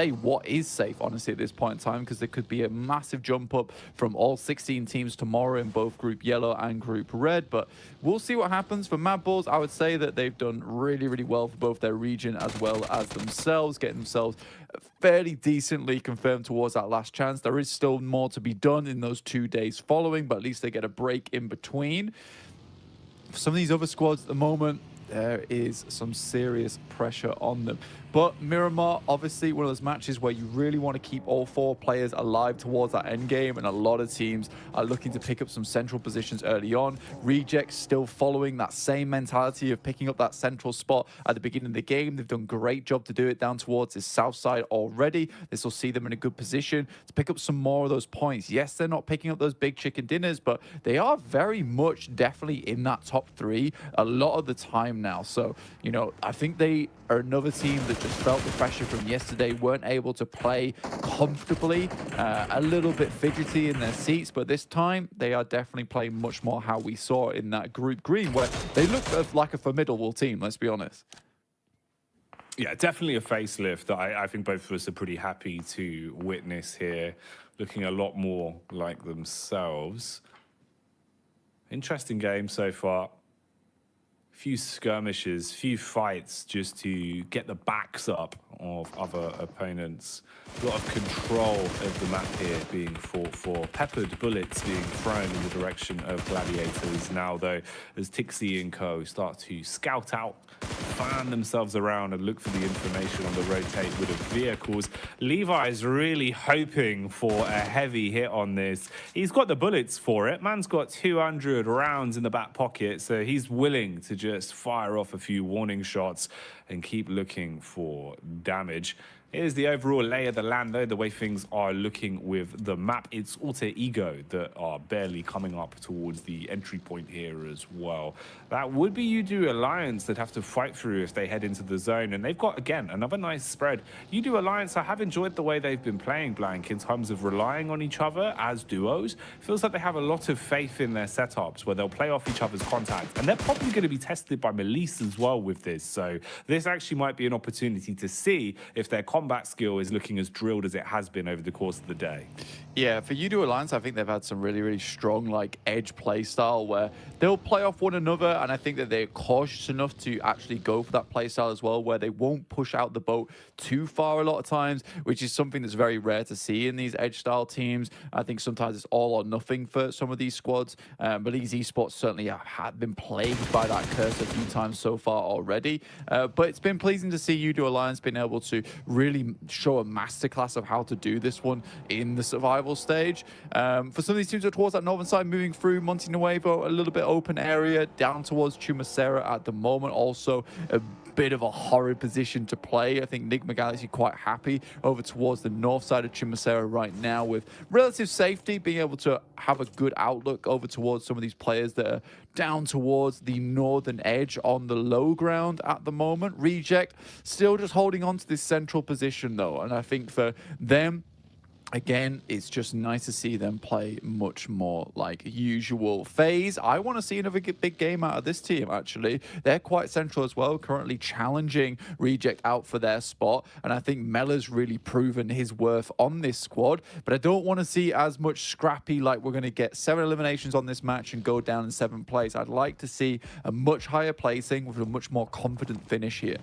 what is safe, honestly, at this point in time, because there could be a massive jump up from all 16 teams tomorrow in both Group Yellow and Group Red. But we'll see what happens. For Mad Bulls, I would say that they've done really, really well for both their region as well as themselves, getting themselves fairly decently confirmed towards that last chance. There is still more to be done in those 2 days following, but at least they get a break in between. For some of these other squads at the moment, there is some serious pressure on them. But Miramar, obviously, one of those matches where you really want to keep all 4 players alive towards that end game, and a lot of teams are looking to pick up some central positions early on. Reject still following that same mentality of picking up that central spot at the beginning of the game. They've done a great job to do it down towards the south side already. This will see them in a good position to pick up some more of those points. Yes, they're not picking up those big chicken dinners, but they are very much definitely in that top 3 a lot of the time now. So, you know, I think they are another team that just felt the pressure from yesterday, weren't able to play comfortably, a little bit fidgety in their seats, but this time they are definitely playing much more how we saw in that group green, where they look like a formidable team, let's be honest. Yeah, definitely a facelift that I think both of us are pretty happy to witness here, looking a lot more like themselves. Interesting game so far. Few skirmishes, few fights just to get the backs up of other opponents. A lot of control of the map here being fought for. Peppered bullets being thrown in the direction of Gladiators now, though, as Tixie and co start to scout out, fan themselves around and look for the information on the rotate with the vehicles. Levi's really hoping for a heavy hit on this. He's got the bullets for it. Man's got 200 rounds in the back pocket, so he's willing to just fire off a few warning shots and keep looking for damage. Here's the overall lay of the land, though, the way things are looking with the map. It's Alter Ego that are barely coming up towards the entry point here as well. That would be Udo Alliance that have to fight through if they head into the zone. And they've got, again, another nice spread. Udo Alliance, I have enjoyed the way they've been playing, Blank, in terms of relying on each other as duos. Feels like they have a lot of faith in their setups where they'll play off each other's contact. And they're probably going to be tested by Melise as well with this. So this actually might be an opportunity to see if their combat skill is looking as drilled as it has been over the course of the day. Yeah, for Udo Alliance, I think they've had some really, really strong like edge play style where they'll play off one another, and I think that they're cautious enough to actually go for that play style as well, where they won't push out the boat too far a lot of times, which is something that's very rare to see in these edge style teams. I think sometimes it's all or nothing for some of these squads, but these esports certainly have been plagued by that curse a few times so far already. But it's been pleasing to see Udo Alliance being able to really show a masterclass of how to do this one in the survival stage. For some of these teams towards that northern side, moving through Monte Nuevo, a little bit open area, down towards Chumacera at the moment. Also a bit of a horrid position to play. I think Nigma Galaxy quite happy over towards the north side of Chumacera right now with relative safety, being able to have a good outlook over towards some of these players that are down towards the northern edge on the low ground at the moment. Reject still just holding on to this central position though, and I think for them, again, it's just nice to see them play much more like usual. FaZe, I want to see another big game out of this team, actually. They're quite central as well, currently challenging Reject out for their spot. And I think Mella's really proven his worth on this squad. But I don't want to see as much scrappy, like we're going to get 7 eliminations on this match and go down in 7th place. I'd like to see a much higher placing with a much more confident finish here.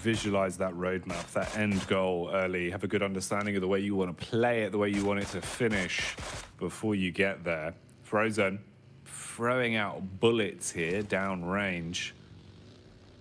Visualize that roadmap, that end goal early, have a good understanding of the way you want to play it, the way you want it to finish before you get there. Frozen throwing out bullets here down range.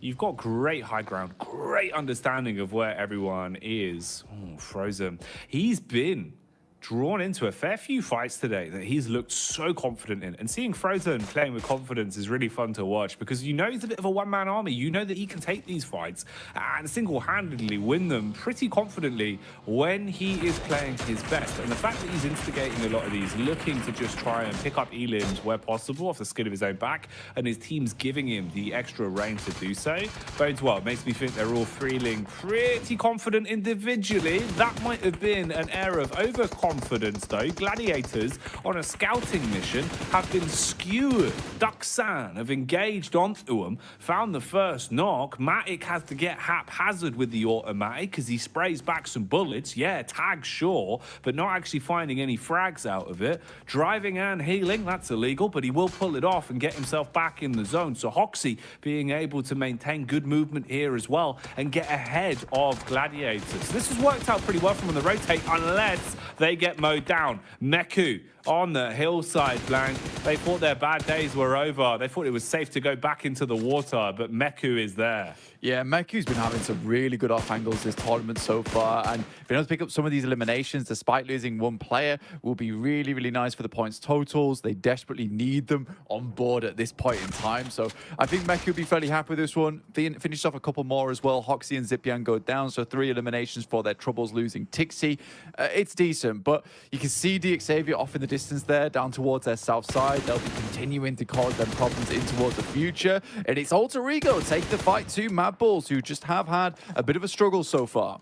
You've got great high ground, great understanding of where everyone is. Ooh, Frozen, he's been drawn into a fair few fights today that he's looked so confident in. And seeing Frozen playing with confidence is really fun to watch because you know he's a bit of a one-man army. You know that he can take these fights and single-handedly win them pretty confidently when he is playing his best. And the fact that he's instigating a lot of these, looking to just try and pick up elims where possible off the skin of his own back, and his team's giving him the extra range to do so, bodes well. It makes me think they're all feeling pretty confident individually. That might have been an air of overconfidence, though. Gladiators on a scouting mission have been skewered. Duxan have engaged onto them, found the first knock. Matic has to get haphazard with the automatic because he sprays back some bullets. Yeah, tag sure, but not actually finding any frags out of it. Driving and healing, that's illegal, but he will pull it off and get himself back in the zone. So Hoxie being able to maintain good movement here as well and get ahead of Gladiators. This has worked out pretty well from on the rotate, unless they get mowed down. Meku on the hillside, Blank. They thought their bad days were over. They thought it was safe to go back into the water, but Meku is there. Yeah, Meku's been having some really good off angles this tournament so far, and being able to pick up some of these eliminations despite losing one player will be really, really nice for the points totals. They desperately need them on board at this point in time, so I think Meku will be fairly happy with this one. Finished off a couple more as well. Hoxie and Zipian go down, so 3 eliminations for their troubles losing Tixie. It's decent, but you can see DXavier off in the distance there, down towards their south side. They'll be continuing to cause them problems in towards the future, and it's Alter Ego take the fight to Mad Bulls, who just have had a bit of a struggle so far.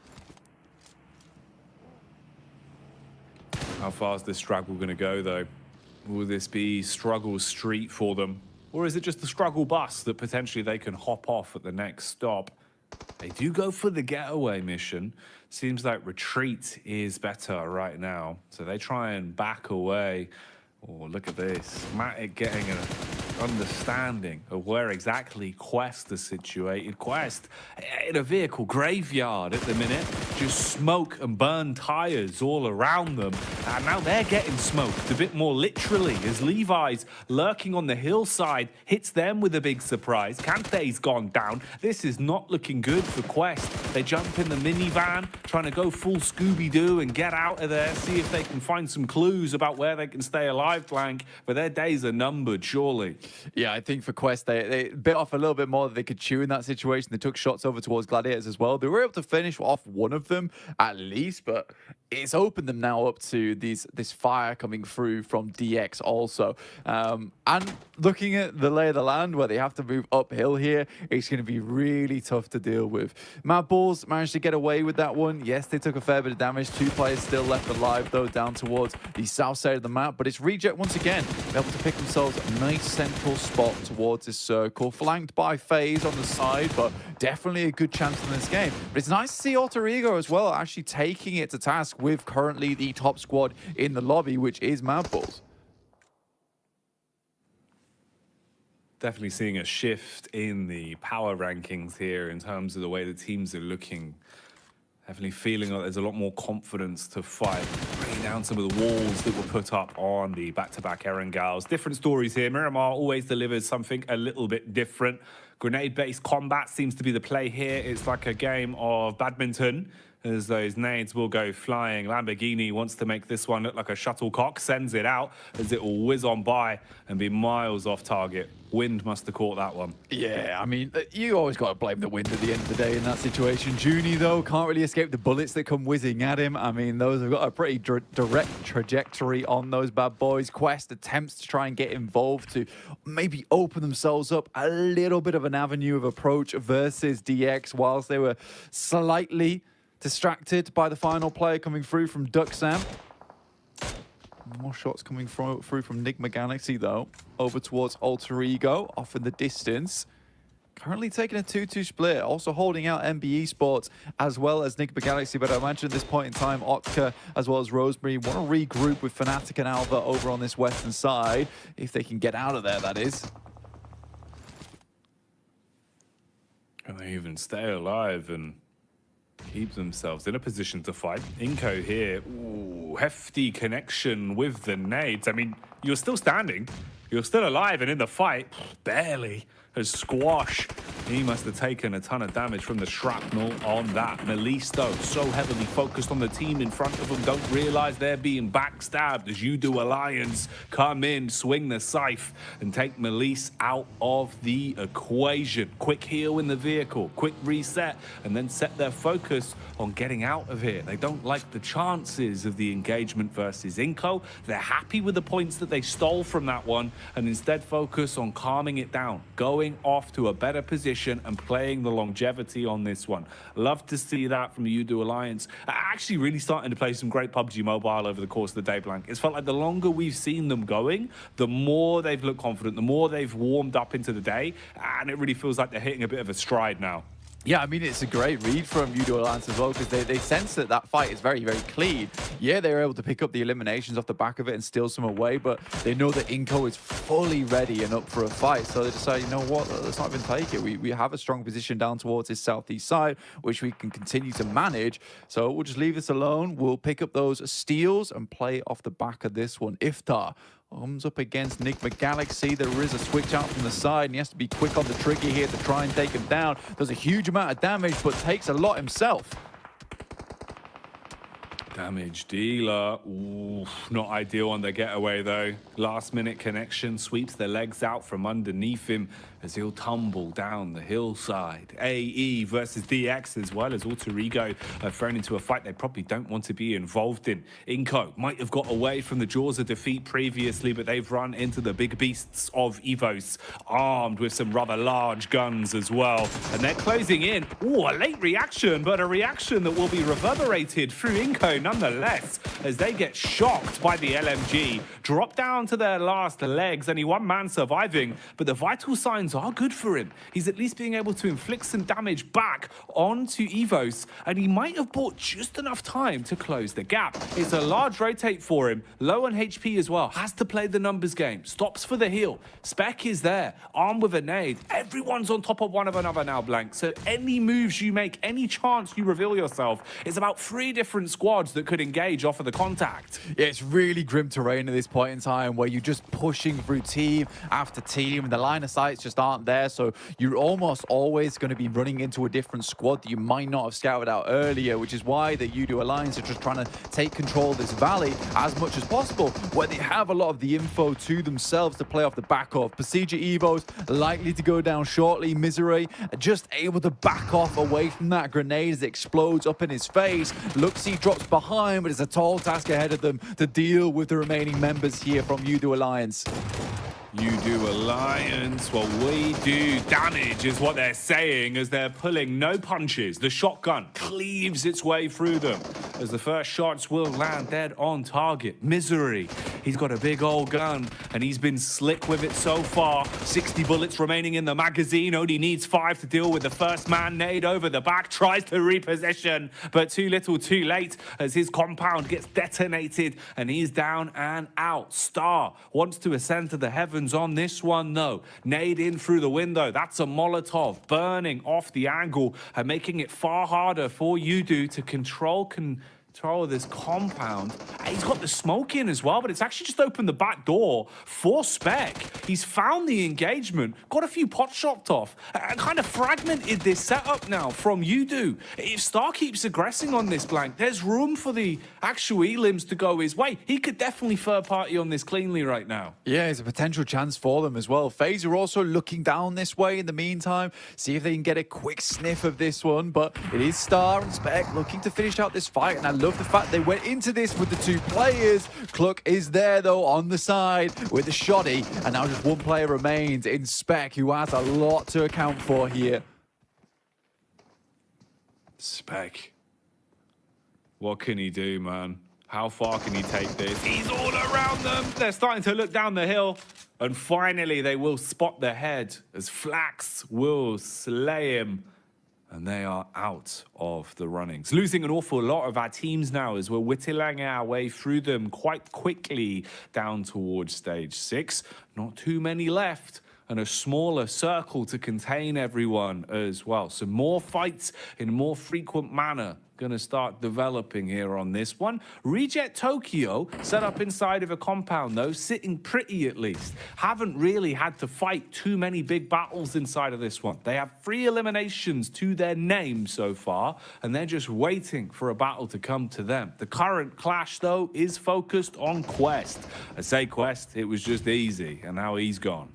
How far is this struggle going to go, though? Will this be struggle street for them? Or is it just the struggle bus that potentially they can hop off at the next stop? They do go for the getaway mission. Seems like retreat is better right now. So they try and back away. Oh, look at this. Matic getting an understanding of where exactly Quest is situated. Quest in a vehicle graveyard at the minute. Just smoke and burn tires all around them. And now they're getting smoked a bit more literally as Levi's lurking on the hillside hits them with a big surprise. Kante's gone down. This is not looking good for Quest. They jump in the minivan, trying to go full Scooby-Doo and get out of there, see if they can find some clues about where they can stay alive, Blank. But their days are numbered, surely. Yeah, I think for Quest, they bit off a little bit more than they could chew in that situation. They took shots over towards Gladiators as well. They were able to finish off one of them at least, but it's opened them now up to this fire coming through from DX also. And looking at the lay of the land where they have to move uphill here, it's going to be really tough to deal with. Mad Bulls managed to get away with that one. Yes, they took a fair bit of damage. 2 players still left alive, though, down towards the south side of the map. But it's Reject once again, able to pick themselves a nice central spot towards this circle, flanked by FaZe on the side, but definitely a good chance in this game. But it's nice to see Alter Ego as well, actually taking it to task with currently the top squad in the lobby, which is Mad Bulls. Definitely seeing a shift in the power rankings here in terms of the way the teams are looking. Definitely feeling like there's a lot more confidence to fight, bringing down some of the walls that were put up on the back-to-back Erangels. Different stories here. Miramar always delivers something a little bit different. Grenade-based combat seems to be the play here. It's like a game of badminton, as those nades will go flying. Lamborghini wants to make this one look like a shuttlecock, sends it out as it will whiz on by and be miles off target. Wind must have caught that one. Yeah, I mean, you always got to blame the wind at the end of the day in that situation. Junie, though, can't really escape the bullets that come whizzing at him. I mean, those have got a pretty direct trajectory on those bad boys. Quest attempts to try and get involved to maybe open themselves up a little bit of an avenue of approach versus DX, whilst they were slightly distracted by the final player coming through from Duxam. More shots coming through from Nigma Galaxy, though. Over towards Alter Ego, off in the distance. Currently taking a 2-2 split, also holding out MBE Sports as well as Nigma Galaxy. But I imagine at this point in time, Otka as well as Rosemary want to regroup with Fnatic and Alva over on this western side. If they can get out of there, that is. And they even stay alive and keep themselves in a position to fight. Inko here, ooh, hefty connection with the nades. I mean, you're still standing, you're still alive, and in the fight, barely has Squash. He must have taken a ton of damage from the shrapnel on that. Melisto, so heavily focused on the team in front of them, don't realize they're being backstabbed as you do Alliance come in, swing the scythe, and take Melise out of the equation. Quick heal in the vehicle, quick reset, and then set their focus on getting out of here. They don't like the chances of the engagement versus Inko. They're happy with the points that they stole from that one, and instead focus on calming it down, going off to a better position and playing the longevity on this one. Love to see that from the Udo Alliance. Actually really starting to play some great PUBG Mobile over the course of the day, Blank. It's felt like the longer we've seen them going, the more they've looked confident, the more they've warmed up into the day, and it really feels like they're hitting a bit of a stride now. Yeah, I mean, it's a great read from Udo Alliance as well, because they sense that that fight is very, very clean. Yeah, they were able to pick up the eliminations off the back of it and steal some away, but they know that Inco is fully ready and up for a fight. So they decide, you know what, let's not even take it. We have a strong position down towards his southeast side, which we can continue to manage. So we'll just leave this alone. We'll pick up those steals and play off the back of this one. Iftar comes up against Enigma Galaxy. There is a switch out from the side, and he has to be quick on the trigger here to try and take him down. Does a huge amount of damage, but takes a lot himself. Damage dealer. Ooh, not ideal on the getaway, though. Last minute connection sweeps the legs out from underneath him as he'll tumble down the hillside. AE versus DX, as well as Alter Ego, thrown into a fight they probably don't want to be involved in. Inco might have got away from the jaws of defeat previously, but they've run into the big beasts of Evos, armed with some rather large guns as well. And they're closing in. Ooh, a late reaction, but a reaction that will be reverberated through Inco nonetheless, as they get shocked by the LMG, drop down to their last legs, only one man surviving, but the vital signs are good for him. He's at least being able to inflict some damage back onto Evos, and he might have bought just enough time to close the gap. It's a large rotate for him, low on HP as well, has to play the numbers game, stops for the heal. Spec is there, armed with a nade. Everyone's on top of one of another now, Blank, so any moves you make, any chance you reveal yourself, it's about 3 different squads that could engage off of the contact. Yeah, it's really grim terrain at this point in time, where you're just pushing through team after team, and the line of sights just aren't there, so you're almost always going to be running into a different squad that you might not have scouted out earlier, which is why the Udo Alliance are just trying to take control of this valley as much as possible, where they have a lot of the info to themselves to play off the back of. Procedure Evos likely to go down shortly. Misery just able to back off away from that grenade as it explodes up in his face. Luxie drops behind, but it's a tall task ahead of them to deal with the remaining members here from Udo Alliance. Udo Alliance, well, we do damage is what they're saying, as they're pulling no punches. The shotgun cleaves its way through them as the first shots will land dead on target. Misery, he's got a big old gun and he's been slick with it so far. 60 bullets remaining in the magazine, only needs 5 to deal with the first man. Nade over the back, tries to reposition, but too little too late as his compound gets detonated and he's down and out. Star wants to ascend to the heavens on this one, though. Nade in through the window. That's a Molotov burning off the angle and making it far harder for Udo to control this compound. He's got the smoke in as well, but it's actually just opened the back door for Spec. He's found the engagement, got a few pots chopped off, and kind of fragmented this setup now from Udo. If Star keeps aggressing on this, Blank, there's room for the actual elims to go his way. He could definitely third party on this cleanly right now. Yeah, it's a potential chance for them as well. FaZe are also looking down this way in the meantime, see if they can get a quick sniff of this one, but it is Star and Spec looking to finish out this fight, and I love the fact they went into this with the 2 players. Cluck is there, though, on the side with the shoddy, and now just 1 player remains in Spec, who has a lot to account for here. Spec. What can he do, man? How far can he take this? He's all around them. They're starting to look down the hill. And finally, they will spot the head as Flax will slay him. And they are out of the runnings. Losing an awful lot of our teams now as we're whittling our way through them quite quickly down towards stage 6. Not too many left, and a smaller circle to contain everyone as well. So more fights in a more frequent manner going to start developing here on this one. Reject Tokyo set up inside of a compound, though, sitting pretty at least. Haven't really had to fight too many big battles inside of this one. They have 3 eliminations to their name so far, and they're just waiting for a battle to come to them. The current clash, though, is focused on Quest. I say Quest, it was just easy, and now he's gone.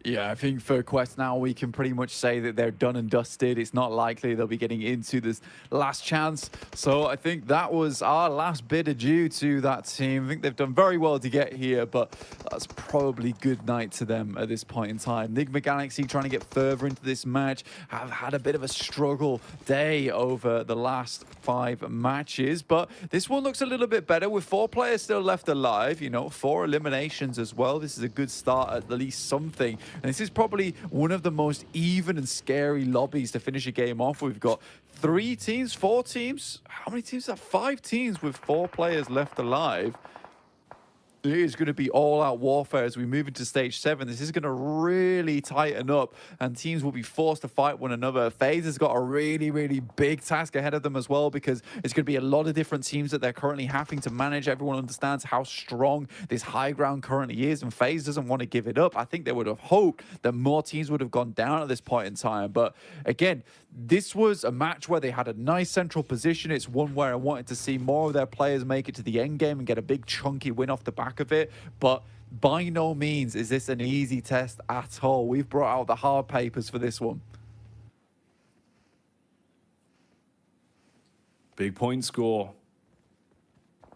Yeah, I think for Quest now, we can pretty much say that they're done and dusted. It's not likely they'll be getting into this last chance. So I think that was our last bit adieu to that team. I think they've done very well to get here, but that's probably good night to them at this point in time. Enigma Galaxy trying to get further into this match have had a bit of a struggle day over the last 5 matches, but this one looks a little bit better with 4 players still left alive, you know, 4 eliminations as well. This is a good start, at least something And this is probably one of the most even and scary lobbies to finish a game off. We've got 3 teams, 4 teams. How many teams are 5 teams with 4 players left alive. It is going to be all-out warfare as we move into stage 7. This is going to really tighten up, and teams will be forced to fight one another. FaZe has got a really, really big task ahead of them as well, because it's going to be a lot of different teams that they're currently having to manage. Everyone understands how strong this high ground currently is, and FaZe doesn't want to give it up. I think they would have hoped that more teams would have gone down at this point in time. But again, this was a match where they had a nice central position. It's one where I wanted to see more of their players make it to the end game and get a big chunky win off the back of it. But by no means is this an easy test at all. We've brought out the hard papers for this one. Big point score,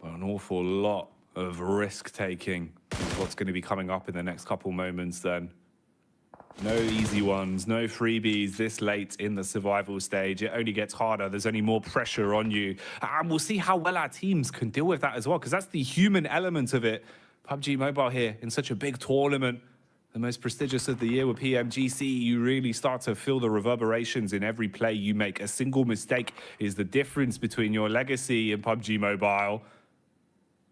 but an awful lot of risk taking is what's going to be coming up in the next couple moments then. No easy ones, no freebies this late in the survival stage. It only gets harder. There's only more pressure on you. And we'll see how well our teams can deal with that as well, because that's the human element of it. PUBG Mobile here in such a big tournament, the most prestigious of the year with PMGC, you really start to feel the reverberations in every play you make. A single mistake is the difference between your legacy and PUBG Mobile.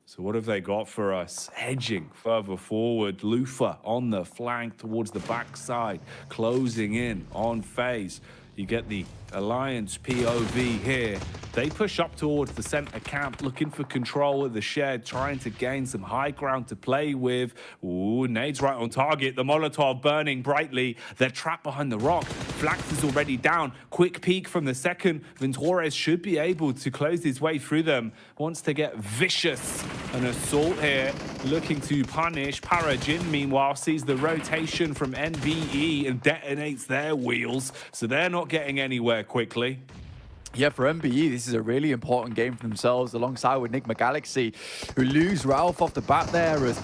So what have they got for us? Edging further forward. Lufa on the flank towards the backside. Closing in on FaZe. You get the Alliance POV here. They push up towards the center camp, looking for control of the shed, trying to gain some high ground to play with. Ooh, nades right on target. The Molotov burning brightly. They're trapped behind the rock. Flax is already down. Quick peek from the second. Ventores should be able to close his way through them. Wants to get vicious. An assault here, looking to punish. Parajin, meanwhile, sees the rotation from NVE and detonates their wheels. So they're not getting anywhere quickly. Yeah, for MBE, this is a really important game for themselves, alongside with Enigma Galaxy, who lose Ralph off the bat there, as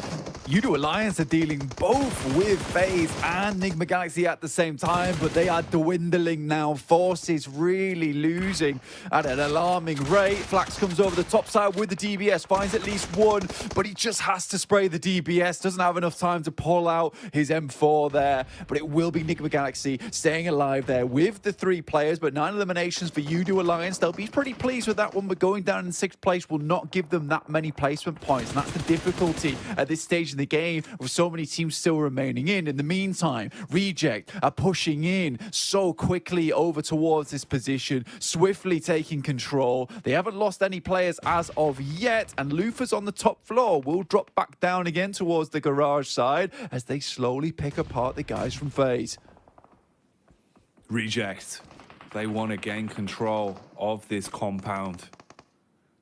Udo Alliance are dealing both with FaZe and Enigma Galaxy at the same time, but they are dwindling now. Forces really losing at an alarming rate. Flax comes over the top side with the DBS, finds at least one, but he just has to spray the DBS, doesn't have enough time to pull out his M4 there, but it will be Enigma Galaxy staying alive there with the 3 players, but 9 eliminations for Udo Alliance. They'll be pretty pleased with that one, but going down in 6th place will not give them that many placement points, and that's the difficulty at this stage in the game, with so many teams still remaining in. In the meantime, Reject are pushing in so quickly over towards this position, swiftly taking control. They haven't lost any players as of yet, and Lufa's on the top floor will drop back down again towards the garage side as they slowly pick apart the guys from FaZe. Reject. They want to gain control of this compound.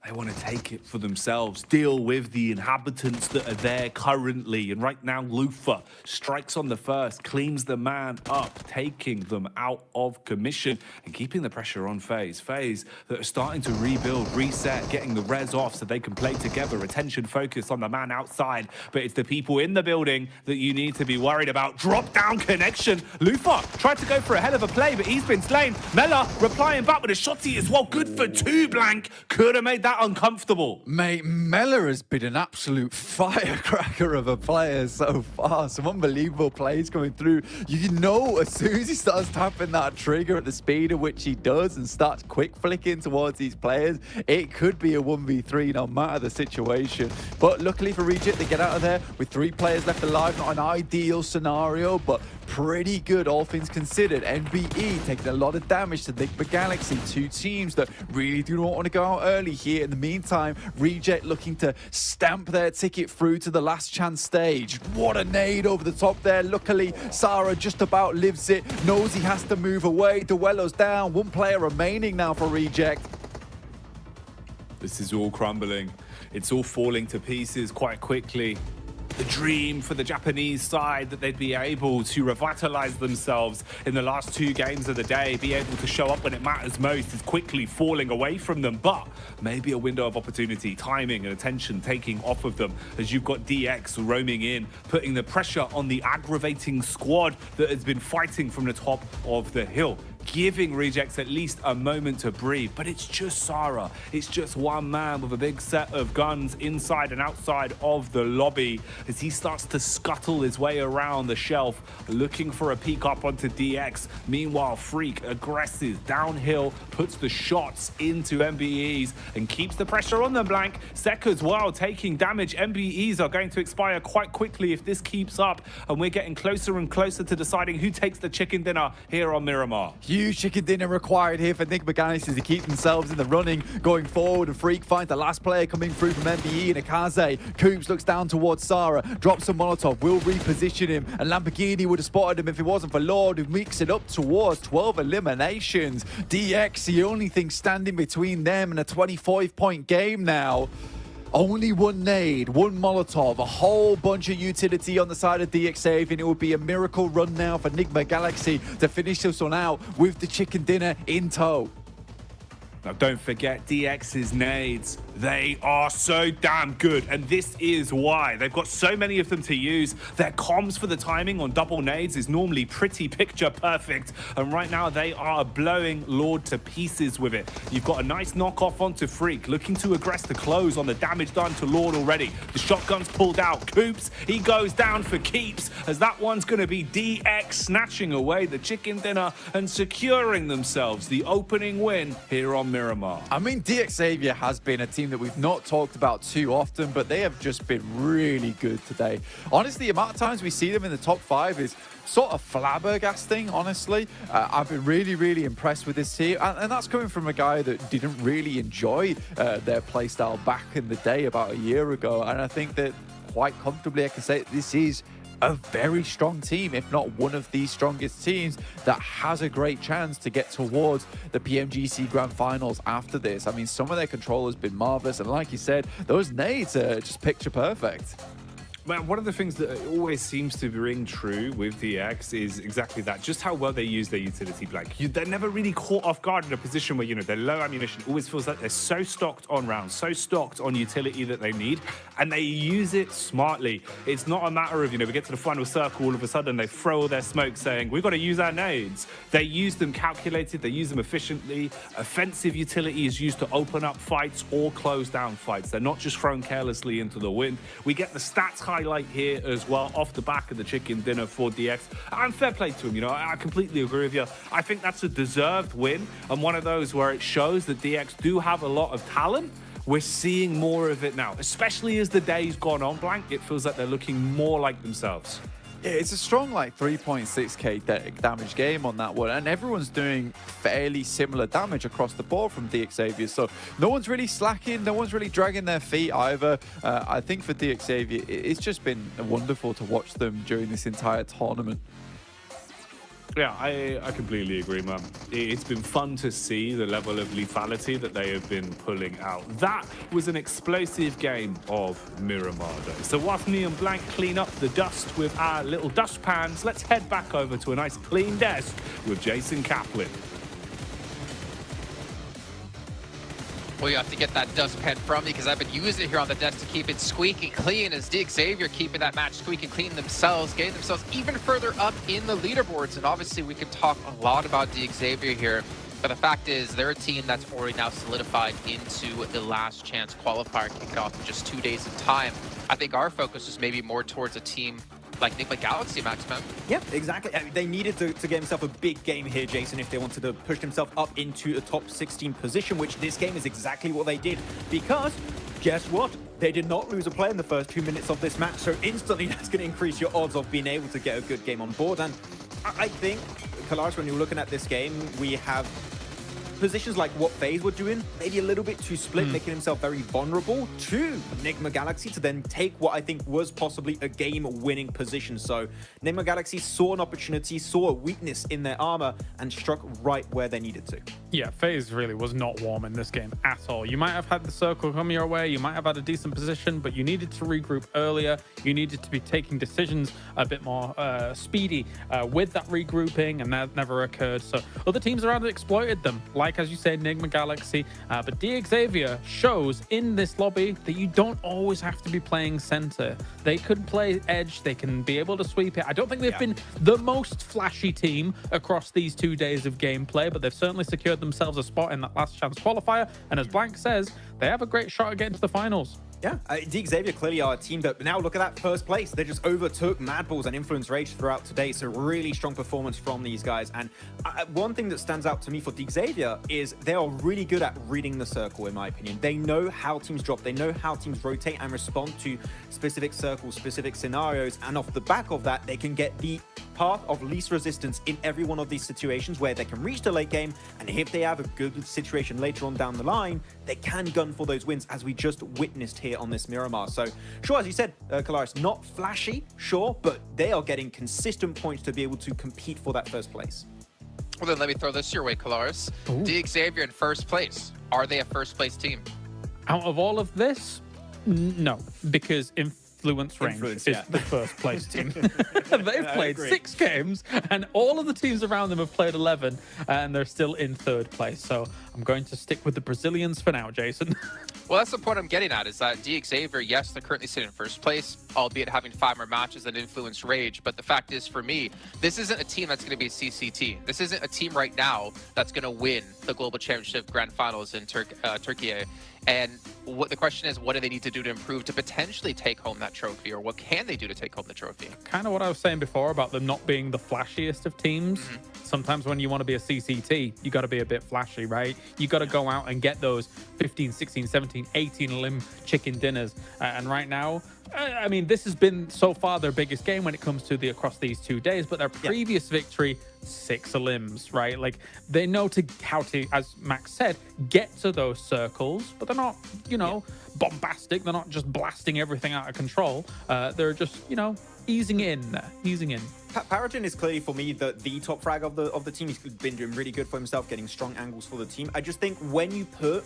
They want to take it for themselves, deal with the inhabitants that are there currently. And right now, Lufa strikes on the first, cleans the man up, taking them out of commission and keeping the pressure on FaZe. FaZe that are starting to rebuild, reset, getting the res off so they can play together. Attention focus on the man outside, but it's the people in the building that you need to be worried about. Drop down connection. Lufa tried to go for a hell of a play, but he's been slain. Mela replying back with a shotty as well. Good for 2, Blank. Could have made that uncomfortable. Mate, Mela has been an absolute firecracker of a player so far. Some unbelievable plays coming through. You know, as soon as he starts tapping that trigger at the speed at which he does and starts quick flicking towards these players, it could be a 1v3 no matter the situation. But luckily for Reject, they get out of there with 3 players left alive. Not an ideal scenario, but pretty good, all things considered. NBE taking a lot of damage to Enigma Galaxy. 2 teams that really do not want to go out early here. In the meantime, Reject looking to stamp their ticket through to the last chance stage. What a nade over the top there. Luckily, Sarah just about lives it. Knows he has to move away. Duello's down. 1 player remaining now for Reject. This is all crumbling. It's all falling to pieces quite quickly. The dream for the Japanese side that they'd be able to revitalize themselves in the last 2 games of the day, be able to show up when it matters most, is quickly falling away from them. But maybe a window of opportunity, timing and attention taking off of them as you've got DX roaming in, putting the pressure on the aggravating squad that has been fighting from the top of the hill. giving Rejects at least a moment to breathe. But it's just Sarah. It's just one man with a big set of guns inside and outside of the lobby as he starts to scuttle his way around the shelf, looking for a peek up onto DX. Meanwhile, Freak aggresses downhill, puts the shots into MBEs and keeps the pressure on them, Blank. Sek as well, taking damage. MBEs are going to expire quite quickly if this keeps up, and we're getting closer and closer to deciding who takes the chicken dinner here on Miramar. Huge chicken dinner required here for Nick McGannis to keep themselves in the running going forward. And Freak finds the last player coming through from MBE and Akaze. Coombs looks down towards Sarah, drops a Molotov, will reposition him, and Lamborghini would have spotted him if it wasn't for Lord, who makes it up towards 12 eliminations. DX, the only thing standing between them and a 25-point game now. Only one nade, one Molotov, a whole bunch of utility on the side of DX, and it would be a miracle run now for Nigma Galaxy to finish this one out with the chicken dinner in tow. Now, don't forget DX's nades. They are so damn good, and this is why. They've got so many of them to use. Their comms for the timing on double nades is normally pretty picture perfect, and right now they are blowing Lord to pieces with it. You've got a nice knockoff onto Freak, looking to aggress the close on the damage done to Lord already. The shotgun's pulled out. Coops, he goes down for keeps, as that one's going to be DX snatching away the chicken dinner and securing themselves the opening win here on Miramar. I mean, DX Xavier has been a team that we've not talked about too often, but they have just been really good today. Honestly, the amount of times we see them in the top 5 is sort of flabbergasting, honestly. I've been really impressed with this team, and that's coming from a guy that didn't really enjoy their playstyle back in the day about a year ago, and I think that quite comfortably I can say this is a very strong team, if not one of the strongest teams, that has a great chance to get towards the PMGC Grand Finals after this. I mean, some of their control has been marvelous, and like you said, those nades are just picture perfect. Man, one of the things that always seems to ring true with DX is exactly that, just how well they use their utility blank. They're never really caught off guard in a position where, you know, they're low ammunition. It always feels like they're so stocked on rounds, so stocked on utility that they need, and they use it smartly. It's not a matter of, you know, we get to the final circle, all of a sudden they throw all their smoke saying, we've got to use our nades. They use them calculated, they use them efficiently. Offensive utility is used to open up fights or close down fights. They're not just thrown carelessly into the wind. We get the stats highlight here as well off the back of the chicken dinner for DX, and fair play to him. You know, I completely agree with you. I think that's a deserved win, and one of those where it shows that DX do have a lot of talent. We're seeing more of it now, especially as the day's gone on, Blank. It feels like they're looking more like themselves. It's a strong, like, 3.6k damage game on that one, and everyone's doing fairly similar damage across the board from DX Xavier, so no one's really slacking, no one's really dragging their feet either. I think for DX Xavier, it's just been wonderful to watch them during this entire tournament. Yeah, I completely agree, man. It's been fun to see the level of lethality that they have been pulling out. That was an explosive game of Miramar, though. So whilst me and Blank clean up the dust with our little dustpans, let's head back over to a nice clean desk with Jason Kaplan. Well, you have to get that dustpan from me because I've been using it here on the desk to keep it squeaky clean, as DX Xavier keeping that match squeaky clean themselves, getting themselves even further up in the leaderboards. And obviously we can talk a lot about DX Xavier here, but the fact is they're a team that's already now solidified into the last chance qualifier kickoff in just 2 days of time. I think our focus is maybe more towards a team like Nigma Galaxy, Maxman. Yeah, exactly. I mean, they needed to get himself a big game here, Jason, if they wanted to push themselves up into a top 16 position, which this game is exactly what they did. Because, guess what? They did not lose a player in the first 2 minutes of this match, so instantly that's going to increase your odds of being able to get a good game on board. And I think, Kalash, when you're looking at this game, we have positions like what FaZe were doing, maybe a little bit too split, making himself very vulnerable to Nigma Galaxy to then take what I think was possibly a game-winning position. So Nigma Galaxy saw an opportunity, saw a weakness in their armor, and struck right where they needed to. Yeah, FaZe really was not warm in this game at all. You might have had the circle come your way, you might have had a decent position, but you needed to regroup earlier. You needed to be taking decisions a bit more speedy with that regrouping, and that never occurred. So other teams around exploited them, like like, as you say, Enigma Galaxy. But Xavier shows in this lobby that you don't always have to be playing center. They could play edge. They can be able to sweep it. I don't think they've been the most flashy team across these 2 days of gameplay, but they've certainly secured themselves a spot in that last chance qualifier. And as Blank says, they have a great shot at getting to the finals. Yeah, Xavier clearly are a team that now look at that first place. They just overtook Mad Bulls and Influence Rage throughout today. So really strong performance from these guys. And one thing that stands out to me for Xavier is they are really good at reading the circle, in my opinion. They know how teams drop. They know how teams rotate and respond to specific circles, specific scenarios. And off the back of that, they can get the path of least resistance in every one of these situations where they can reach the late game. And if they have a good situation later on down the line, they can gun for those wins, as we just witnessed here on this Miramar. So sure, as you said, Kalaris, not flashy, sure, but they are getting consistent points to be able to compete for that first place. Well, then let me throw this your way, Kalaris. Xavier in first place. Are they a first place team? Out of all of this, no, because Influence Range is the first place team. They've played 6 games, and all of the teams around them have played 11, and they're still in third place. So I'm going to stick with the Brazilians for now, Jason. Well, that's the point I'm getting at, is that Xavier, yes, they're currently sitting in first place, albeit having 5 more matches than Influence Rage. But the fact is, for me, this isn't a team that's going to be a CCT. This isn't a team right now that's going to win the Global Championship Grand Finals in Turkey. And what the question is, what do they need to do to improve to potentially take home that trophy, or what can they do to take home the trophy? Kind of what I was saying before about them not being the flashiest of teams. Sometimes when you want to be a CCT, you got to be a bit flashy, right? You got to go out and get those 15, 16, 17, 18 limb chicken dinners. And right now, I mean, this has been so far their biggest game when it comes to the across these 2 days, but their previous victory, 6 limbs, right? Like, they know how to, as Max said, get to those circles, but they're not, you know, bombastic. They're not just blasting everything out of control. They're just, you know, easing in. Paragen is clearly, for me, the top frag of the team. He's been doing really good for himself, getting strong angles for the team. I just think when you put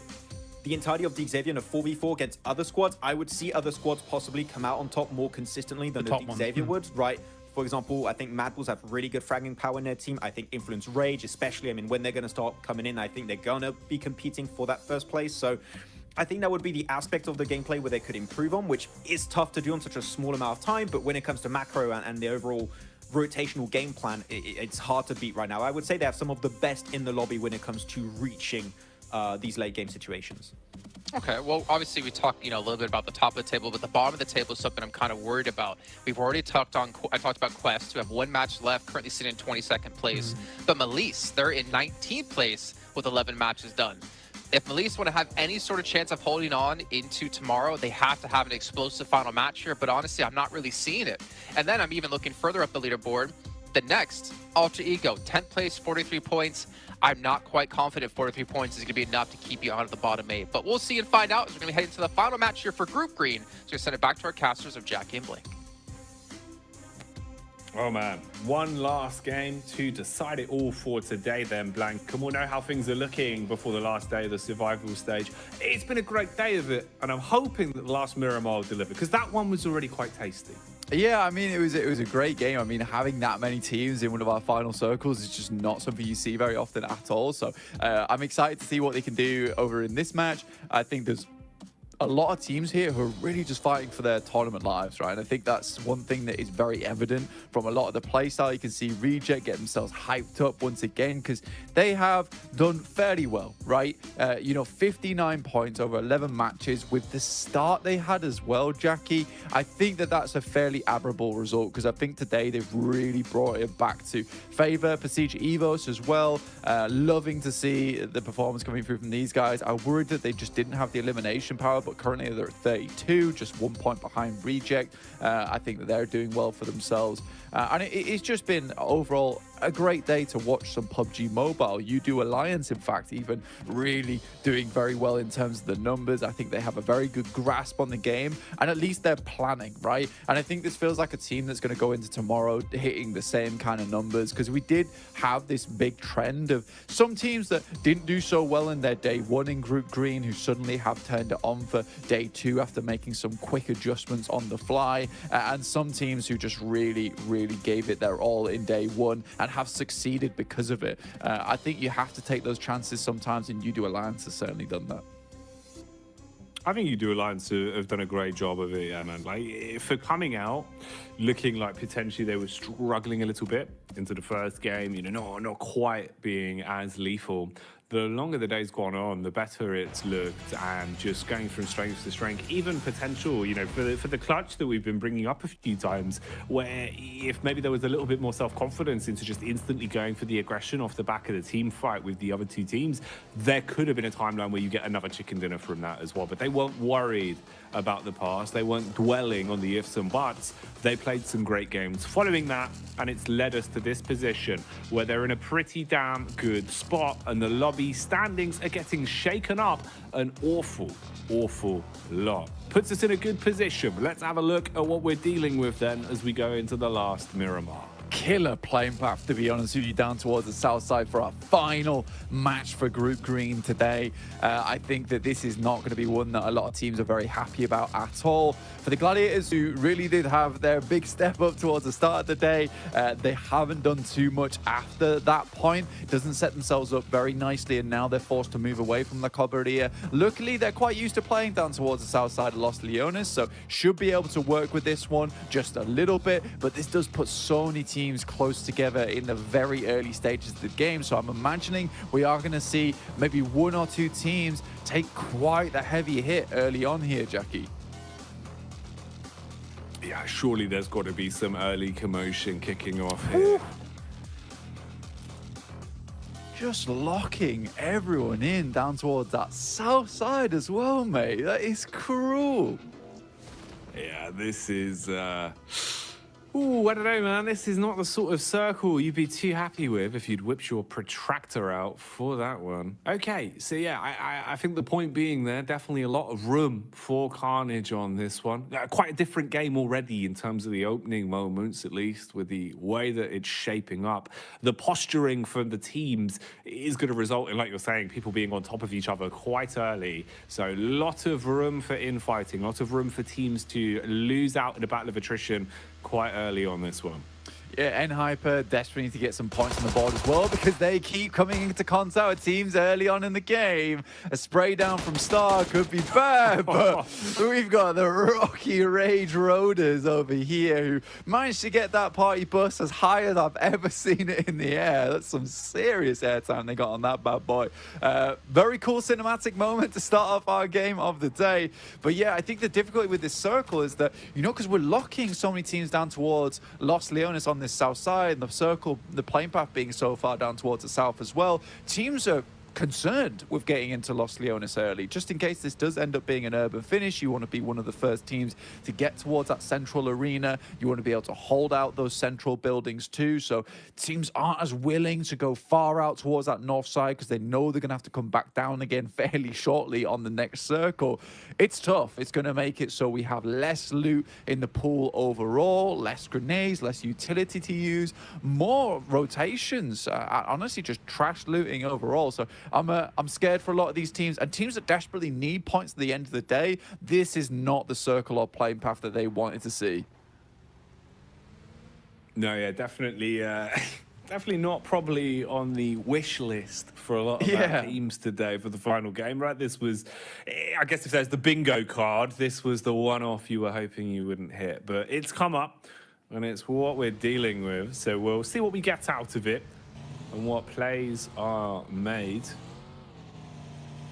the entirety of Xavier in a 4v4 against other squads, I would see other squads possibly come out on top more consistently than the Xavier would, right? For example, I think Mad Bulls have really good fragging power in their team. I think Influence Rage, especially, I mean, when they're going to start coming in, I think they're going to be competing for that first place. So I think that would be the aspect of the gameplay where they could improve on, which is tough to do on such a small amount of time. But when it comes to macro and the overall rotational game plan, it's hard to beat right now. I would say they have some of the best in the lobby when it comes to reaching these late game situations. Okay, well, obviously we talked, you know, a little bit about the top of the table, but the bottom of the table is something I'm kind of worried about. We've already I talked about Quest, who have 1 match left, currently sitting in 22nd place. But Melise, they're in 19th place with 11 matches done. If Melise want to have any sort of chance of holding on into tomorrow, they have to have an explosive final match here. But honestly, I'm not really seeing it. And then I'm even looking further up the leaderboard. The next, Alter Ego, 10th place, 43 points. I'm not quite confident 43 points is going to be enough to keep you out of the bottom 8. But we'll see and find out as we're going to be heading to the final match here for Group Green. So we'll send it back to our casters of Jackie and Blake. Oh man, one last game to decide it all for today then, Blank. And we'll know how things are looking before the last day of the survival stage. It's been a great day of it, and I'm hoping that the last Miramar will deliver, because that one was already quite tasty. Yeah, I mean, it was a great game. I mean, having that many teams in one of our final circles is just not something you see very often at all. So I'm excited to see what they can do over in this match. I think there's a lot of teams here who are really just fighting for their tournament lives, right? And I think that's one thing that is very evident from a lot of the playstyle. You can see Reject get themselves hyped up once again because they have done fairly well, right? 59 points over 11 matches with the start they had as well, Jackie. I think that that's a fairly admirable result because I think today they've really brought it back to favor. Prestige Evos as well. Loving to see the performance coming through from these guys. I worried that they just didn't have the elimination power, but currently they're at 32, just 1 point behind Reject. I think that they're doing well for themselves. And it's just been overall a great day to watch some PUBG Mobile. You Alliance, in fact, even really doing very well in terms of the numbers. I think they have a very good grasp on the game, and at least they're planning, right? And I think this feels like a team that's going to go into tomorrow hitting the same kind of numbers, because we did have this big trend of some teams that didn't do so well in their day one in Group Green who suddenly have turned it on for day two after making some quick adjustments on the fly, and some teams who just really gave it their all in day one and and have succeeded because of it. I think you have to take those chances sometimes, and UDO Alliance has certainly done that. I think UDO Alliance have done a great job of it, yeah, man. Like, for coming out, looking like potentially they were struggling a little bit into the first game, you know, not quite being as lethal. The longer the day's gone on, the better it's looked, and just going from strength to strength, even potential, you know, for the clutch that we've been bringing up a few times, where if maybe there was a little bit more self-confidence into just instantly going for the aggression off the back of the team fight with the other two teams, there could have been a timeline where you get another chicken dinner from that as well. But they weren't worried about the past. They weren't dwelling on the ifs and buts. They played some great games following that, and it's led us to this position where they're in a pretty damn good spot, and the lobby standings are getting shaken up an awful lot. Puts us in a good position. Let's have a look at what we're dealing with then as we go into the last Miramar. Killer playing path, to be honest with you, down towards the south side for our final match for Group Green today. I think that this is not going to be one that a lot of teams are very happy about at all. For the Gladiators, who really did have their big step up towards the start of the day, they haven't done too much after that point. Doesn't set themselves up very nicely, and now they're forced to move away from the Cobarilla. Luckily, they're quite used to playing down towards the south side of Los Leones, so should be able to work with this one just a little bit, but this does put so many teams close together in the very early stages of the game. So I'm imagining we are going to see maybe one or two teams take quite a heavy hit early on here, Jackie. Yeah, surely there's got to be some early commotion kicking off here. Ooh. Just locking everyone in down towards that south side as well, mate. That is cruel. Yeah, this is ooh, I don't know, man. This is not the sort of circle you'd be too happy with if you'd whipped your protractor out for that one. Okay, so yeah, I think the point being there, definitely a lot of room for carnage on this one. Quite a different game already in terms of the opening moments, at least, with the way that it's shaping up. The posturing from the teams is going to result in, like you're saying, people being on top of each other quite early. So a lot of room for infighting, a lot of room for teams to lose out in a battle of attrition quite early on this one. Yeah, N-Hyper desperately need to get some points on the board as well, because they keep coming into contact with teams early on in the game. A spray down from Star could be bad, but we've got the Rocky Rage Roaders over here who managed to get that party bus as high as I've ever seen it in the air. That's some serious airtime they got on that bad boy. Very cool cinematic moment to start off our game of the day. But yeah, I think the difficulty with this circle is that, you know, because we're locking so many teams down towards Los Leones on this south side, and the circle, the playing path being so far down towards the south as well, teams are concerned with getting into Los Leones early. Just in case this does end up being an urban finish, you want to be one of the first teams to get towards that central arena. You want to be able to hold out those central buildings too. So teams aren't as willing to go far out towards that north side because they know they're going to have to come back down again fairly shortly on the next circle. It's tough. It's going to make it so we have less loot in the pool overall, less grenades, less utility to use, more rotations. Honestly, just trash looting overall. So I'm scared for a lot of these teams, and teams that desperately need points at the end of the day. This is not the circle or playing path that they wanted to see. No, yeah, definitely. Definitely not probably on the wish list for a lot of our teams today for the final game, right? This was, I guess if there's the bingo card, this was the one-off you were hoping you wouldn't hit. But it's come up, and it's what we're dealing with. So we'll see what we get out of it and what plays are made.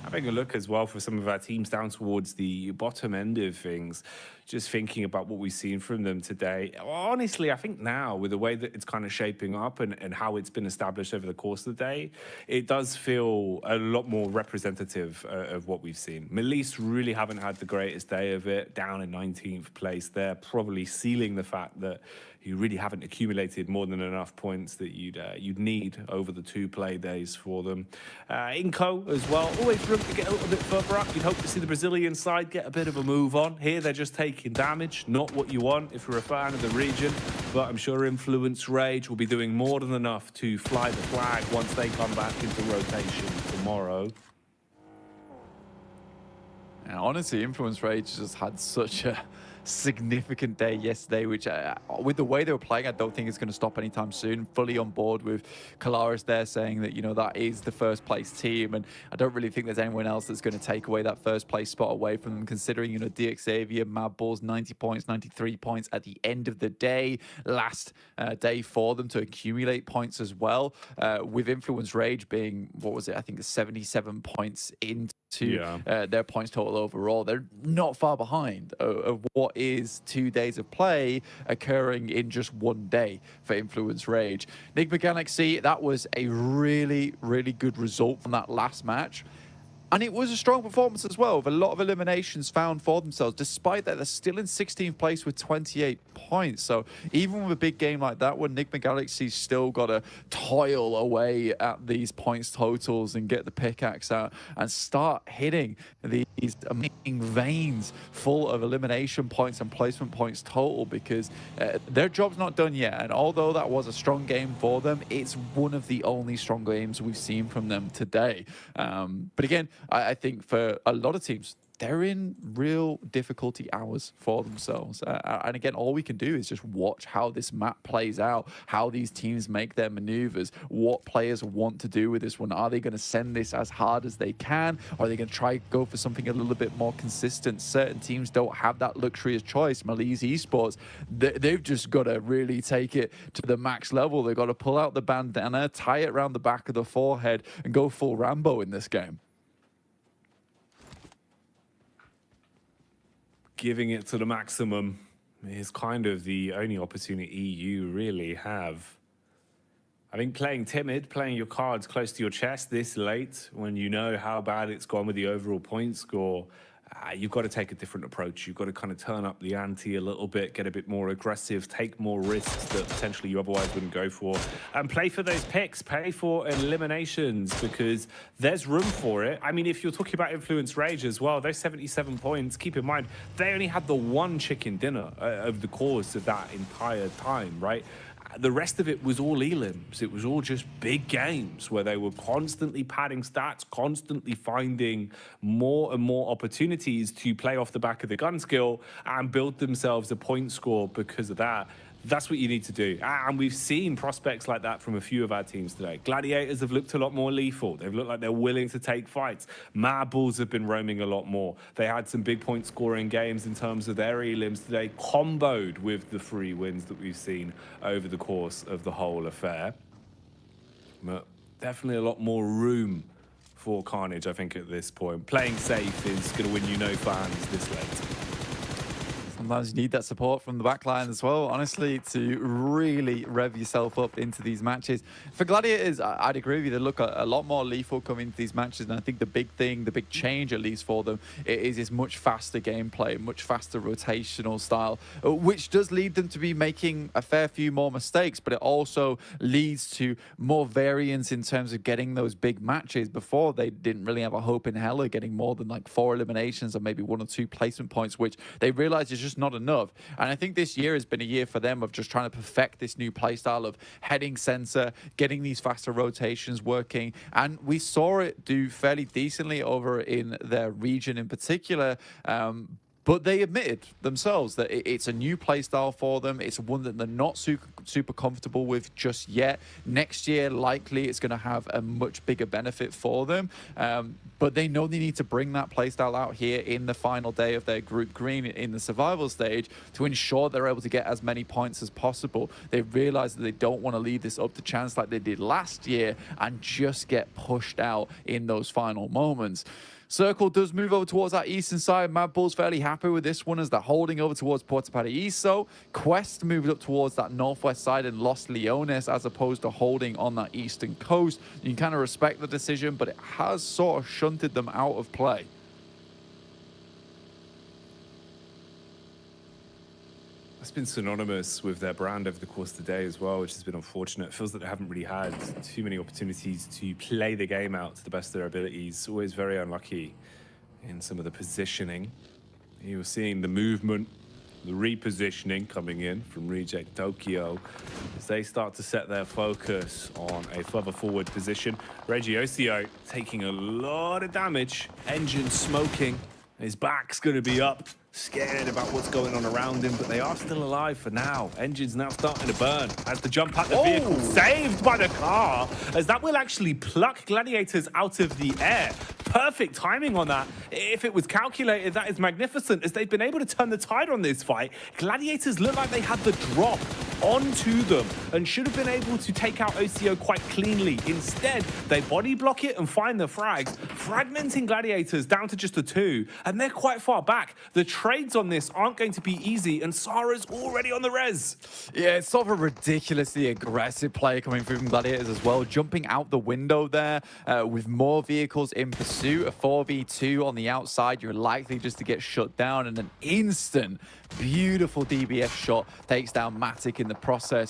Having a look as well for some of our teams down towards the bottom end of things, just thinking about what we've seen from them today. Honestly, I think now with the way that it's kind of shaping up and how it's been established over the course of the day, it does feel a lot more representative of what we've seen. Melise really haven't had the greatest day of it, down in 19th place there, probably sealing the fact that you really haven't accumulated more than enough points that you'd need over the 2 play days for them. Inco as well, always room to get a little bit further up. You'd hope to see the Brazilian side get a bit of a move on. Here they're just taking damage, not what you want if you're a fan of the region, but I'm sure Influence Rage will be doing more than enough to fly the flag once they come back into rotation tomorrow. And honestly, Influence Rage just had such a significant day yesterday, which with the way they were playing, I don't think it's going to stop anytime soon. Fully on board with Kalaris there saying that, you know, that is the first place team. And I don't really think there's anyone else that's going to take away that first place spot away from them, considering, you know, DXavier, Mad Bulls, 90 points, 93 points at the end of the day. Last day for them to accumulate points as well, with Influence Rage being, what was it? I think 77 points into their points total overall. They're not far behind of what is 2 days of play occurring in just 1 day for Influence Rage. Enigma Galaxy, that was a really, really good result from that last match. And it was a strong performance as well, with a lot of eliminations found for themselves. Despite that, they're still in 16th place with 28 points. So even with a big game like that, where Enigma Galaxy's still got to toil away at these points totals and get the pickaxe out and start hitting these amazing veins full of elimination points and placement points total, because their job's not done yet. And although that was a strong game for them, it's one of the only strong games we've seen from them today. But again, I think for a lot of teams, they're in real difficulty hours for themselves. And again, all we can do is just watch how this map plays out, how these teams make their maneuvers, what players want to do with this one. Are they going to send this as hard as they can? Or are they going to try go for something a little bit more consistent? Certain teams don't have that luxurious choice. Malise Esports, they've just got to really take it to the max level. They've got to pull out the bandana, tie it around the back of the forehead, and go full Rambo in this game. Giving it to the maximum is kind of the only opportunity you really have. I think playing timid, playing your cards close to your chest this late, when you know how bad it's gone with the overall point score, you've got to take a different approach. You've got to kind of turn up the ante a little bit, get a bit more aggressive, take more risks that potentially you otherwise wouldn't go for, and play for those picks, play for eliminations, because there's room for it. I mean, if you're talking about Influence Rage as well, those 77 points, keep in mind, they only had the one chicken dinner over the course of that entire time, right? The rest of it was all elims. It was all just big games where they were constantly padding stats, constantly finding more and more opportunities to play off the back of the gun skill and build themselves a point score because of that. That's what you need to do. And we've seen prospects like that from a few of our teams today. Gladiators have looked a lot more lethal. They've looked like they're willing to take fights. Mad Bulls have been roaming a lot more. They had some big point scoring games in terms of their elims today, comboed with the free wins that we've seen over the course of the whole affair. But definitely a lot more room for Carnage, I think, at this point. Playing safe is going to win you no fans this late. Sometimes you need that support from the backline as well, honestly, to really rev yourself up into these matches. For Gladiators, I'd agree with you. They look a lot more lethal coming into these matches, and I think the big thing, the big change at least for them, is this much faster gameplay, much faster rotational style, which does lead them to be making a fair few more mistakes, but it also leads to more variance in terms of getting those big matches. Before, they didn't really have a hope in hell of getting more than like 4 eliminations or maybe 1 or 2 placement points, which they realized is just not enough. And I think this year has been a year for them of just trying to perfect this new playstyle of heading center, getting these faster rotations working. And we saw it do fairly decently over in their region in particular. But they admitted themselves that it's a new playstyle for them. It's one that they're not super comfortable with just yet. Next year, likely, it's going to have a much bigger benefit for them. But they know they need to bring that playstyle out here in the final day of their group green in the survival stage to ensure they're able to get as many points as possible. They realize that they don't want to leave this up to chance like they did last year and just get pushed out in those final moments. Circle does move over towards that eastern side. Mad Bull's fairly happy with this one as they're holding over towards Puerto Paraíso. Quest moved up towards that northwest side and Los Leones as opposed to holding on that eastern coast. You can kind of respect the decision, but it has sort of shunted them out of play. That's been synonymous with their brand over the course of the day as well, which has been unfortunate. It feels that they haven't really had too many opportunities to play the game out to the best of their abilities. Always very unlucky in some of the positioning. You're seeing the movement, the repositioning coming in from Reject Tokyo as they start to set their focus on a further forward position. Reggie Ocio taking a lot of damage, engine smoking His back's going to be up, scared about what's going on around him, but they are still alive for now. Engine's now starting to burn as the jump at the vehicle, saved by the car, as that will actually pluck Gladiators out of the air. Perfect timing on that. If it was calculated, that is magnificent, as they've been able to turn the tide on this fight. Gladiators look like they had the drop onto them and should have been able to take out OCO quite cleanly. Instead, they body block it and find the frags, fragmenting Gladiators down to just a 2, and they're quite far back. The trades on this aren't going to be easy, and Sara's already on the res. Yeah, it's sort of a ridiculously aggressive play coming through from Gladiators as well, jumping out the window there with more vehicles in pursuit. A 4v2 on the outside, you're likely just to get shut down, and an instant beautiful DBS shot takes down Matic in the process.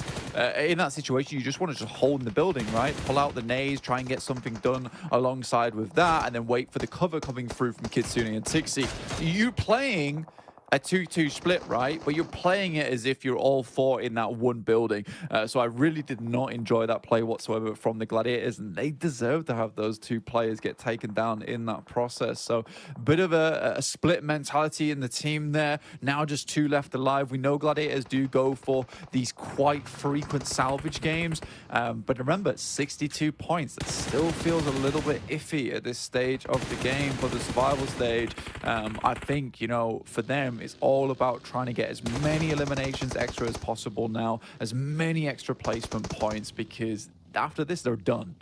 In that situation, you just want to just hold in the building, right? Pull out the nades, try and get something done alongside with that, and then wait for the cover coming through from Kitsune and Tixi. You playing a 2-2 split, right? But you're playing it as if you're all 4 in that one building. So I really did not enjoy that play whatsoever from the Gladiators, and they deserve to have those 2 players get taken down in that process. So a bit of a split mentality in the team there. Now just 2 left alive. We know Gladiators do go for these quite frequent salvage games, but remember, 62 points. That still feels a little bit iffy at this stage of the game for the survival stage. I think, you know, for them, it's all about trying to get as many eliminations extra as possible now, as many extra placement points, because after this, they're done.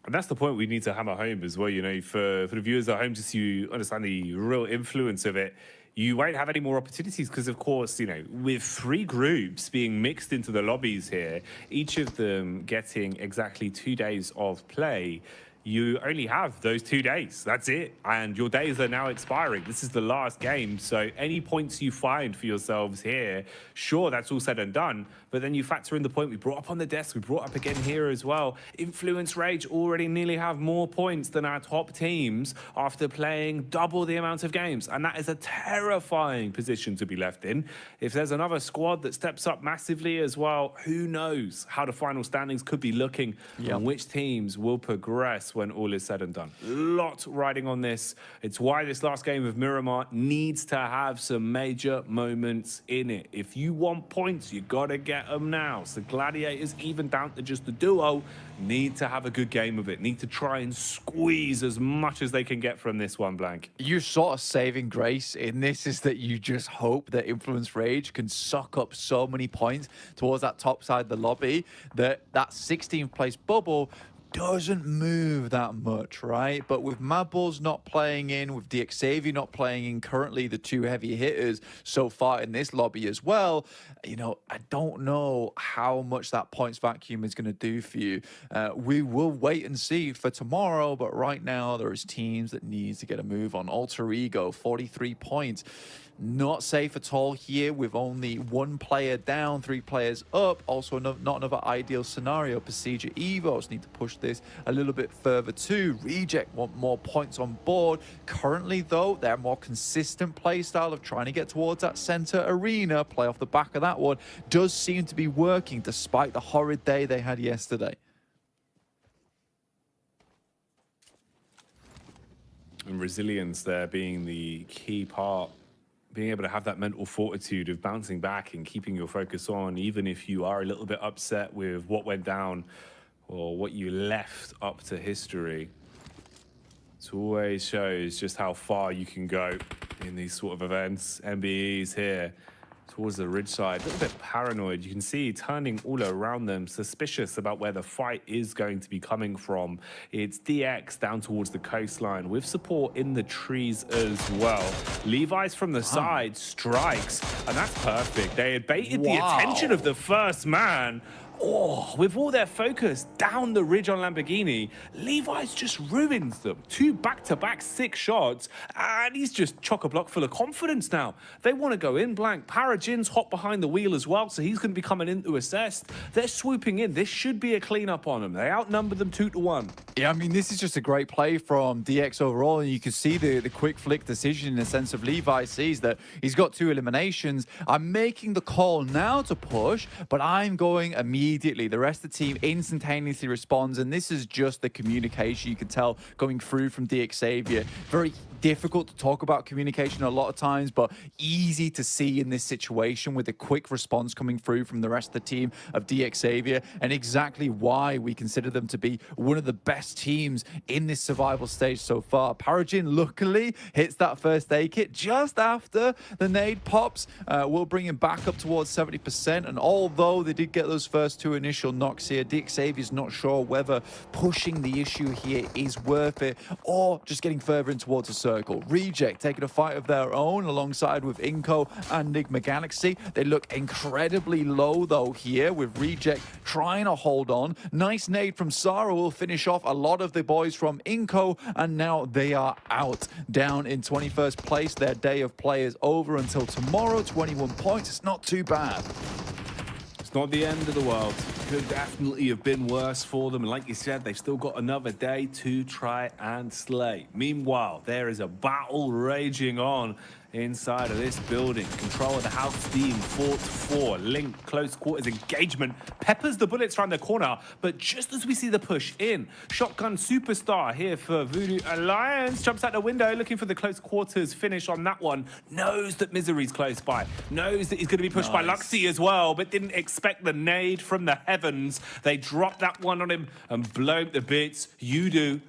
And that's the point we need to hammer home as well, you know, for the viewers at home, just so you understand the real influence of it. You won't have any more opportunities because, of course, you know, with 3 groups being mixed into the lobbies here, each of them getting exactly 2 days of play, you only have those 2 days. That's it. And your days are now expiring. This is the last game. So any points you find for yourselves here, sure, that's all said and done. But then you factor in the point we brought up on the desk, we brought up again here as well. Influence Rage already nearly have more points than our top teams after playing double the amount of games. And that is a terrifying position to be left in. If there's another squad that steps up massively as well, who knows how the final standings could be looking and which teams will progress when all is said and done. Lot riding on this. It's why this last game of Miramar needs to have some major moments in it. If you want points, you got to get them now. So Gladiators, even down to just the duo, need to have a good game of it. Need to try and squeeze as much as they can get from this one, Blank. Your sort of saving grace in this is that you just hope that Influence Rage can suck up so many points towards that top side of the lobby that 16th place bubble doesn't move that much, right? But with Mad Bulls not playing in, with DXavier not playing in, currently the 2 heavy hitters so far in this lobby as well, you know, I don't know how much that points vacuum is going to do for you. We will wait and see for tomorrow, but right now there is teams that needs to get a move on. Alter Ego, 43 points. Not safe at all here with only 1 player down, 3 players up. Also not another ideal scenario. Procedure Evos need to push this a little bit further too. Reject want more points on board. Currently though, their more consistent play style of trying to get towards that center arena, play off the back of that one, does seem to be working despite the horrid day they had yesterday. And resilience there being the key part. Being able to have that mental fortitude of bouncing back and keeping your focus on, even if you are a little bit upset with what went down or what you left up to history. It always shows just how far you can go in these sort of events. MBE's here towards the ridge side, a little bit paranoid. You can see turning all around them, suspicious about where the fight is going to be coming from. It's DX down towards the coastline with support in the trees as well. Levi's from the side strikes, and that's perfect. They had baited the attention of the first man. Oh, with all their focus down the ridge on Lamborghini, Levi's just ruins them. 2 back-to-back 6 shots, and he's just chock-a-block full of confidence now. They want to go in blank. Parajin's hot behind the wheel as well, so he's going to be coming in to assist. They're swooping in. This should be a cleanup on them. They outnumber them 2-1. Yeah, I mean, this is just a great play from DX overall, and you can see the quick flick decision in the sense of Levi sees that he's got 2 eliminations. I'm making the call now to push, but I'm going immediately immediately. The rest of the team instantaneously responds, and this is just the communication you can tell going through from DXavier. Very difficult to talk about communication a lot of times, but easy to see in this situation with a quick response coming through from the rest of the team of DXavier, and exactly why we consider them to be one of the best teams in this survival stage so far. ParaGin luckily hits that first aid kit just after the nade pops. Will bring him back up towards 70%, and although they did get those first 2 initial knocks here, DXavier's not sure whether pushing the issue here is worth it or just getting further in towards a circle. Reject taking a fight of their own alongside with Inco and Enigma Galaxy. They look incredibly low though here, with Reject trying to hold on. Nice nade from Sarah will finish off a lot of the boys from Inco, and now they are out, down in 21st place. Their day of play is over until tomorrow. 21 points. It's not too bad. It's not the end of the world. Could definitely have been worse for them. And like you said, they've still got another day to try and slay. Meanwhile, there is a battle raging on inside of this building. Control of the house team, 4-4. Link, close quarters engagement. Peppers the bullets around the corner. But just as we see the push in, Shotgun Superstar here for Voodoo Alliance. Jumps out the window, looking for the close quarters finish on that one. Knows that Misery's close by. Knows that he's going to be pushed by Luxy as well, but didn't expect the nade from the heavens. They dropped that one on him and blow him to bits. You do.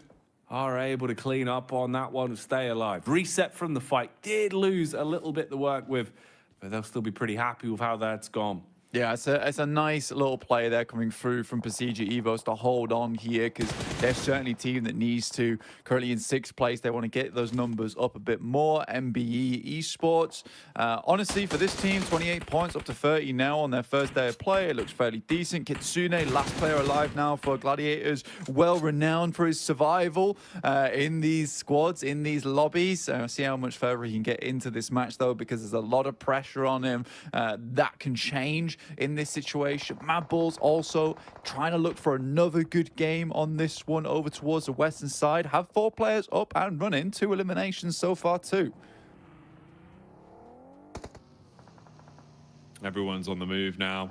Are able to clean up on that one and stay alive. Reset from the fight. Did lose a little bit to work with, but they'll still be pretty happy with how that's gone. Yeah, it's a nice little play there coming through from Procedure Evos to hold on here, because they're certainly a team that needs to, currently in 6th place, they want to get those numbers up a bit more. MBE Esports, honestly, for this team, 28 points up to 30 now on their first day of play. It looks fairly decent. Kitsune, last player alive now for Gladiators, well renowned for his survival in these squads, in these lobbies. See how much further he can get into this match, though, because there's a lot of pressure on him. That can change in this situation. Mad Bulls also trying to look for another good game on this one over towards the western side. Have 4 players up and running, 2 eliminations so far too. Everyone's on the move now.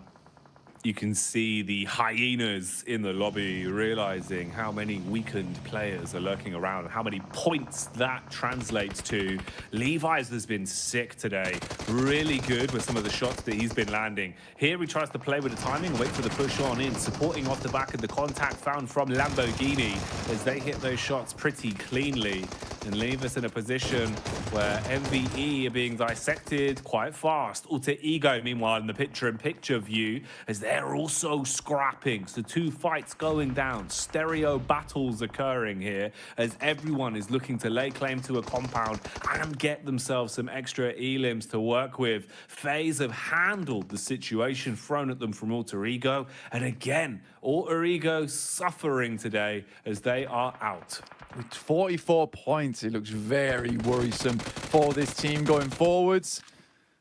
You can see the hyenas in the lobby realizing how many weakened players are lurking around and how many points that translates to. Levi's has been sick today. Really good with some of the shots that he's been landing. Here he tries to play with the timing and wait for the push on in, supporting off the back of the contact found from Lamborghini as they hit those shots pretty cleanly and leave us in a position where MVE are being dissected quite fast. Alter Ego, meanwhile, in the picture-in-picture view, as they're also scrapping. So 2 fights going down, stereo battles occurring here as everyone is looking to lay claim to a compound and get themselves some extra elims to work with. FaZe have handled the situation thrown at them from Alter Ego, and again, Alter Ego suffering today as they are out. With 44 points, it looks very worrisome for this team going forwards.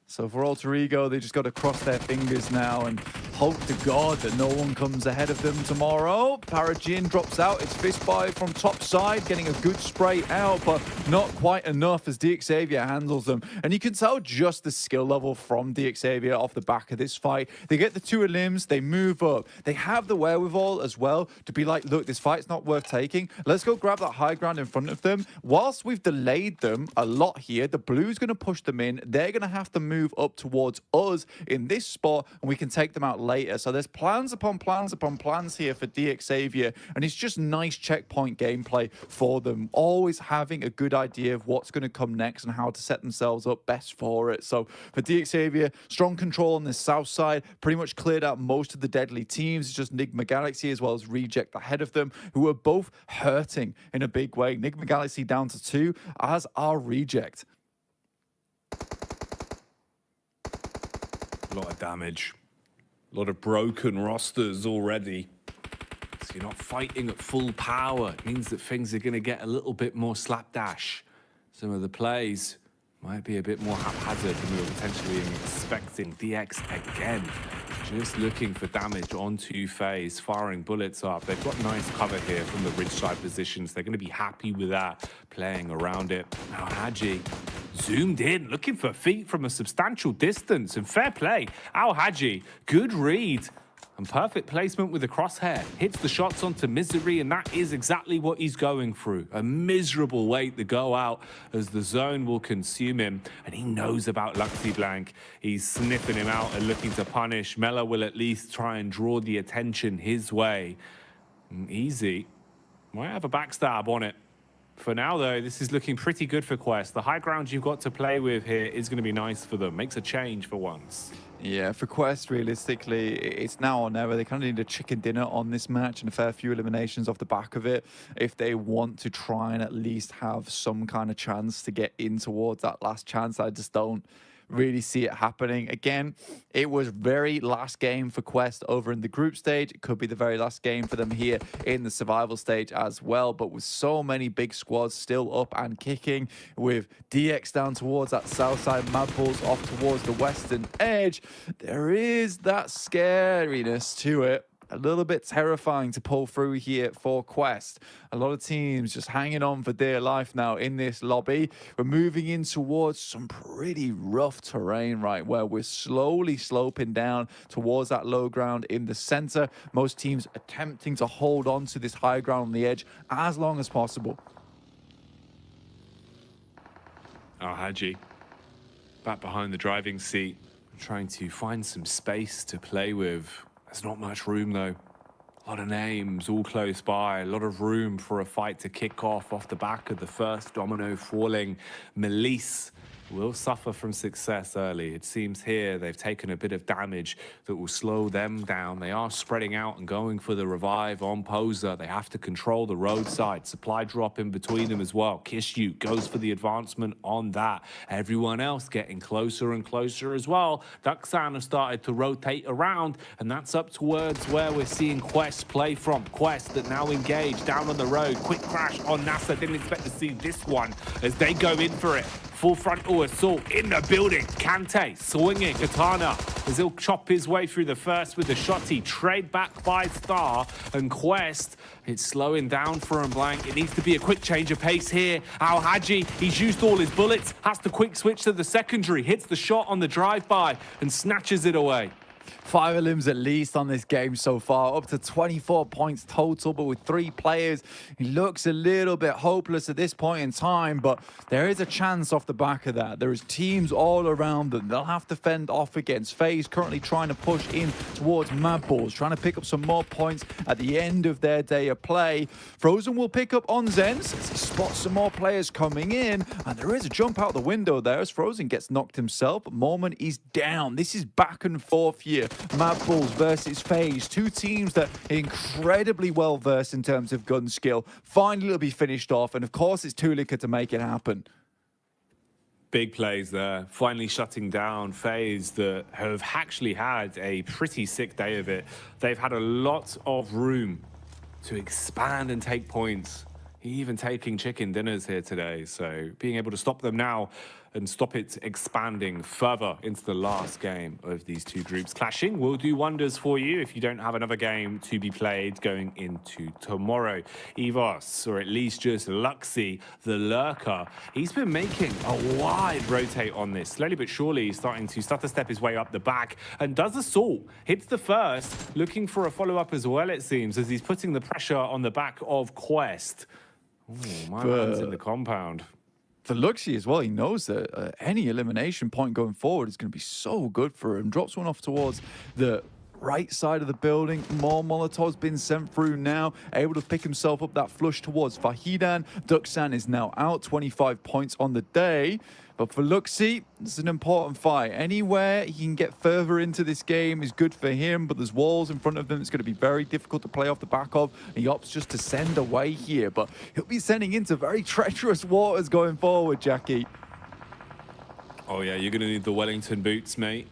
So for Alter Ego, they just got to cross their fingers now and hope to God that no one comes ahead of them tomorrow. ParaGin drops out. It's Fistbite from top side, getting a good spray out, but not quite enough as DXavier handles them. And you can tell just the skill level from DXavier off the back of this fight. They get the 2 limbs, they move up. They have the wherewithal as well to be like, look, this fight's not worth taking. Let's go grab that high ground in front of them. Whilst we've delayed them a lot here, the blue's going to push them in. They're going to have to move up towards us in this spot, and we can take them out later. So there's plans upon plans upon plans here for DXavier, and it's just nice checkpoint gameplay for them, always having a good idea of what's going to come next and how to set themselves up best for it. So for DXavier, strong control on the south side, pretty much cleared out most of the deadly teams. It's just Enigma Galaxy as well as Reject ahead of them, who are both hurting in a big way. Enigma Galaxy down to 2, as are Reject. A lot of damage. A lot of broken rosters already. So you're not fighting at full power. It means that things are going to get a little bit more slapdash. Some of the plays might be a bit more haphazard than we were potentially expecting. DX again, just looking for damage onto FaZe, firing bullets up. They've got nice cover here from the ridge side positions. They're going to be happy with that, playing around it. Now Haji zoomed in, looking for feet from a substantial distance, and fair play. Al Haji, good read And perfect placement with the crosshair. Hits the shots onto Misery, and that is exactly what he's going through. A miserable way to go out as the zone will consume him. And he knows about Luxy Blank. He's sniffing him out and looking to punish. Mela will at least try and draw the attention his way. Easy. Might have a backstab on it. For now, though, this is looking pretty good for Quest. The high ground you've got to play with here is going to be nice for them. Makes a change for once. Yeah, for Quest, realistically, it's now or never. They kind of need a chicken dinner on this match and a fair few eliminations off the back of it if they want to try and at least have some kind of chance to get in towards that last chance. I just don't really see it happening. Again, it was very last game for Quest over in the group stage. It could be the very last game for them here in the survival stage as well. But with so many big squads still up and kicking, with DX down towards that south side, Mad Bulls off towards the western edge, there is that scariness to it. A little bit terrifying to pull through here for Quest. A lot of teams just hanging on for dear life now in this lobby. We're moving in towards some pretty rough terrain, right, where we're slowly sloping down towards that low ground in the center. Most teams attempting to hold on to this high ground on the edge as long as possible. Haji, back behind the driving seat, trying to find some space to play with. There's not much room, though. A lot of names all close by. A lot of room for a fight to kick off the back of the first domino falling. Melise will suffer from success early. It seems here they've taken a bit of damage that will slow them down. They are spreading out and going for the revive on Poser. They have to control the roadside. Supply drop in between them as well. Kishu goes for the advancement on that. Everyone else getting closer and closer as well. Duxan has started to rotate around, and that's up towards where we're seeing Quest play from. Quest that now engaged down on the road. Quick crash on NASA. Didn't expect to see this one as they go in for it. Full frontal assault in the building. Kante swinging Katana as he'll chop his way through the first with the shotty. Trade back by Star and Quest. It's slowing down for him, Blank. It needs to be a quick change of pace here. Al Haji, he's used all his bullets. Has to quick switch to the secondary. Hits the shot on the drive-by and snatches it away. 5 elims at least on this game so far, up to 24 points total, but with 3 players, he looks a little bit hopeless at this point in time, but there is a chance off the back of that. There is teams all around them. They'll have to fend off against FaZe, currently trying to push in towards Mad Bulls, trying to pick up some more points at the end of their day of play. Frozen will pick up on Zenz as he spots some more players coming in, and there is a jump out the window there as Frozen gets knocked himself, but Mormon is down. This is back and forth here. Mad Bulls versus FaZe, 2 teams that are incredibly well versed in terms of gun skill. Finally, it'll be finished off, and of course, it's Tulika to make it happen. Big plays there, finally shutting down FaZe that have actually had a pretty sick day of it. They've had a lot of room to expand and take points. Even taking chicken dinners here today, so being able to stop them now and stop it expanding further into the last game of these 2 groups clashing will do wonders for you if you don't have another game to be played going into tomorrow. Evos, or at least just Luxy, the lurker, he's been making a wide rotate on this. Slowly but surely, he's starting to step his way up the back and does assault. Hits the first, looking for a follow-up as well, it seems, as he's putting the pressure on the back of Quest. Ooh, my man's in the compound. For Luxy as well, he knows that any elimination point going forward is going to be so good for him. Drops one off towards the right side of the building. More Molotovs been sent through now. Able to pick himself up that flush towards Fahidan. Duxan is now out. 25 points on the day. But for Luxy, it's an important fight. Anywhere he can get further into this game is good for him, but there's walls in front of them. It's going to be very difficult to play off the back of. He opts just to send away here, but he'll be sending into very treacherous waters going forward, Jackie. Oh yeah, you're going to need the Wellington boots, mate,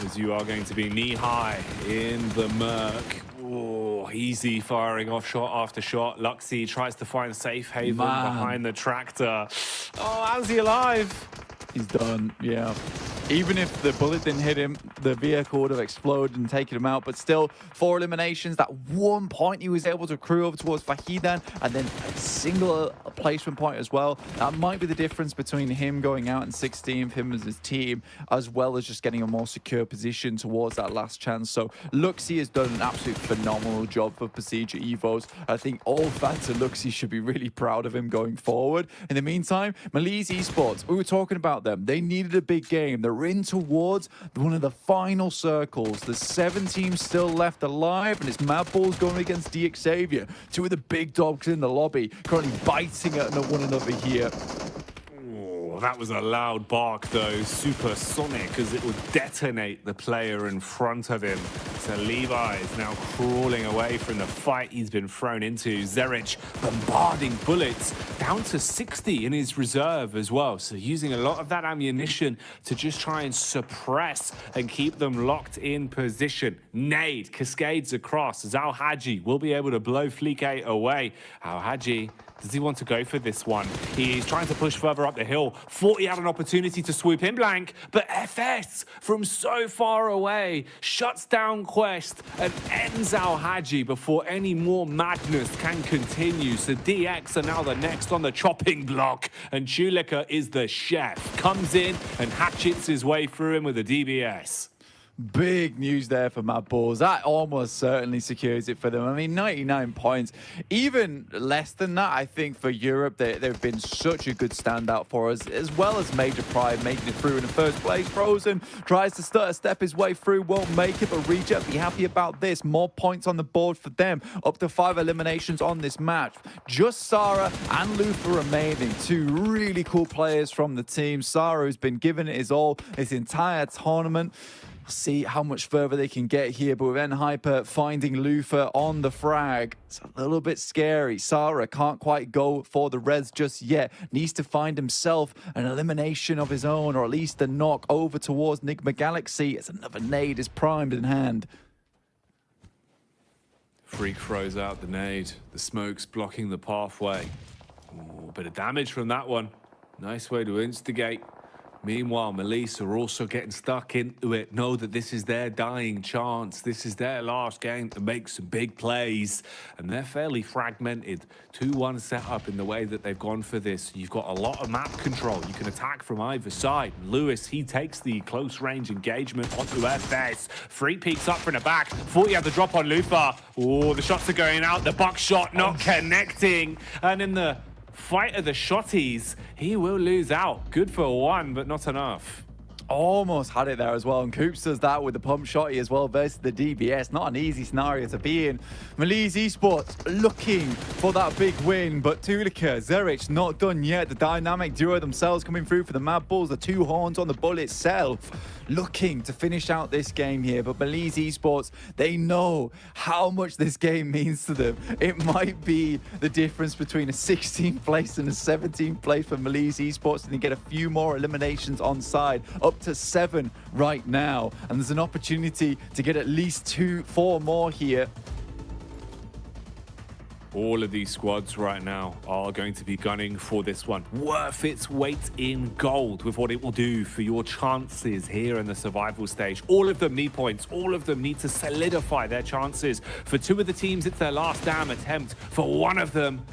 as you are going to be knee-high in the murk. Oh, easy firing off shot after shot. Luxy tries to find safe haven behind the tractor. Oh, how's he alive? He's done, yeah. Even if the bullet didn't hit him, the vehicle would have exploded and taken him out. But still, 4 eliminations. That 1 point he was able to accrue over towards Fahidan, and then a single placement point as well. That might be the difference between him going out in 16th, him as his team, as well as just getting a more secure position towards that last chance. So Luxy has done an absolute phenomenal job for Procedure Evos. I think all fans of Luxy should be really proud of him going forward. In the meantime, Malise Esports, we were talking about them. They needed a big game. They're in towards one of the final circles. There's 7 teams still left alive, and it's Mad Balls going against DX Xavier. 2 of the big dogs in the lobby, currently biting at one another here. That was a loud bark, though, supersonic, as it would detonate the player in front of him. So Levi is now crawling away from the fight he's been thrown into. Zerich bombarding bullets, down to 60 in his reserve as well. So using a lot of that ammunition to just try and suppress and keep them locked in position. Nade cascades across. Zal Haji will be able to blow Fleek away. Al Haji, does he want to go for this one? He's trying to push further up the hill. Thought he had an opportunity to swoop in blank, but FS from so far away shuts down Quest and ends Al Haji before any more madness can continue. So DX are now the next on the chopping block, and Chulika is the chef. Comes in and hatchets his way through him with a DBS. Big news there for Mad Balls. That almost certainly secures it for them. I mean, 99 points. Even less than that, I think, for Europe, they've been such a good standout for us, as well as Major Pride making it through in the first place. Frozen tries to step his way through, won't make it, but Reject be happy about this. More points on the board for them. Up to 5 eliminations on this match. Just Sarah and Luther remaining. 2 really cool players from the team. Sarah, who's been giving it his all this entire tournament. See how much further they can get here, but with N-Hyper finding Luther on the frag, it's a little bit scary. Sarah can't quite go for the res just yet. Needs to find himself an elimination of his own, or at least a knock over towards Nigma Galaxy as another nade is primed in hand. Freak throws out the nade. The smoke's blocking the pathway. Ooh, a bit of damage from that one. Nice way to instigate. Meanwhile, Melissa are also getting stuck into it. Know that this is their dying chance. This is their last game to make some big plays. And they're fairly fragmented. 2-1 setup in the way that they've gone for this. You've got a lot of map control. You can attack from either side. Lewis, he takes the close range engagement onto FS. Free peeks up from the back. Thought he had the drop on Luther. Oh, the shots are going out. The buckshot not connecting. And in the fight of the shotties, he will lose out. Good for 1, but not enough. Almost had it there as well, and Coops does that with the pump shotty as well versus the DBS. Not an easy scenario to be in. Malise Esports looking for that big win, but Tulika, Zerich not done yet. The dynamic duo themselves coming through for the Mad Bulls, the 2 horns on the bull itself. Looking to finish out this game here, but Malise Esports, they know how much this game means to them. It might be the difference between a 16th place and a 17th place for Malise Esports, and they get a few more eliminations on side, up to 7 right now, and there's an opportunity to get at least 4 more here. All of these squads right now are going to be gunning for this one. Worth its weight in gold with what it will do for your chances here in the survival stage. All of them need points. All of them need to solidify their chances. For 2 of the teams, it's their last damn attempt. For 1 of them,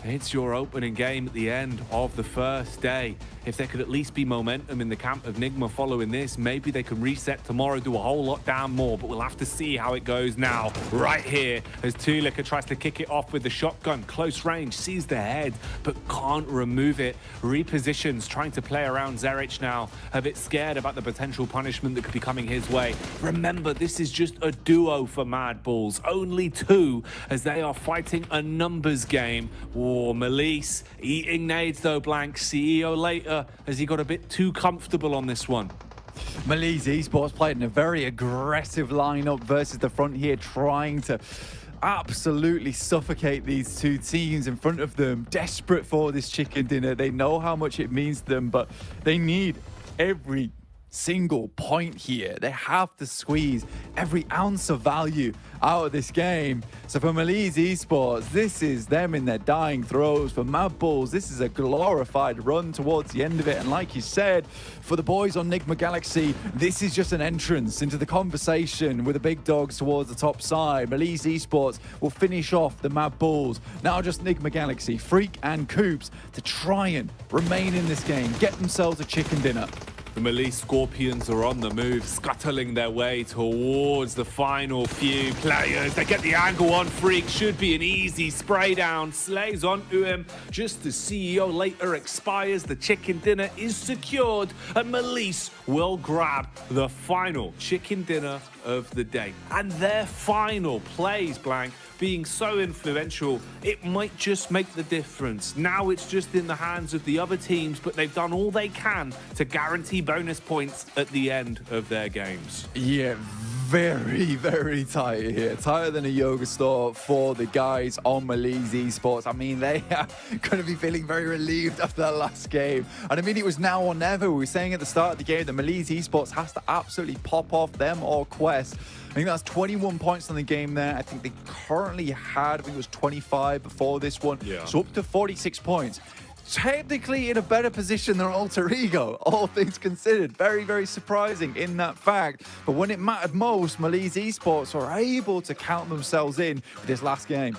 it's your opening game at the end of the first day. If there could at least be momentum in the camp of Nigma following this, maybe they can reset tomorrow, do a whole lot damn more, but we'll have to see how it goes now. Right here, as Tulika tries to kick it off with the shotgun. Close range, sees the head, but can't remove it. Repositions, trying to play around Zerich now. A bit scared about the potential punishment that could be coming his way. Remember, this is just a duo for Mad Balls. Only 2, as they are fighting a numbers game. Oh, Melise eating nades though, blank. CEO later, as he got a bit too comfortable on this one. Malise Esports playing a very aggressive lineup versus the front here, trying to absolutely suffocate these 2 teams in front of them. Desperate for this chicken dinner. They know how much it means to them, but they need every single point here. They have to squeeze every ounce of value out of this game. So for Malise Esports, this is them in their dying throes. For Mad Bulls, this is a glorified run towards the end of it. And like you said, for the boys on Nigma Galaxy, this is just an entrance into the conversation with the big dogs towards the top side. Malise Esports will finish off the Mad Bulls. Now just Nigma Galaxy, Freak and Coops to try and remain in this game, get themselves a chicken dinner. The Malise Scorpions are on the move, scuttling their way towards the final few players. They get the angle on Freak, should be an easy spray down. Slays on him just as CEO later expires. The chicken dinner is secured, and Malise will grab the final chicken dinner of the day. And their final plays, Blank, being so influential, it might just make the difference. Now it's just in the hands of the other teams, but they've done all they can to guarantee bonus points at the end of their games. Yeah, very, very tight here. Tighter than a yoga store for the guys on Malise Esports. I mean, they are going to be feeling very relieved after that last game. And I mean, it was now or never. We were saying at the start of the game that Malise Esports has to absolutely pop off them or Quest. I think that's 21 points on the game there. I think they currently had, I think it was 25 before this one. Yeah. So up to 46 points. Technically in a better position than Alter Ego, all things considered. Very, very surprising in that fact. But when it mattered most, Malise Esports were able to count themselves in for this last game.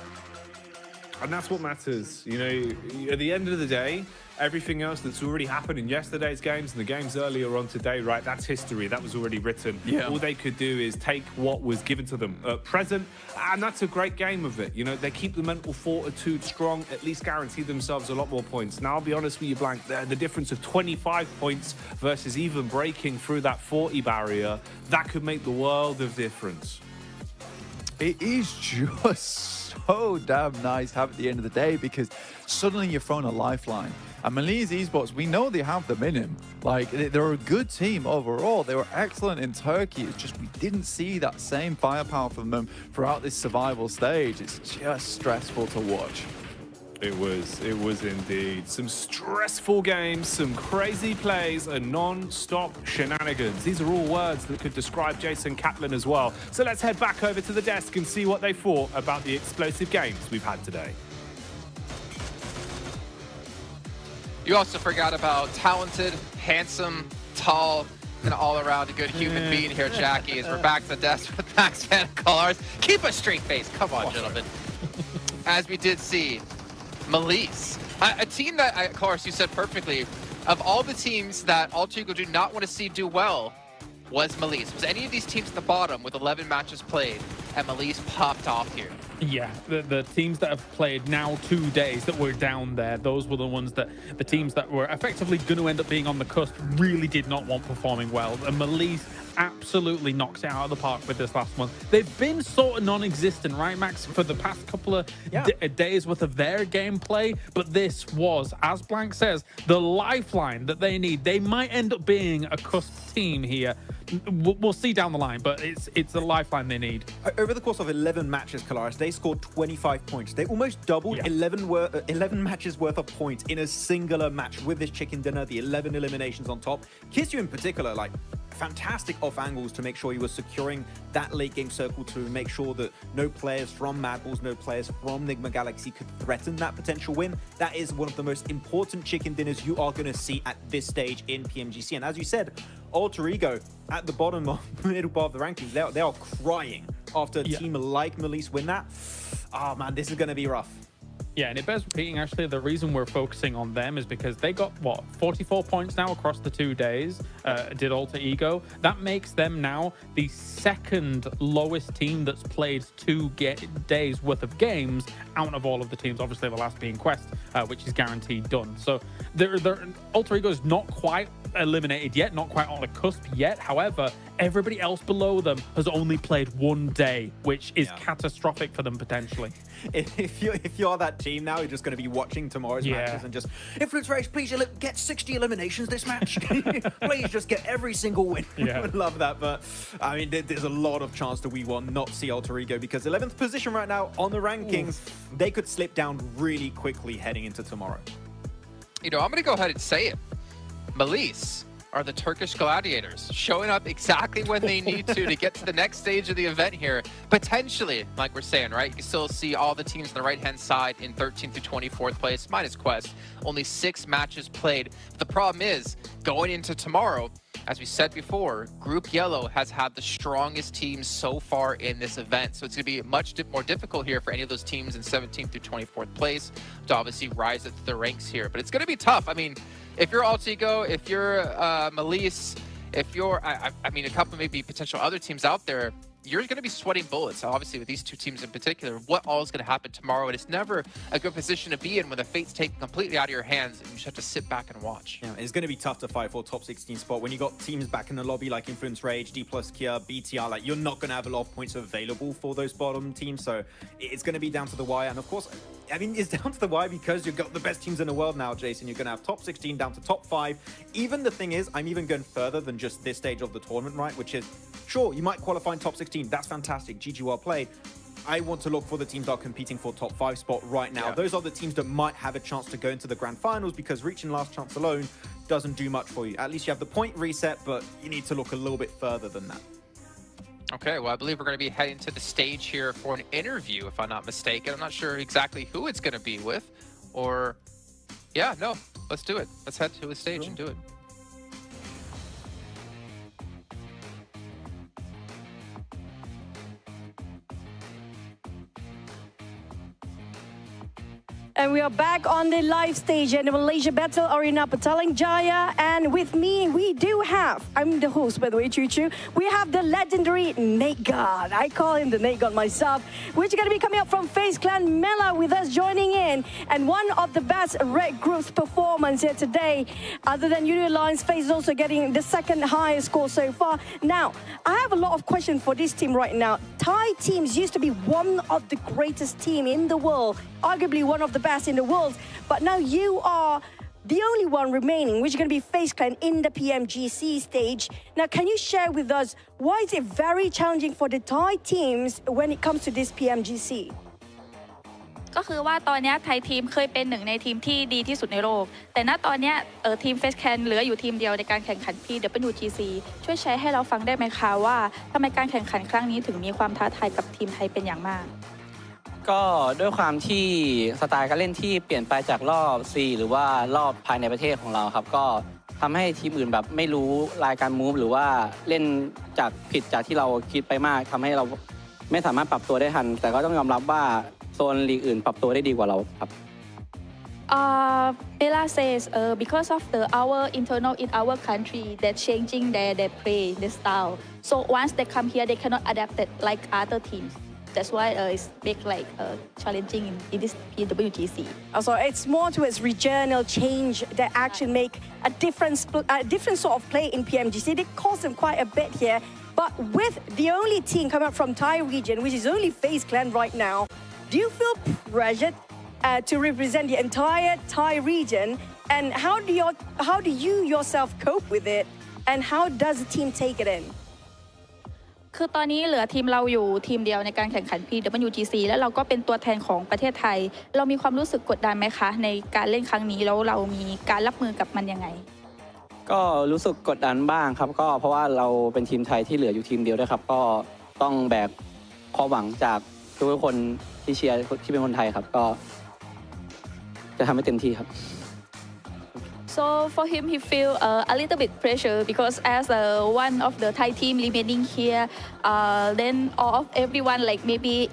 And that's what matters. You know, at the end of the day, everything else that's already happened in yesterday's games and the games earlier on today, right, that's history. That was already written. Yeah. All they could do is take what was given to them at present, and that's a great game of it. You know, they keep the mental fortitude strong, at least guarantee themselves a lot more points. Now, I'll be honest with you, Blank, the difference of 25 points versus even breaking through that 40 barrier, that could make the world of difference. It is just so damn nice to have at the end of the day, because suddenly you're thrown a lifeline. And Malise Esports, we know they have them in him. Like, they're a good team overall. They were excellent in Turkey. It's just we didn't see that same firepower from them throughout this survival stage. It's just stressful to watch. It was indeed. Some stressful games, some crazy plays, and non-stop shenanigans. These are all words that could describe Jason Kaplan as well. So let's head back over to the desk and see what they thought about the explosive games we've had today. You also forgot about talented, handsome, tall, and all-around a good human being here, Jackie, as we're back to the desk with Max Van Cars. Keep a straight face. Come on, gentlemen. As we did see, Malise, a team that, of course, you said perfectly, of all the teams that Alter Ego do not want to see do well, was Malise. Was any of these teams at the bottom with 11 matches played, and Malise popped off here? Yeah, the teams that have played now 2 days that were down there, those were the ones that, the teams that were effectively going to end up being on the cusp really did not want performing well. And Malise absolutely knocks it out of the park with this last one. They've been sort of non-existent, right, Max, for the past couple of days worth of their gameplay. But this was, as Blank says, the lifeline that they need. They might end up being a cusp team here. We'll see down the line, but it's a lifeline they need. Over the course of 11 matches, Kalaris, they scored 25 points. They almost doubled 11 matches worth of points in a singular match with this chicken dinner, the 11 eliminations on top. Kizu in particular, like, fantastic off angles to make sure he was securing that late game circle to make sure that no players from Mad Bulls, no players from Nigma Galaxy could threaten that potential win. That is one of the most important chicken dinners you are going to see at this stage in PMGC. And as you said, Alter Ego at the bottom of the middle bar of the rankings, they are crying after a team like Malise win that. Oh man, this is going to be rough. Yeah, and it bears repeating, actually, the reason we're focusing on them is because they got, what, 44 points now across the 2 days, did Alter Ego. That makes them now the second lowest team that's played 2 days worth of games out of all of the teams, obviously the last being Quest, which is guaranteed done. So Alter Ego is not quite eliminated yet, not quite on the cusp yet. However, everybody else below them has only played 1 day, which is catastrophic for them potentially. If you're that team now, you're just going to be watching tomorrow's matches and just, Influence Race, please get 60 eliminations this match. Please just get every single win. I would love that. But I mean, there's a lot of chance that we will not see Alter Ego, because 11th position right now on the rankings, they could slip down really quickly heading into tomorrow. You know, I'm going to go ahead and say it. Malise, are the Turkish Gladiators, showing up exactly when they need to get to the next stage of the event here. Potentially, like we're saying, right? You can still see all the teams on the right-hand side in 13th through 24th place, minus Quest. Only 6 matches played. The problem is, going into tomorrow, as we said before, Group Yellow has had the strongest teams so far in this event. So it's going to be much more difficult here for any of those teams in 17th through 24th place to obviously rise up the ranks here. But it's going to be tough. I mean, if you're Altigo, if you're Melise, if you're, I mean, a couple maybe potential other teams out there, you're going to be sweating bullets, obviously, with these 2 teams in particular. What all is going to happen tomorrow? And it's never a good position to be in when the fate's taken completely out of your hands and you just have to sit back and watch. Yeah, it's going to be tough to fight for a top 16 spot when you got teams back in the lobby like Influence Rage, D+, Kia, BTR. Like, you're not going to have a lot of points available for those bottom teams. So it's going to be down to the wire. And of course, I mean, it's down to the wire because you've got the best teams in the world now, Jason. You're going to have top 16 down to top 5. Even the thing is, I'm even going further than just this stage of the tournament, right? Which is, sure, you might qualify in top 16. That's fantastic. GG, well played. I want to look for the teams that are competing for top 5 spot right now. Yeah. Those are the teams that might have a chance to go into the grand finals because reaching last chance alone doesn't do much for you. At least you have the point reset, but you need to look a little bit further than that. Okay, well, I believe we're going to be heading to the stage here for an interview, if I'm not mistaken. I'm not sure exactly who it's going to be with, or... Yeah, no, let's do it. Let's head to the stage and do it. And we are back on the live stage in the Malaysia Battle Arena, Petaling Jaya. And with me, we do have, I'm the host, by the way, Choo Choo. We have the legendary Nate God. I call him the Nate God myself, which is going to be coming up from FaZe Clan Mela with us joining in. And one of the best Red Group's performance here today, other than Uni Alliance, FaZe is also getting the 2nd highest score so far. Now, I have a lot of questions for this team right now. Thai teams used to be one of the greatest team in the world, arguably one of the best in the world, but now you are the only one remaining, which is going to be FaZe Clan in the PMGC stage. Now, can you share with us why is it very challenging for the Thai teams when it comes to this PMGC? ก็คือว่าตอนนี้ไทยทีมเคยเป็นหนึ่งในทีมที่ดีที่สุดในโลกแต่ณตอนนี้ทีม FaZe Clan เหลืออยู่ทีมเดียวในการแข่งขัน PWGC ช่วยแชร์ให้เราฟังได้ไหมคะว่าทำไมการแข่งขันครั้งนี้ถึงมีความท้าทายกับทีมไทยเป็นอย่างมากก็ด้วยความที่สไตล์การเล่นที่เปลี่ยนไปจากรอบ C หรือว่ารอบภายในประเทศของเราครับก็ทำให้ทีมอื่นแบบไม่รู้รายการมูฟหรือว่าเล่นจากผิดจากที่เราคิดไปมากทำให้เราไม่สามารถปรับตัวได้ทันแต่ก็ต้องยอมรับว่าโซนลีกอื่นปรับตัวได้ดีกว่าเราครับ Bella says because of our internal in our country they're changing their play their style so once they come here they cannot adapt it like other teams That's why it's make like challenging in this PWGC. Also, it's more towards regional change that actually make a different sort of play in PMGC. They cost them quite a bit here. But with the only team coming up from Thai region, which is only FaZe Clan right now, do you feel pressured to represent the entire Thai region? And how do you yourself cope with it? And how does the team take it in? คือตอนนี้เหลือทีมเราอยู่ทีมเดียวในการแข่งขัน PWGC แล้วเราก็เป็นตัวแทนของประเทศไทยเรามีความรู้สึกกดดันไหมคะในการเล่นครั้งนี้แล้วเรามีการรับมือกับมันยังไงก็รู้สึกกดดันบ้างครับก็เพราะว่าเราเป็นทีมไทยที่เหลืออยู่ทีมเดียวด้วยครับก็ต้องแบกความหวังจากทุกคนที่เชียร์ที่เป็นคนไทยครับก็จะทำให้เต็มที่ครับ So for him, he feel a little bit pressure because as one of the Thai team remaining here, then all of everyone like maybe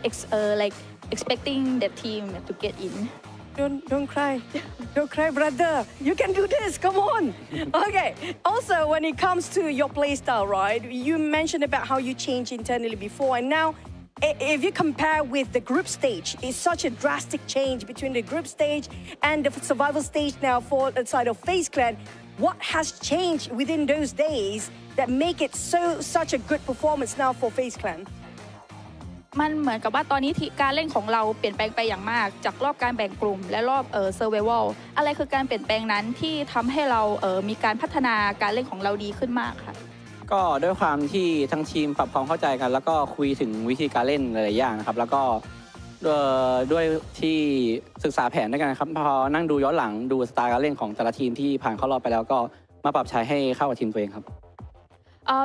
like expecting the team to get in. Don't cry. Don't cry, brother. You can do this. Come on. Okay. Also, when it comes to your playstyle, right? You mentioned about how you changed internally before, and now if you compare with the group stage, it's such a drastic change between the group stage and the survival stage now for the side of FaZe Clan. What has changed within those days that make it such a good performance now for FaZe Clan? มันเหมือนกับว่าตอนนี้การเล่นของเราเปลี่ยนแปลงไปอย่างมากจากรอบการแบ่งกลุ่มและรอบsurvival อะไรคือการเปลี่ยนแปลงนั้นที่ทำให้เรามีการพัฒนาการเล่นของเราดีขึ้นมากค่ะก็ด้วยความที่ทั้งทีมปรับความเข้าใจกันแล้วก็คุยถึงวิธีการเล่นหลายๆอย่างนะครับแล้วก็ด้วยที่ศึกษาแผนด้วยกันครับพอนั่งดูย้อนหลังดูสไตล์การเล่นของแต่ละทีมที่ผ่านเข้ารอบไปแล้วก็ มาปรับใช้ให้เข้ากับทีมตัวเองครับ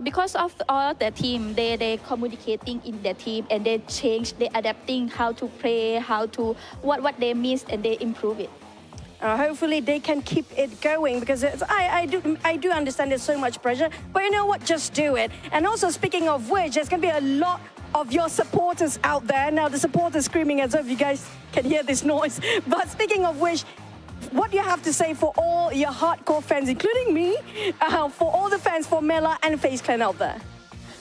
Because of all the team, they communicating in their team and they change, they adapting how to play, how to what they miss and they improve it. Hopefully they can keep it going because I do understand there's so much pressure, but you know what? Just do it. And also speaking of which, there's gonna be a lot of your supporters out there. Now the supporters screaming as if you guys can hear this noise. But speaking of which, what do you have to say for all your hardcore fans, including me, for all the fans for Mela and FaZe Clan out there?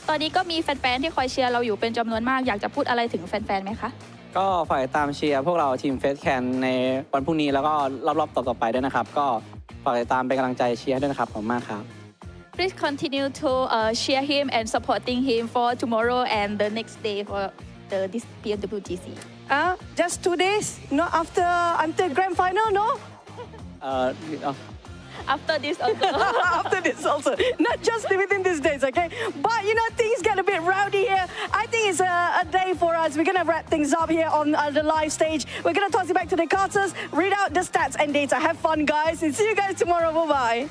ตอนนี้ก็มีแฟนๆที่คอยเชียร์เราอยู่เป็นจำนวนมากอยากจะพูดอะไรถึงแฟนๆไหมคะ ก็ฝากติดตามเชียร์พวกเราทีมเฟสแคนในวันพรุ่งนี้แล้วก็รอบๆต่อๆไปด้วยนะครับก็ฝากติดตามเป็นกำลังใจเชียร์ด้วยนะครับขอบคุณมากครับ Please continue to cheer him and supporting him for tomorrow and the next day for this PMWGC. Just 2 days, not until grand final, no? After this also. After this also, not just within these days, okay? But you know, things get a bit rowdy here. I think it's a day for us. We're gonna wrap things up here on the live stage. We're gonna toss it back to the Carters, read out the stats and data. Have fun, guys, and see you guys tomorrow. Bye-bye.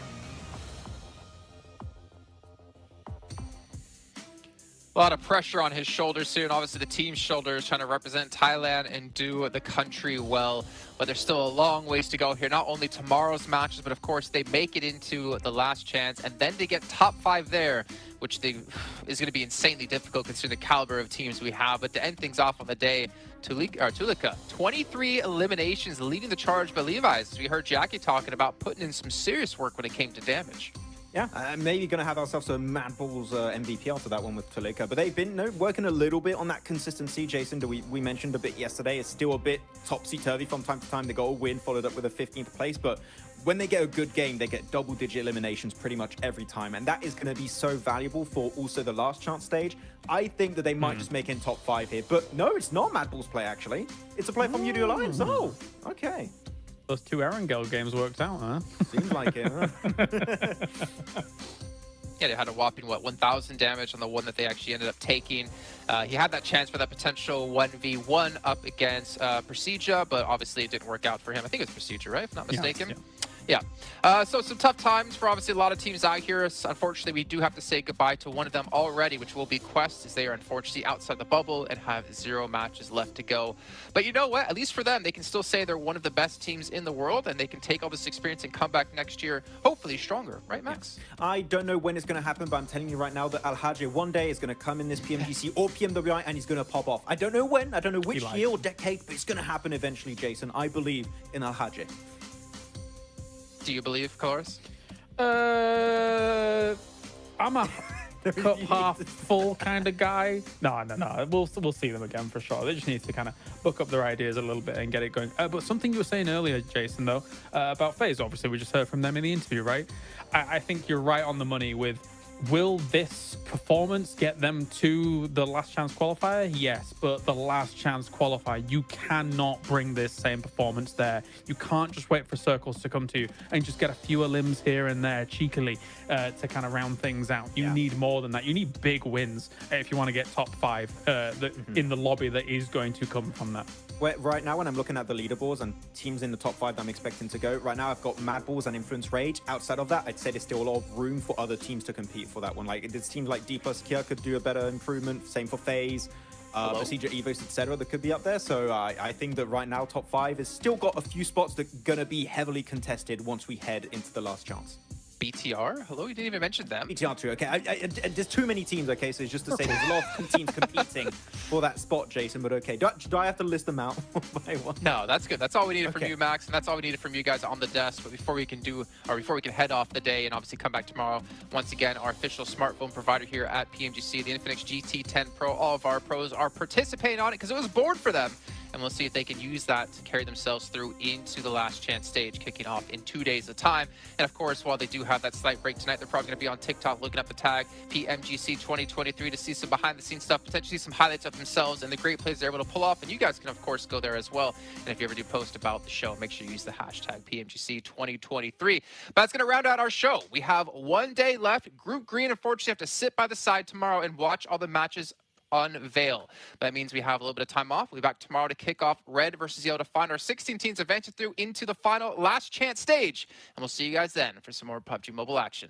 A lot of pressure on his shoulders soon. Obviously, the team's shoulders trying to represent Thailand and do the country well. But there's still a long ways to go here. Not only tomorrow's matches, but of course, they make it into the last chance. And then to get top 5 there, which is going to be insanely difficult considering the caliber of teams we have. But to end things off on the day, Tulika, 23 eliminations leading the charge by Levi's. As we heard Jackie talking about putting in some serious work when it came to damage. Yeah, maybe going to have ourselves a Mad Balls MVP after that one with Tulika. But they've been working a little bit on that consistency, Jason, that we mentioned a bit yesterday. It's still a bit topsy-turvy from time to time. They got a win, followed up with a 15th place. But when they get a good game, they get double-digit eliminations pretty much every time. And that is going to be so valuable for also the last chance stage. I think that they might just make it in top 5 here. But no, it's not Mad Balls play, actually. It's a play from UD Alliance. Oh, okay. Those 2 Erangel games worked out, huh? Seems like it, huh? Yeah, they had a whopping, 1,000 damage on the one that they actually ended up taking. He had that chance for that potential 1v1 up against Procedure, but obviously it didn't work out for him. I think it was Procedure, right? If not mistaken. Yeah. So some tough times for obviously a lot of teams out here. Unfortunately, we do have to say goodbye to one of them already, which will be Quest, as they are unfortunately outside the bubble and have 0 matches left to go. But you know what? At least for them, they can still say they're one of the best teams in the world, and they can take all this experience and come back next year, hopefully stronger. Right, Max? Yeah. I don't know when it's going to happen, but I'm telling you right now that Al-Hajj one day is going to come in this PMGC or PMWI, and he's going to pop off. I don't know when, I don't know which year or decade, but it's going to happen eventually, Jason. I believe in Al-Hajj. Do you believe, Coloris? I'm a cup half full kind of guy. No. We'll see them again for sure. They just need to kind of book up their ideas a little bit and get it going. But something you were saying earlier, Jason, though, about FaZe, obviously we just heard from them in the interview, right? I think you're right on the money with, will this performance get them to the last chance qualifier? Yes, but the last chance qualifier, you cannot bring this same performance there. You can't just wait for circles to come to you and just get a few limbs here and there cheekily to kind of round things out. You need more than that. You need big wins if you want to get top 5 in the lobby that is going to come from that. Right now, when I'm looking at the leaderboards and teams in the top 5 that I'm expecting to go, right now I've got Mad Balls and Influence Rage. Outside of that, I'd say there's still a lot of room for other teams to compete for that one. Like, there's teams like D plus Kia could do a better improvement. Same for FaZe, Procedure, Evos, etc. that could be up there. So I think that right now, top 5 has still got a few spots that are going to be heavily contested once we head into the last chance. BTR? Hello, you didn't even mention them. BTR too, okay. There's too many teams, okay, so it's just to say there's a lot of teams competing for that spot, Jason, but okay. Do I have to list them out one by one? No, that's good. That's all we needed from you, Max, and that's all we needed from you guys on the desk. But before we can head off the day and obviously come back tomorrow, once again, our official smartphone provider here at PMGC, the Infinix GT10 Pro, all of our pros are participating on it because it was bored for them. And we'll see if they can use that to carry themselves through into the last chance stage, kicking off in 2 days of time. And of course, while they do have that slight break tonight, they're probably going to be on TikTok looking up the tag PMGC 2023 to see some behind-the-scenes stuff, potentially some highlights of themselves and the great plays they're able to pull off. And you guys can, of course, go there as well. And if you ever do post about the show, make sure you use the hashtag PMGC 2023. But that's going to round out our show. We have 1 day left. Group Green, unfortunately, have to sit by the side tomorrow and watch all the matches unveil. That means we have a little bit of time off. We'll be back tomorrow to kick off Red versus Yellow to find our 16 teams advancing through into the final last chance stage. And we'll see you guys then for some more PUBG Mobile action.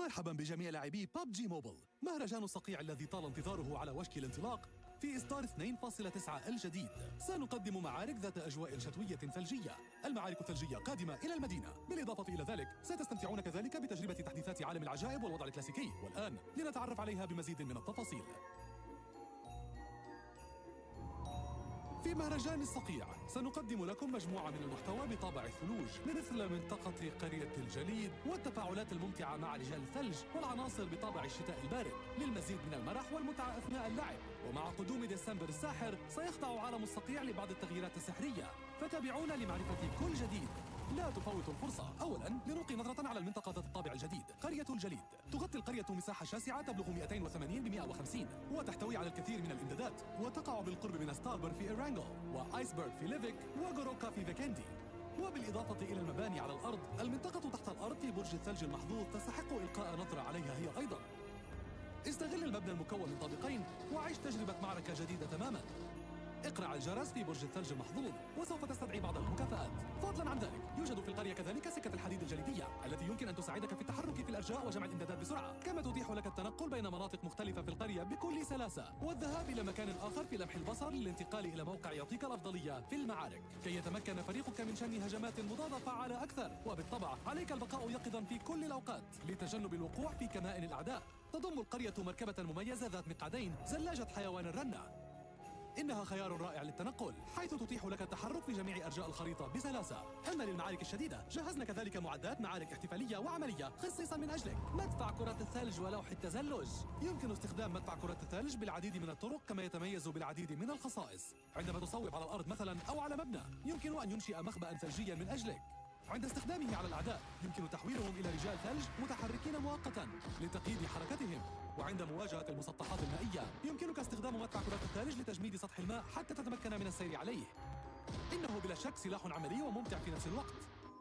مرحبا بجميع لاعبي PUBG موبل، مهرجان الصقيع الذي طال انتظاره على وشك الانطلاق. في إصدار 2.9 الجديد سنقدم معارك ذات أجواء شتوية ثلجية. المعارك الثلجية قادمة إلى المدينة. بالإضافة إلى ذلك ستستمتعون كذلك بتجربة تحديثات عالم العجائب والوضع الكلاسيكي. والآن لنتعرف عليها بمزيد من التفاصيل. في مهرجان الصقيع سنقدم لكم مجموعة من المحتوى بطابع الثلوج، مثل منطقة قرية الجليد والتفاعلات الممتعة مع رجال الثلج، والعناصر بطابع الشتاء البارد للمزيد من المرح والمتعة أثناء اللعب. ومع قدوم ديسمبر الساحر سيخضع عالم الصقيع لبعض التغييرات السحرية، فتابعونا لمعرفة كل جديد. لا تفوتوا الفرصة. أولاً لنلقي نظرة على المنطقة ذات الطابع الجديد، قرية الجليد. تغطي القرية مساحة شاسعة تبلغ 280 ب 150 وتحتوي على الكثير من الإمدادات، وتقع بالقرب من ستاربر في إيرانغل، وآيسبرغ في ليفيك، وغوروكا في فيكندي. وبالإضافة إلى المباني على الأرض، المنطقة تحت الأرض في برج الثلج المحظوظ تستحق إلقاء نظرة عليها هي أيضاً. استغل المبنى المكون من طابقين وعيش تجربة معركة جديدة تماماً. اقرع الجرس في برج الثلج المحظوظ وسوف تستدعي بعض المكافآت. فضلا عن ذلك يوجد في القرية كذلك سكة الحديد الجليدية التي يمكن أن تساعدك في التحرك في الأرجاء وجمع الإمدادات بسرعة، كما تتيح لك التنقل بين مناطق مختلفة في القرية بكل سلاسة، والذهاب إلى مكان آخر في لمح البصر للانتقال إلى موقع يعطيك الأفضلية في المعارك كي يتمكن فريقك من شن هجمات مضادة فعالة أكثر. وبالطبع عليك البقاء يقظا في كل الأوقات لتجنب الوقوع في كمائن الأعداء. تضم القرية مركبة مميزة ذات مقعدين، زلاجة حيوان الرنة. إنها خيار رائع للتنقل، حيث تتيح لك التحرك في جميع أرجاء الخريطة بسلاسة. أما للمعارك الشديدة جهزنا كذلك معدات معارك احتفالية وعملية خصيصا من أجلك. مدفع كرة الثلج ولوح التزلج. يمكن استخدام مدفع كرة الثلج بالعديد من الطرق، كما يتميز بالعديد من الخصائص. عندما تصوب على الأرض مثلا أو على مبنى يمكن أن ينشئ مخبأ ثلجيا من أجلك. عند استخدامه على الأعداء يمكن تحويلهم إلى رجال ثلج متحركين مؤقتا لتقييد حركتهم. وعند مواجهة المسطحات المائية يمكنك استخدام مدفع كرة الثلج لتجميد سطح الماء حتى تتمكن من السير عليه. إنه بلا شك سلاح عملي وممتع في نفس الوقت.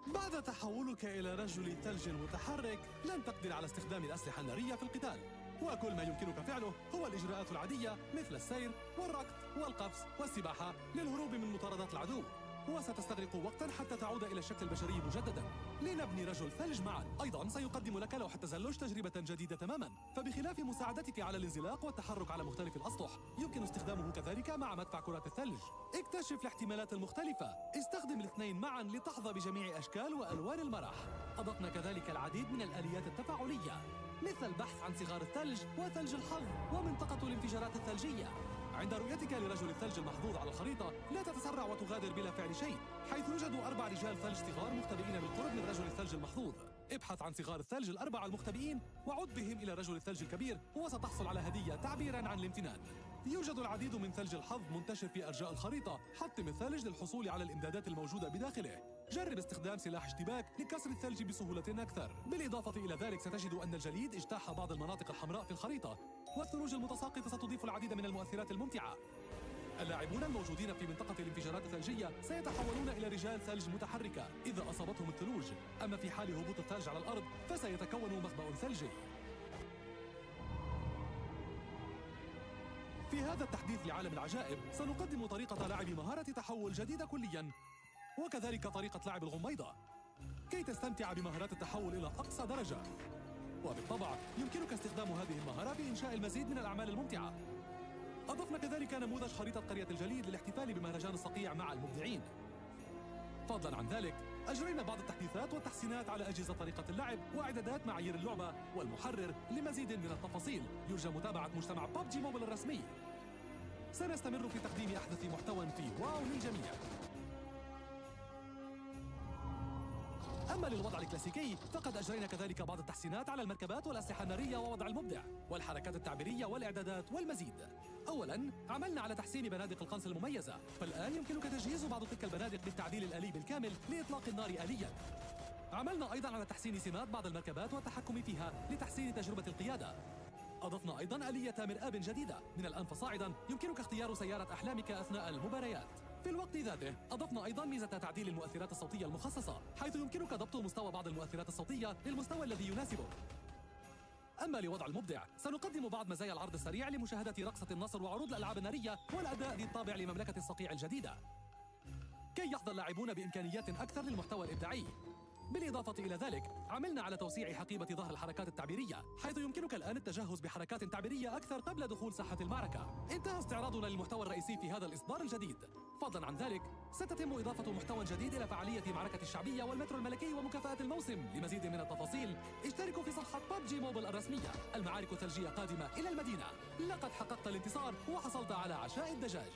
بعد تحولك إلى رجل ثلج متحرك لن تقدر على استخدام الأسلحة النارية في القتال، وكل ما يمكنك فعله هو الإجراءات العادية مثل السير والركض والقفز والسباحة للهروب من مطاردات العدو. وستستغرق وقتا حتى تعود إلى الشكل البشري مجددا لنبني رجل ثلج معا. أيضا سيقدم لك لوح التزلج تجربة جديدة تماما، فبخلاف مساعدتك على الانزلاق والتحرك على مختلف الأسطح يمكن استخدامه كذلك مع مدفع كرة الثلج. اكتشف الاحتمالات المختلفة، استخدم الاثنين معا لتحظى بجميع أشكال وألوان المرح. أضفنا كذلك العديد من الآليات التفاعلية مثل البحث عن صغار الثلج وثلج الحظ ومنطقة الانفجارات الثلجية. عند رؤيتك لرجل الثلج المحظوظ على الخريطة لا تتسرع وتغادر بلا فعل شيء، حيث يوجد 4 رجال ثلج صغار مختبئين بالقرب من رجل الثلج المحظوظ. ابحث عن صغار الثلج ال4 المختبئين وعد بهم إلى رجل الثلج الكبير وستحصل على هدية تعبيراً عن الامتنان. يوجد العديد من ثلج الحظ منتشر في أرجاء الخريطة. حطم الثلج للحصول على الإمدادات الموجودة بداخله. جرب استخدام سلاح اشتباك لكسر الثلج بسهولة أكثر. بالإضافة إلى ذلك ستجد أن الجليد اجتاح بعض المناطق الحمراء في الخريطة، والثلوج المتساقطة ستضيف العديد من المؤثرات الممتعة. اللاعبون الموجودين في منطقة الانفجارات الثلجية سيتحولون إلى رجال ثلج متحركة إذا أصابتهم الثلوج، أما في حال هبوط الثلج على الأرض فسيتكون مخبأ ثلجي. في هذا التحديث لعالم العجائب سنقدم طريقة لعب مهارة تحول جديدة كلياً، وكذلك طريقة لعب الغميضة كي تستمتع بمهارات التحول إلى أقصى درجة. وبالطبع يمكنك استخدام هذه المهارة بإنشاء المزيد من الأعمال الممتعة. أضفنا كذلك نموذج خريطة قرية الجليد للاحتفال بمهرجان الصقيع مع المبدعين. فضلاً عن ذلك أجرينا بعض التحديثات والتحسينات على أجهزة طريقة اللعب وإعدادات معايير اللعبة والمحرر. لمزيد من التفاصيل يرجى متابعة مجتمع PUBG موبايل الرسمي. سنستمر في تقديم أحدث محتوى في واو للجميع. أما للوضع الكلاسيكي فقد أجرينا كذلك بعض التحسينات على المركبات والأسلحة النارية ووضع المبدع والحركات التعبيرية والإعدادات والمزيد. أولاً عملنا على تحسين بنادق القنص المميزة، فالآن يمكنك تجهيز بعض تلك البنادق بالتعديل الآلي بالكامل لإطلاق النار آلياً. عملنا أيضاً على تحسين سمات بعض المركبات والتحكم فيها لتحسين تجربة القيادة. أضفنا أيضاً آلية مرآب جديدة، من الآن فصاعداً يمكنك اختيار سيارة أحلامك أثناء المباريات. في الوقت ذاته أضفنا أيضاً ميزة تعديل المؤثرات الصوتية المخصصة، حيث يمكنك ضبط مستوى بعض المؤثرات الصوتية للمستوى الذي يناسبك. أما لوضع المبدع سنقدم بعض مزايا العرض السريع لمشاهدة رقصة النصر وعروض الألعاب النارية والأداء ذي الطابع لمملكة الصقيع الجديدة، كي يحظى اللاعبون بإمكانيات أكثر للمحتوى الإبداعي. بالإضافة إلى ذلك عملنا على توسيع حقيبة ظهر الحركات التعبيرية، حيث يمكنك الآن التجهز بحركات تعبيرية أكثر قبل دخول ساحة المعركة. انتهى استعراضنا للمحتوى الرئيسي في هذا الإصدار الجديد. فضلاً عن ذلك ستتم إضافة محتوى جديد إلى فعالية معركة الشعبية والمترو الملكي ومكافآت الموسم. لمزيد من التفاصيل اشتركوا في صفحة PUBG موبايل الرسمية. المعارك الثلجية قادمة إلى المدينة. لقد حققت الانتصار وحصلت على عشاء الدجاج.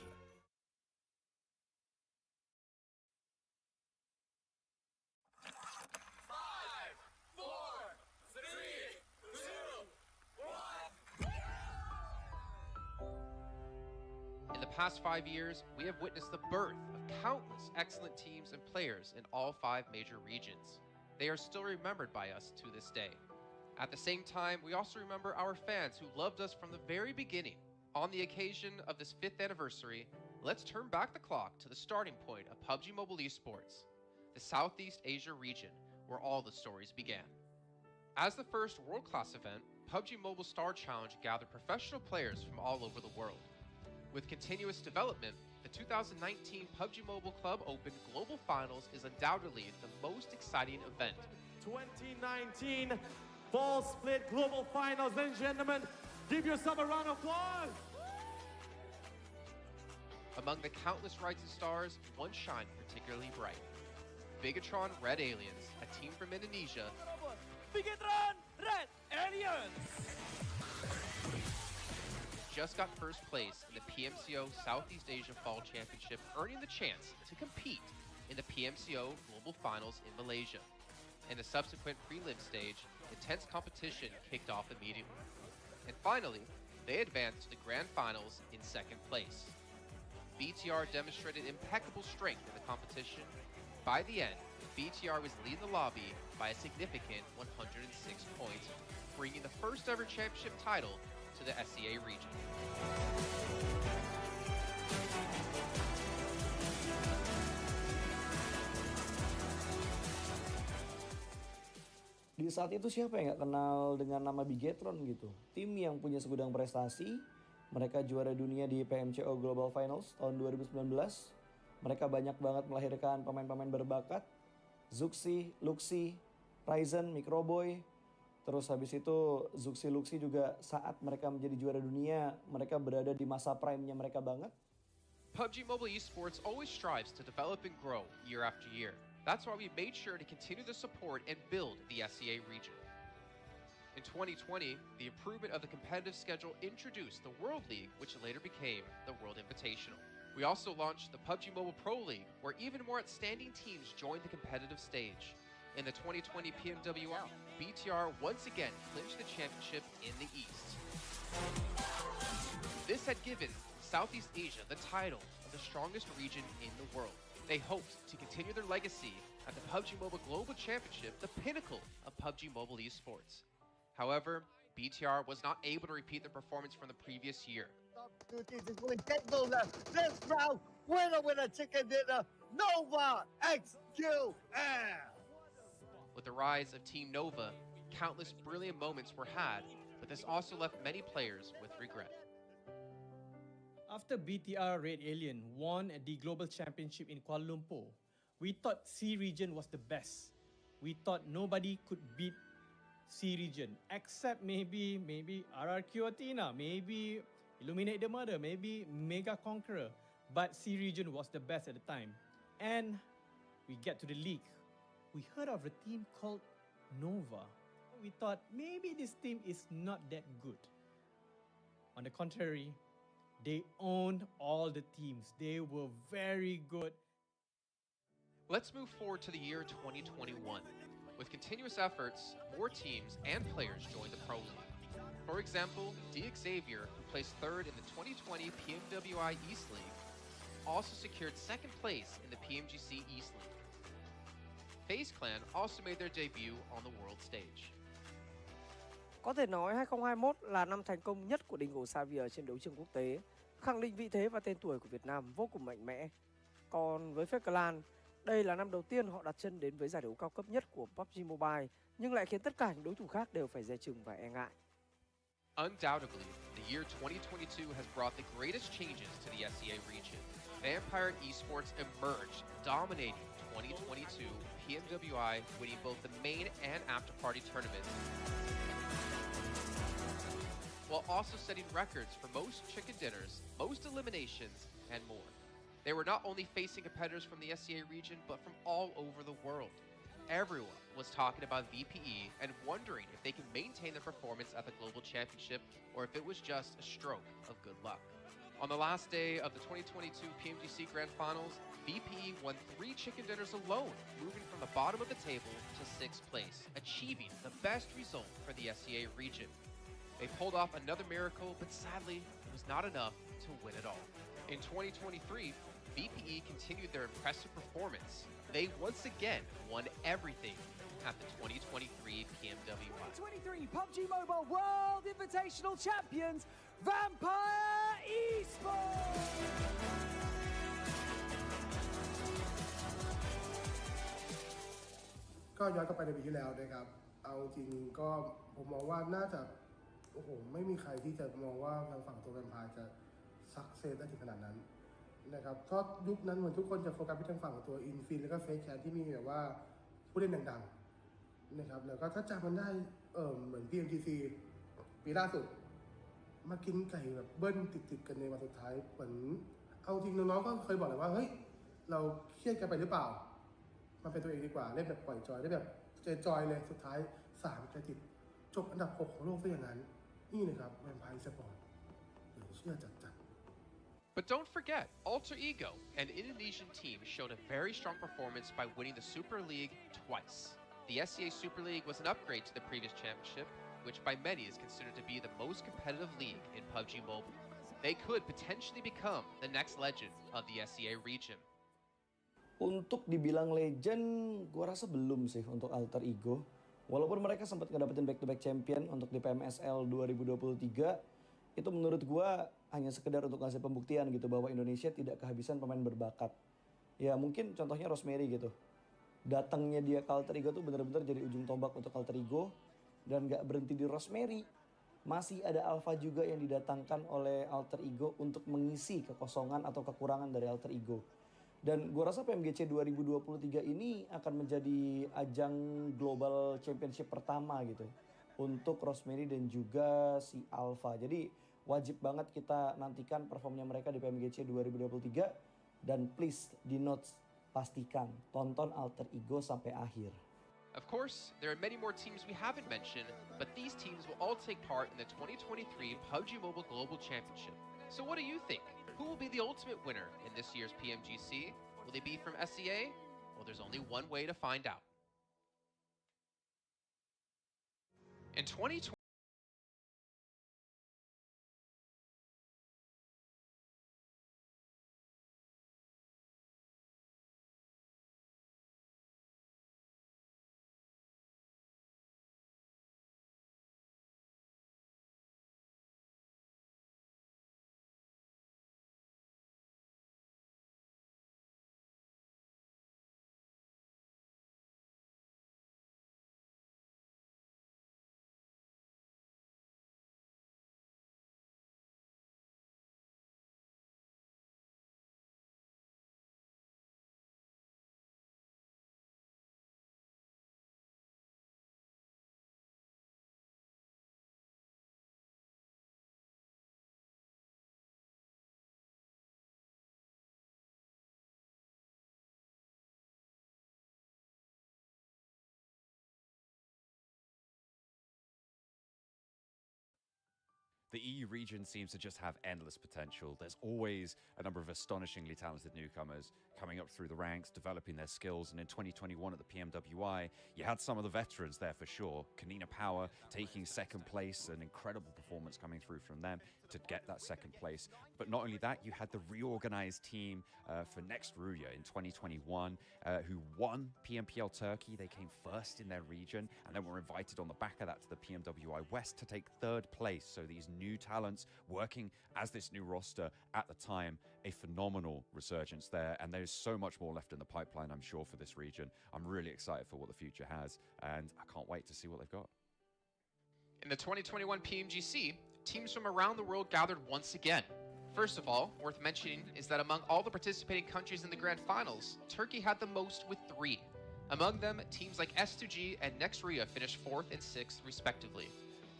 In the past 5 years, we have witnessed the birth of countless excellent teams and players in all 5 major regions. They are still remembered by us to this day. At the same time, we also remember our fans who loved us from the very beginning. On the occasion of this 5th anniversary, let's turn back the clock to the starting point of PUBG Mobile Esports, the Southeast Asia region, where all the stories began. As the first world-class event, PUBG Mobile Star Challenge gathered professional players from all over the world. With continuous development, the 2019 PUBG Mobile Club Open Global Finals is undoubtedly the most exciting event. 2019 Fall Split Global Finals, ladies and gentlemen, give yourself a round of applause! Among the countless rising stars, one shined particularly bright. Bigatron Red Aliens, a team from Indonesia, Bigatron Red Aliens! just got first place in the PMCO Southeast Asia Fall Championship, earning the chance to compete in the PMCO Global Finals in Malaysia. In the subsequent prelim stage, intense competition kicked off immediately. And finally, they advanced to the Grand Finals in 2nd place. BTR demonstrated impeccable strength in the competition. By the end, BTR was leading the lobby by a significant 106 points, bringing the first ever championship title to the SEA region. Di saat itu siapa yang gak kenal dengan nama Bigatron gitu. Tim yang punya segudang prestasi. Mereka juara dunia di PMCO Global Finals tahun 2019. Mereka banyak banget melahirkan pemain-pemain berbakat. Zuxi, Luxi, Ryzen, Microboy. Terus habis itu Zuxi, Luxi juga saat mereka menjadi juara dunia, mereka berada di masa prime-nya mereka banget. PUBG Mobile Esports always strives to develop and grow year after year. That's why we made sure to continue the support and build the SEA region. In 2020, the improvement of the competitive schedule introduced the World League, which later became the World Invitational. We also launched the PUBG Mobile Pro League, where even more outstanding teams joined the competitive stage. In the 2020 PMWL, BTR once again clinched the championship in the East. This had given Southeast Asia the title of the strongest region in the world. They hoped to continue their legacy at the PUBG Mobile Global Championship, the pinnacle of PUBG Mobile esports. However, BTR was not able to repeat the performance from the previous year. This round, winner with a chicken dinner, Nova XQL. With the rise of Team Nova, countless brilliant moments were had, but this also left many players with regret. After BTR Red Alien won the Global Championship in Kuala Lumpur, we thought C region was the best. We thought nobody could beat C region except maybe RRQ Athena, maybe Illuminate the Murder, maybe Mega Conqueror. But C region was the best at the time. And we get to the league. We heard of a team called Nova. We thought maybe this team is not that good. On the contrary, they owned all the teams. They were very good. Let's move forward to the year 2021. With continuous efforts, more teams and players joined the Pro League. For example, Xavier, who placed third in the 2020 PMWI East League, also secured second place in the PMGC East League. FaZe Clan also made their debut on the world stage. Có thể nói 2021 là năm thành công nhất của Dingo Xavier trên đấu trường quốc tế, khẳng định vị thế và tên tuổi của Việt Nam vô cùng mạnh mẽ. Còn với FaZe Clan, đây là năm đầu tiên họ đặt chân đến với giải đấu cao cấp nhất của PUBG Mobile, nhưng lại khiến tất cả những đối thủ khác đều phải dè chừng và e ngại. Undoubtedly, the year 2022 has brought the greatest changes to the SEA region. Vampire Esports emerged, dominating 2022 PMWI, winning both the main and after-party tournaments, while also setting records for most chicken dinners, most eliminations, and more. They were not only facing competitors from the SEA region, but from all over the world. Everyone was talking about VPE and wondering if they can maintain their performance at the Global Championship or if it was just a stroke of good luck. On the last day of the 2022 PMGC Grand Finals, VPE won 3 chicken dinners alone, moving from the bottom of the table to 6th place, achieving the best result for the SEA region. They pulled off another miracle, but sadly, it was not enough to win it all. In 2023, VPE continued their impressive performance. They once again won everything at the 2023 PMWI. 2023 PUBG Mobile World Invitational Champions, Vampire Esports! ก็ย้อนกลับไปในปีที่แล้วนะครับเอาจริงก็ผมมองว่าน่าจะโอ้โหไม่มีใครที่จะมองว่าทางฝั่งตัวแวมไพร์จะซักเซสได้ถึงขนาดนั้นนะครับเพราะยุคนั้นเหมือนทุกคนจะโฟกัสไปทางฝั่งตัวอินฟินแล้วก็เฟซแคทที่มีแบบว่าผู้เล่นดังๆนะครับแล้วก็ถ้าจำมันได้เหมือน PMGC ปีล่าสุดมากินไก่แบบเบิ้ลติดๆกันในวันสุดท้ายเหมือนเอาจริงน้องๆก็เคยบอกเลยว่าเฮ้ยเราเครียดกันไปหรือเปล่ามันเป็นตัวเองดีกว่าเล่นแบบปล่อยจอยได้แบบจอยเลยสุดท้าย3กระติดจบอันดับ6ของโลกซะอย่างนั้นนี่นะครับแวมไพร์สปอร์ตเดี๋ยวเชื่อจัด But don't forget, Alter Ego, an Indonesian team, showed a very strong performance by winning the Super League twice. The SEA Super League was an upgrade to the previous championship, which by many is considered to be the most competitive league in PUBG Mobile. They could potentially become the next legend of the SEA region. Untuk dibilang legend, gue rasa belum sih untuk Alter Ego. Walaupun mereka sempat ngedapetin back-to-back champion untuk di PMSL 2023, itu menurut gue hanya sekedar untuk ngasih pembuktian gitu bahwa Indonesia tidak kehabisan pemain berbakat. Ya mungkin contohnya Rosemary gitu. Datangnya dia ke Alter Ego tuh benar-benar jadi ujung tombak untuk Alter Ego. Dan gak berhenti di Rosemary. Masih ada Alpha juga yang didatangkan oleh Alter Ego untuk mengisi kekosongan atau kekurangan dari Alter Ego. Dan gue rasa PMGC 2023 ini akan menjadi ajang Global Championship pertama gitu. Untuk Rosemary dan juga si Alpha. Jadi wajib banget kita nantikan performnya mereka di PMGC 2023. Dan please di notes pastikan tonton Alter Ego sampai akhir. Of course, there are many more teams we haven't mentioned, but these teams will all take part in the 2023 PUBG Mobile Global Championship. So what do you think? Who will be the ultimate winner in this year's PMGC? Will they be from SEA? Well, there's only one way to find out. In 2020, The EU region seems to just have endless potential. There's always a number of astonishingly talented newcomers coming up through the ranks, developing their skills. And in 2021 at the PMWI, you had some of the veterans there for sure. Kanina Power taking second place, an incredible performance coming through from them to get that second place. But not only that, you had the reorganized team for Next Ruya in 2021 who won PMPL Turkey. They came first in their region and then were invited on the back of that to the PMWI West to take third place. So these new talents working as this new roster at the time, a phenomenal resurgence there. And there's so much more left in the pipeline, I'm sure, for this region. I'm really excited for what the future has, and I can't wait to see what they've got. in the 2021 PMGC, teams from around the world gathered once again. First of all, worth mentioning is that among all the participating countries in the grand finals, Turkey had the most with 3. Among them, teams like S2G and Next Ruya finished 4th and 6th respectively.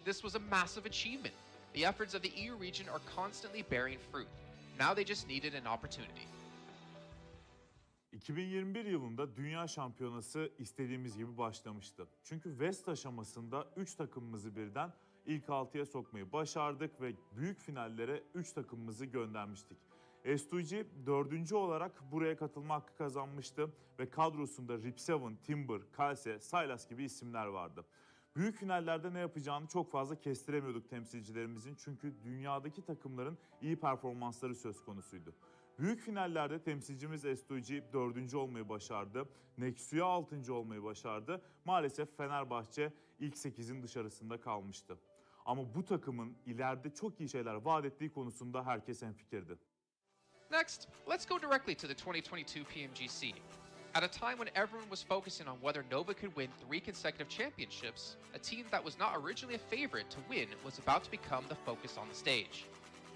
This was a massive achievement. The efforts of the EU region are constantly bearing fruit. Now they just needed an opportunity. 2021 yılında Dünya Şampiyonası istediğimiz gibi başlamıştı. Çünkü West aşamasında 3 takımımızı birden ilk 6'ya sokmayı başardık ve büyük finallere 3 takımımızı göndermiştik. S2G 4. olarak buraya katılma hakkı kazanmıştı ve kadrosunda Rip7, Timber, Kalse, Sylas gibi isimler vardı. Büyük finallerde ne yapacağını çok fazla kestiremiyorduk temsilcilerimizin çünkü dünyadaki takımların iyi performansları söz konusuydu. Büyük finallerde temsilcimiz S2G 4. olmayı başardı. Nexuya 6. olmayı başardı. Maalesef Fenerbahçe ilk 8'in dışarısında kalmıştı. Ama bu takımın ileride çok iyi şeyler vaat ettiği konusunda herkes hemfikirdi. Next, let's go directly to the 2022 PMGC. At a time when everyone was focusing on whether Nova could win 3 consecutive championships, a team that was not originally a favorite to win was about to become the focus on the stage.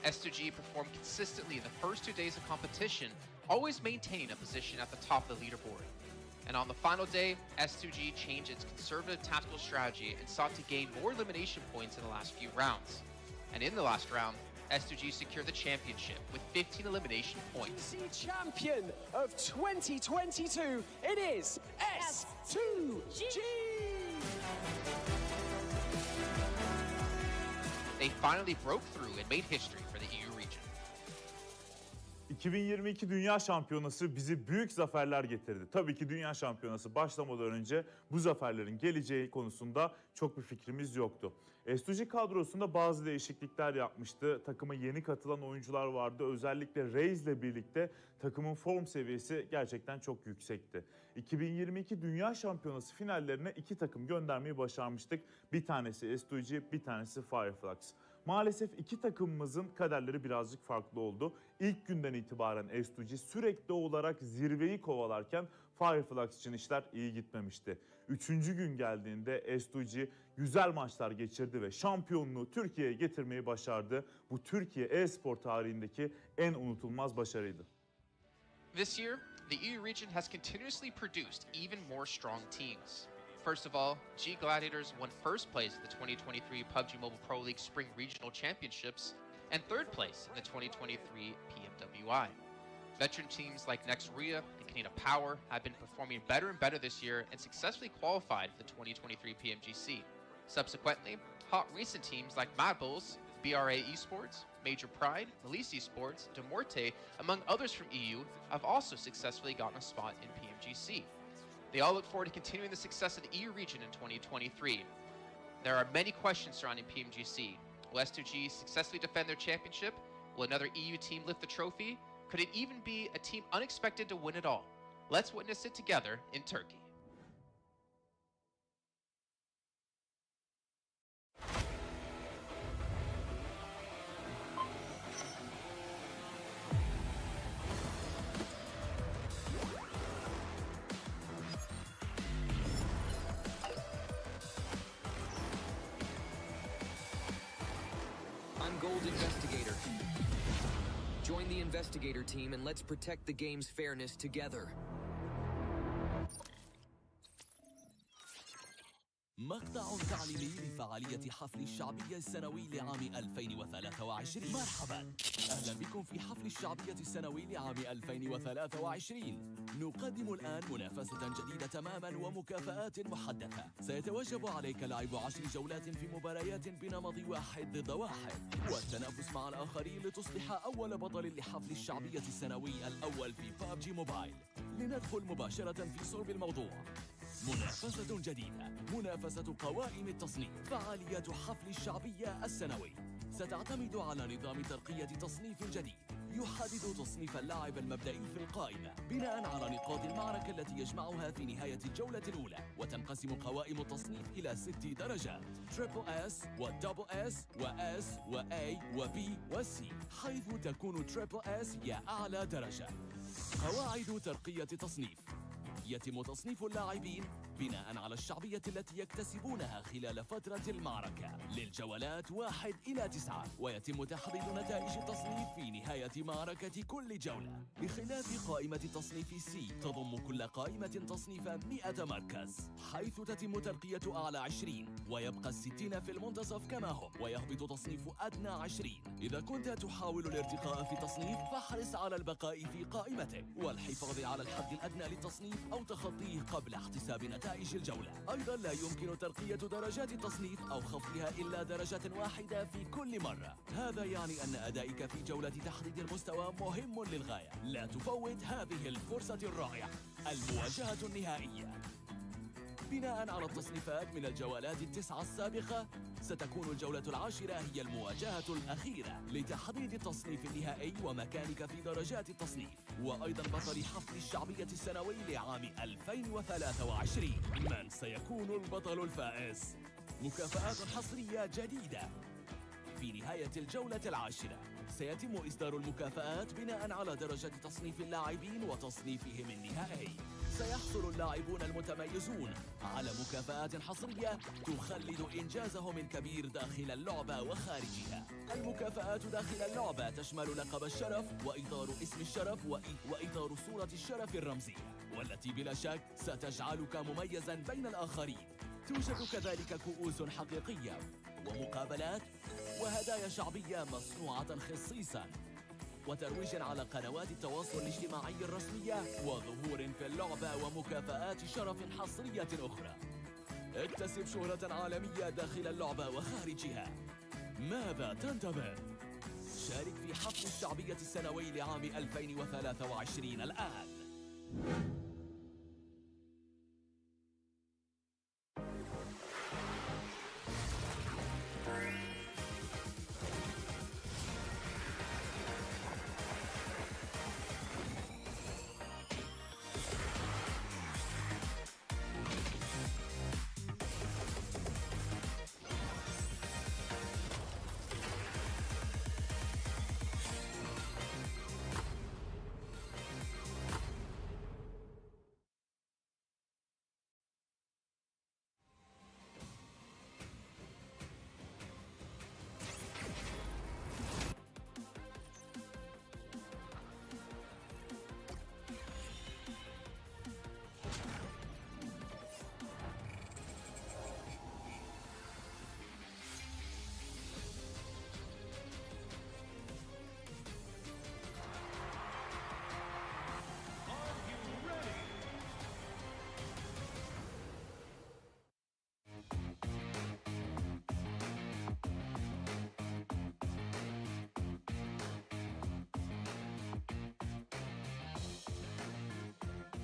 S2G performed consistently in the first 2 days of competition, always maintaining a position at the top of the leaderboard. And on the final day, S2G changed its conservative tactical strategy and sought to gain more elimination points in the last few rounds. And in the last round, S2G secured the championship with 15 elimination points. Champion of 2022, it is S2G! They finally broke through and made history for the EU region. 2022 Dünya Şampiyonası bizi büyük zaferler getirdi. Tabii ki Dünya Şampiyonası başlamadan önce bu zaferlerin geleceği konusunda çok bir fikrimiz yoktu. S2G kadrosunda bazı değişiklikler yapmıştı. Takıma yeni katılan oyuncular vardı. Özellikle Reis ile birlikte takımın form seviyesi gerçekten çok yüksekti. 2022 Dünya Şampiyonası finallerine 2 takım göndermeyi başarmıştık. Bir tanesi S2G, bir tanesi Fireflux. Maalesef 2 takımımızın kaderleri birazcık farklı oldu. İlk günden itibaren S2G sürekli olarak zirveyi kovalarken Fireflux için işler iyi gitmemişti. 3. gün geldiğinde S2G güzel maçlar geçirdi ve şampiyonluğu Türkiye'ye getirmeyi başardı. Bu Türkiye e-spor tarihindeki en unutulmaz başarıydı. This year, the EU region has continuously produced even more strong teams. First of all, G Gladiators won first place at the 2023 PUBG Mobile Pro League Spring Regional Championships and third place in the 2023 PMWI. Veteran teams like Next Ruya and Arcane of Power have been performing better and better this year and successfully qualified for the 2023 PMGC. Subsequently, hot recent teams like Mad Bulls, BRA Esports, Major Pride, Melise Esports, Demorte, among others from EU, have also successfully gotten a spot in PMGC. They all look forward to continuing the success of the EU region in 2023. There are many questions surrounding PMGC. Will S2G successfully defend their championship? Will another EU team lift the trophy? Could it even be a team unexpected to win it all? Let's witness it together in Turkey. I'm Gold Investigator. Join the Investigator team and let's protect the game's fairness together. مقطع تعليمي لفعالية حفل الشعبية السنوي لعام 2023. مرحبا، أهلا بكم في حفل الشعبية السنوي لعام 2023. نقدم الآن منافسة جديدة تماما ومكافآت محددة. سيتوجب عليك لعب 10 جولات في مباريات بنمط 1 ضد 1 والتنافس مع الآخرين لتصبح أول بطل لحفل الشعبية السنوي الأول في PUBG موبايل. لندخل مباشرة في صلب الموضوع. منافسة جديدة، منافسة قوائم التصنيف. فعاليات حفل الشعبية السنوي ستعتمد على نظام ترقية تصنيف جديد يحدد تصنيف اللاعب المبدئي في القائمة بناء على نقاط المعركة التي يجمعها في نهاية الجولة الأولى. وتنقسم قوائم التصنيف إلى 6 درجات: تريبل اس ودبل اس واس واي وبي وسي، حيث تكون تريبل اس هي أعلى درجة. قواعد ترقية تصنيف: يتم تصنيف اللاعبين بناء على الشعبية التي يكتسبونها خلال فترة المعركة للجولات 1 إلى 9، ويتم تحديد نتائج التصنيف في نهاية معركة كل جولة. بخلاف قائمة تصنيف سي، تضم كل قائمة تصنيف 100 مركز، حيث تتم ترقية أعلى 20 ويبقى 60 في المنتصف كما هم، ويهبط تصنيف أدنى 20. إذا كنت تحاول الارتقاء في التصنيف فاحرص على البقاء في قائمتك والحفاظ على الحد الأدنى للتصنيف أو تخطيه قبل احتساب نتائج الجولة. أيضا لا يمكن ترقية درجات التصنيف أو خفضها إلا درجة واحدة في كل مرة. هذا يعني أن أدائك في جولة تحديد المستوى مهم للغاية. لا تفوت هذه الفرصة الرائعة. المواجهة النهائية. بناء على التصنيفات من الجولات ال9 السابقة، ستكون الجولة 10 هي المواجهة الأخيرة لتحديد التصنيف النهائي ومكانك في درجات التصنيف، وأيضا بطل حفل الشعبية السنوي لعام 2023. من سيكون البطل الفائز؟ مكافآت حصرية جديدة. في نهاية الجولة 10 سيتم إصدار المكافآت بناء على درجة تصنيف اللاعبين وتصنيفهم النهائي. سيحصل اللاعبون المتميزون على مكافآت حصرية تخلد إنجازهم الكبير داخل اللعبة وخارجها. المكافآت داخل اللعبة تشمل لقب الشرف وإطار اسم الشرف وإطار صورة الشرف الرمزية، والتي بلا شك ستجعلك مميزا بين الآخرين. توجد كذلك كؤوس حقيقية ومقابلات وهدايا شعبية مصنوعة خصيصاً، وترويج على قنوات التواصل الاجتماعي الرسمية، وظهور في اللعبة ومكافآت شرف حصرية أخرى. اكتسب شهرة عالمية داخل اللعبة وخارجها. ماذا تنتظر؟ شارك في حفل الشعبية السنوي لعام 2023 الآن.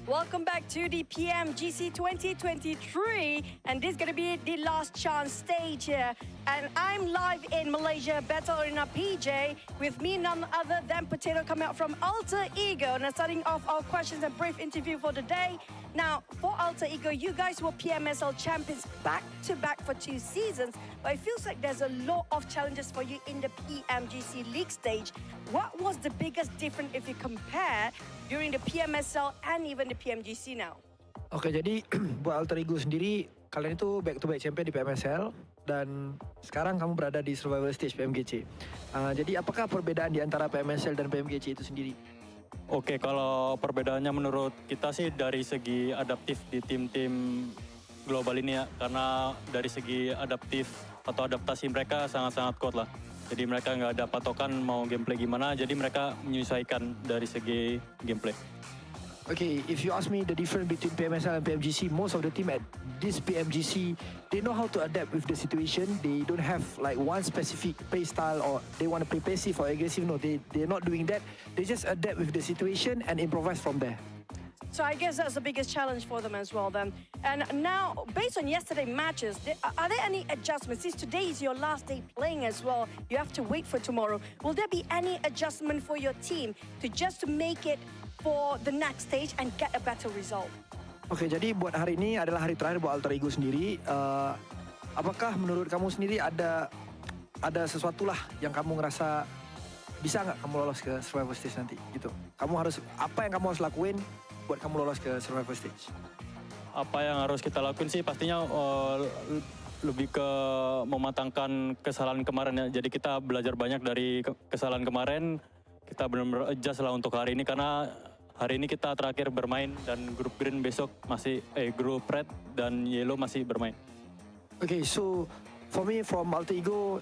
Welcome back to the PMGC 2023, and this is going to be the last chance stage here. And I'm live in Malaysia, Battle Arena PJ, with me none other than Potato coming out from Alter Ego. Now, starting off our questions and brief interview for the day. Now, for Alter Ego, you guys were PMSL champions back-to-back for 2 seasons, but it feels like there's a lot of challenges for you in the PMGC League stage. What was the biggest difference if you compare during the PMSL and even the PMGC now? Oke, jadi buat Alter Ego sendiri, kalian itu back-to-back champion di PMSL dan sekarang kamu berada di survival stage PMGC. Jadi apakah perbedaan di antara PMSL dan PMGC itu sendiri? Oke, kalau perbedaannya menurut kita sih dari segi adaptif di tim-tim global ini ya, karena dari segi adaptif atau adaptasi mereka sangat-sangat kuat lah. Jadi mereka nggak ada patokan mau gameplay gimana, jadi mereka menyesuaikan dari segi gameplay. Okay, if you ask me the difference between PMSL and PMGC, most of the team at this PMGC, they know how to adapt with the situation. They don't have like one specific play style or they want to play passive or aggressive. No, they're not doing that. They just adapt with the situation and improvise from there. So I guess that's the biggest challenge for them as well then. And now, based on yesterday's matches, are there any adjustments? Since today is your last day playing as well, you have to wait for tomorrow. Will there be any adjustment for your team to make it for the next stage and get a better result? Oke, jadi buat hari ini adalah hari terakhir buat Alter Ego sendiri. Apakah menurut kamu sendiri ada sesuatu lah yang kamu ngerasa bisa nggak kamu lolos ke survival stage nanti gitu? Apa yang kamu harus lakuin buat kamu lolos ke survival stage? Apa yang harus kita lakuin sih pastinya lebih ke mematangkan kesalahan kemarin ya. Jadi kita belajar banyak dari kesalahan kemarin. Kita benar-benar adjust lah untuk hari ini karena hari ini kita terakhir bermain dan grup green besok masih grup red dan yellow masih bermain. Okay, so for me from Alter Ego,